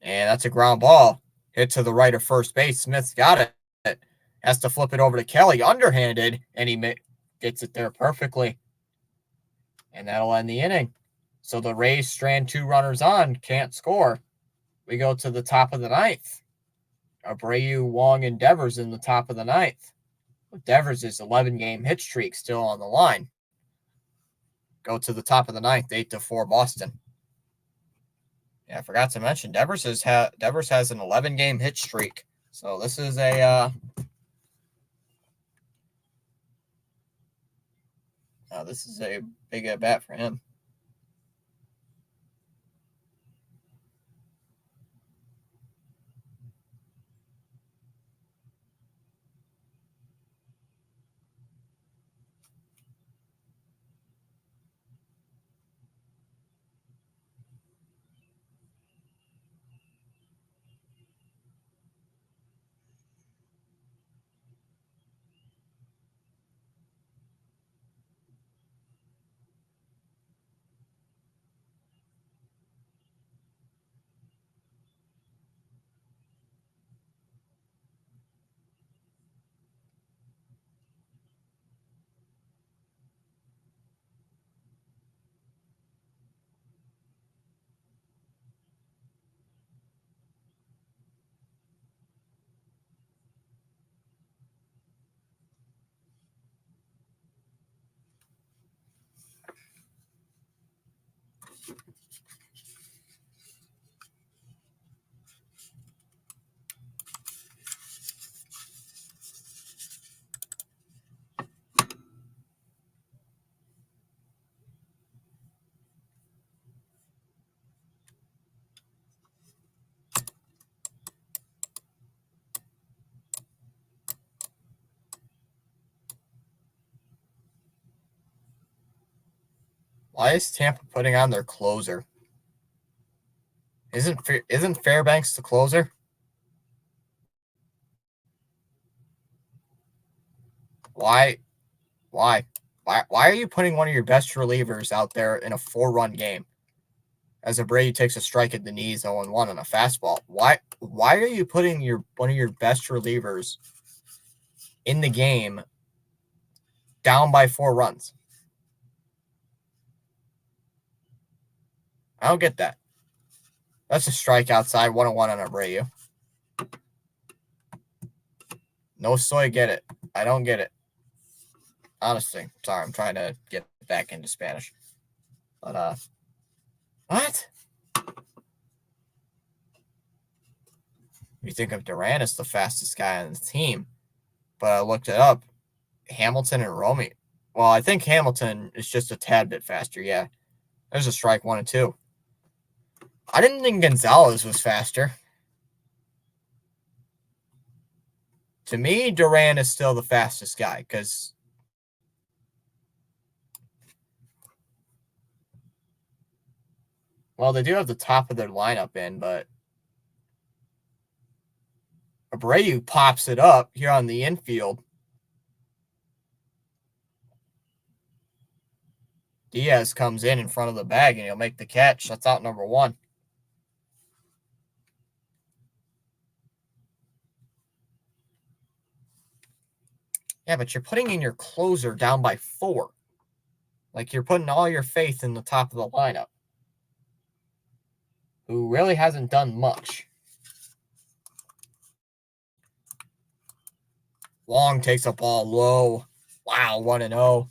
And that's a ground ball. Hit to the right of first base. Smith's got it. Has to flip it over to Kelly. Underhanded. And he gets it there perfectly. And that'll end the inning. So the Rays strand 2 runners on. Can't score. We go to the top of the 9th. Abreu, Wong, and Devers in the top of the 9th. With Devers' 11-game hit streak still on the line. Go to the top of the 9th, 8-4 Boston. Yeah, I forgot to mention Devers has an 11-game hit streak. So this is a big at bat for him. Why is Tampa putting on their closer? Isn't Fairbanks the closer? Why? Why? Why are you putting one of your best relievers out there in a 4-run game? As Abreu takes a strike at the knees 0-1 on a fastball. Why are you putting one of your best relievers in the game down by 4 runs? I don't get that. That's a strike outside, 1-1 on Abreu. No soy, get it. I don't get it. Honestly, sorry, I'm trying to get back into Spanish. But, what? You think of Duran as the fastest guy on the team, but I looked it up. Hamilton and Romy. Well, I think Hamilton is just a tad bit faster, yeah. There's a strike 1-2. I didn't think Gonzalez was faster. To me, Duran is still the fastest guy because well, they do have the top of their lineup in, but Abreu pops it up here on the infield. Diaz comes in front of the bag and he'll make the catch. That's out number 1. Yeah, but you're putting in your closer down by 4. Like you're putting all your faith in the top of the lineup, who really hasn't done much. Long takes a ball low. Wow, 1-0.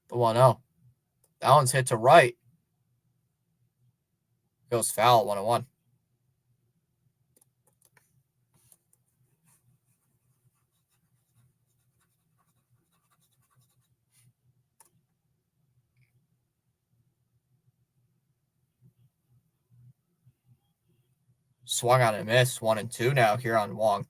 The 1-0. That one's hit to right. Goes foul, 1-1. Swung on and missed, 1-2 now here on Wong.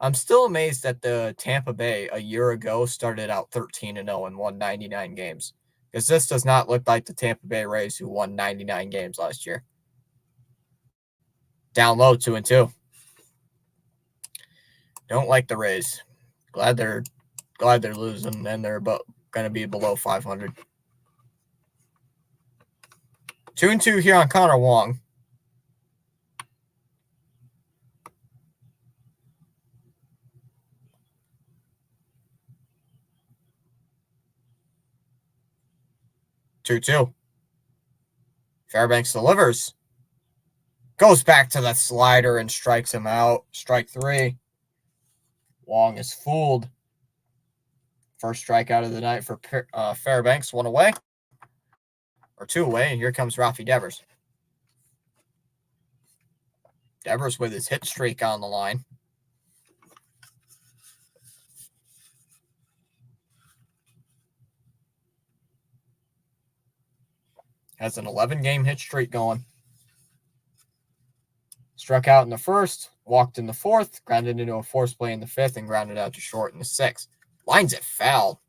I'm still amazed that the Tampa Bay a year ago started out 13-0 and won 99 games. Because this does not look like the Tampa Bay Rays who won 99 games last year. Down low, 2-2. Don't like the Rays. Glad they're losing and they're going to be below 500. 2-2 here on Connor Wong. Two. Fairbanks delivers. Goes back to that slider and strikes him out. Strike 3. Wong is fooled. First strikeout of the night for Fairbanks. 1 away. Or 2 away. And here comes Rafi Devers. Devers with his hit streak on the line. Has an 11-game hit streak going. Struck out in the first, walked in the fourth, grounded into a force play in the fifth, and grounded out to short in the sixth. Lines it foul.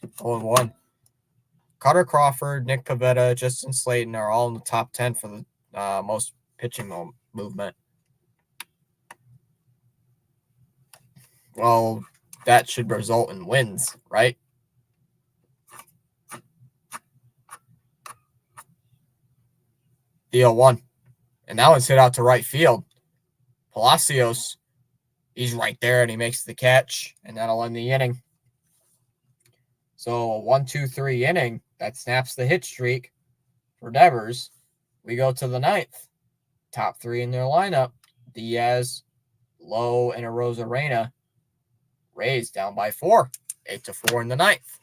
0-1. Carter Crawford, Nick Pivetta, Justin Slayton are all in the top 10 for the most pitching movement. Well, that should result in wins, right? The 0-1. And that one's hit out to right field. Palacios, he's right there, and he makes the catch, and that'll end the inning. So a 1-2-3 inning that snaps the hit streak For Devers, we go to the ninth. Top three in their lineup: Diaz, Lowe, and Arozarena. Rays down by 4, 8-4 in the ninth.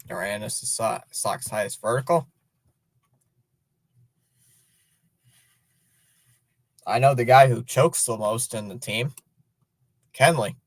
Duran is the Sox highest vertical. I know the guy who chokes the most in the team, Kenley.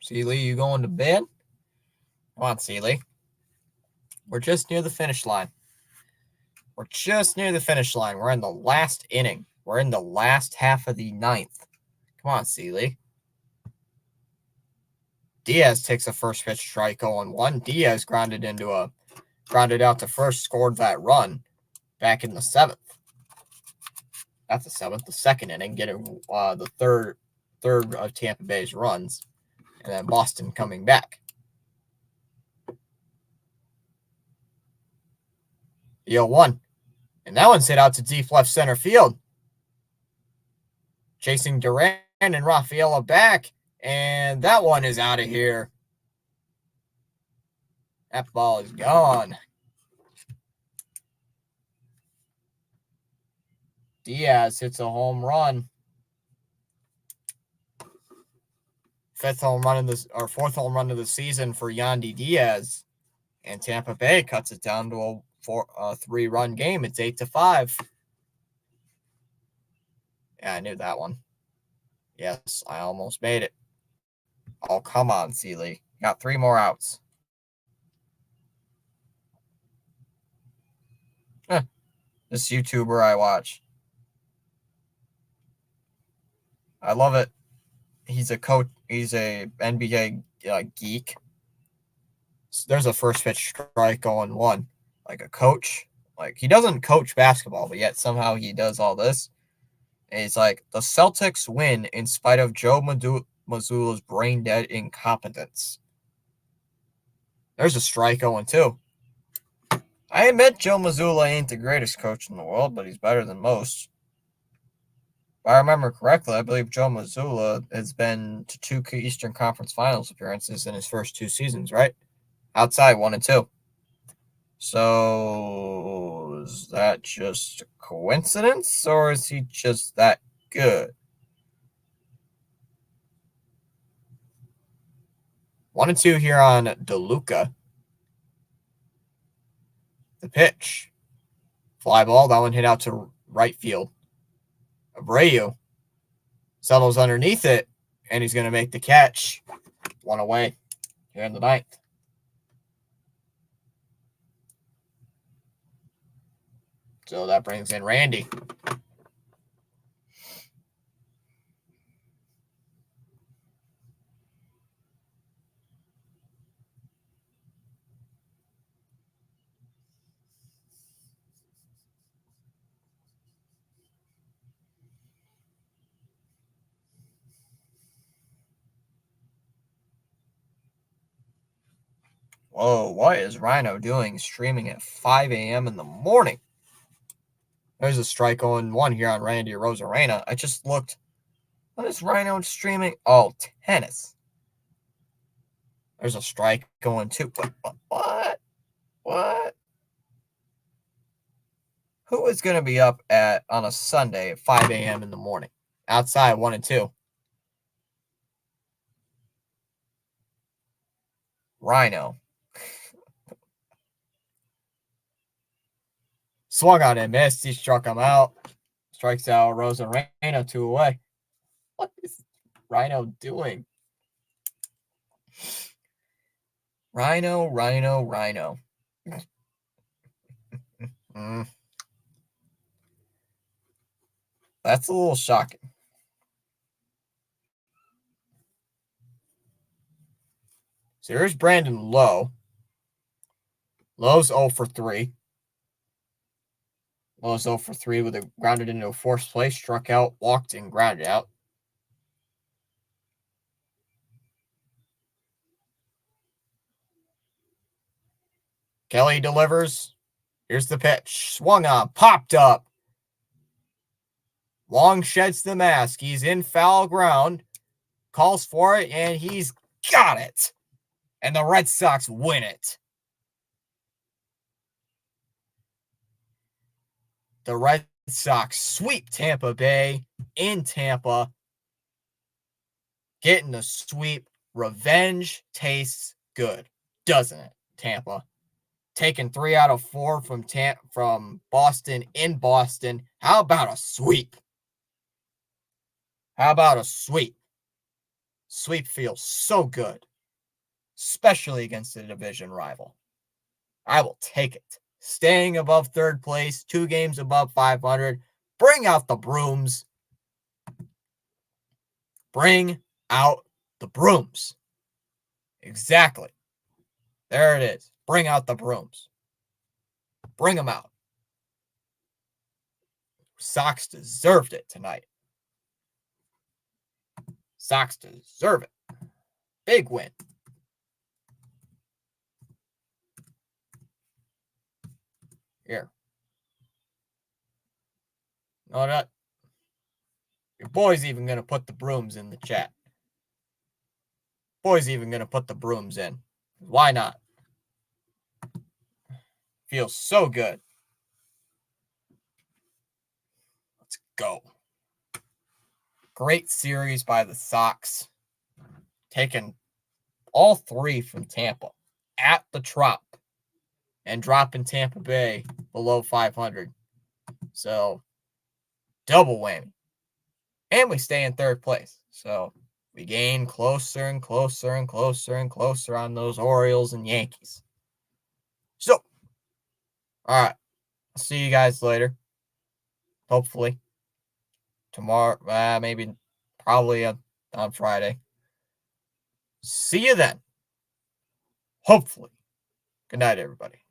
Seeley, you going to bed? Come on, Seeley. We're just near the finish line. We're in the last inning. We're in the last half of the ninth. Come on, Seeley. Diaz takes a first pitch strike 0-1. Diaz grounded out to first, scored that run back in the 7th. Not the 7th, the 2nd inning, getting the third of Tampa Bay's runs, and then Boston coming back. The 0-1. And that one's hit out to deep left center field. Chasing Duran and Rafaela back, and that one is out of here. That ball is gone. Diaz hits a home run. Fourth home run of the season for Yandy Diaz. And Tampa Bay cuts it down to a 3-run game. It's 8-5. Yeah, I knew that one. Yes, I almost made it. Oh, come on, Seeley. Got 3 more outs. This YouTuber I watch. I love it. He's a coach. He's a NBA geek. So there's a first pitch strike 0-1. Like a coach. Like, he doesn't coach basketball, but yet somehow he does all this. And he's like, the Celtics win in spite of Joe Mazzulla's brain-dead incompetence. There's a strike 0-2. I admit Joe Mazzulla ain't the greatest coach in the world, but he's better than most. If I remember correctly, I believe Joe Mazzulla has been to 2 Eastern Conference Finals appearances in his first 2 seasons, right? Outside 1 and 2. So is that just a coincidence, or is he just that good? 1 and 2 here on DeLuca. The pitch. Fly ball. That one hit out to right field. Abreu settles underneath it, and he's going to make the catch. 1 away here in the 9th. So that brings in Randy. Whoa, what is Rhino doing streaming at 5 a.m. in the morning? There's a strike on one here on Randy Rosarena. I just looked. What is Rhino streaming? Oh, tennis. There's a strike going too. What? Who is going to be up on a Sunday at 5 a.m. in the morning? Outside 1 and 2. Rhino. Swung on and missed. He struck him out. Strikes out Rosarena 2 away. What is Rhino doing? Rhino. That's a little shocking. So here's Brandon Lowe. Lowe's 0 for 3. Lowe's 0 for 3 with a grounded into a forced play, struck out, walked, and grounded out. Kelly delivers. Here's the pitch. Swung on, popped up. Long sheds the mask. He's in foul ground. Calls for it, and he's got it. And the Red Sox win it. The Red Sox sweep Tampa Bay in Tampa. Getting the sweep. Revenge tastes good, doesn't it, Tampa? Taking 3 out of 4 from Boston in Boston. How about a sweep? Sweep feels so good, especially against a division rival. I will take it. Staying above third place, 2 games above 500. Bring out the brooms. Bring out the brooms. Exactly. There it is. Bring out the brooms. Bring them out. Sox deserved it tonight. Sox deserve it. Big win. Here. You know what? Your boy's even going to put the brooms in the chat. Boy's even going to put the brooms in. Why not? Feels so good. Let's go. Great series by the Sox. Taking all 3 from Tampa at the Trop and dropping Tampa Bay below 500. So, double whammy. And we stay in third place. So, we gain closer and closer and closer and closer on those Orioles and Yankees. So, all right. I'll see you guys later. Hopefully. Tomorrow, probably on Friday. See you then. Hopefully. Good night, everybody.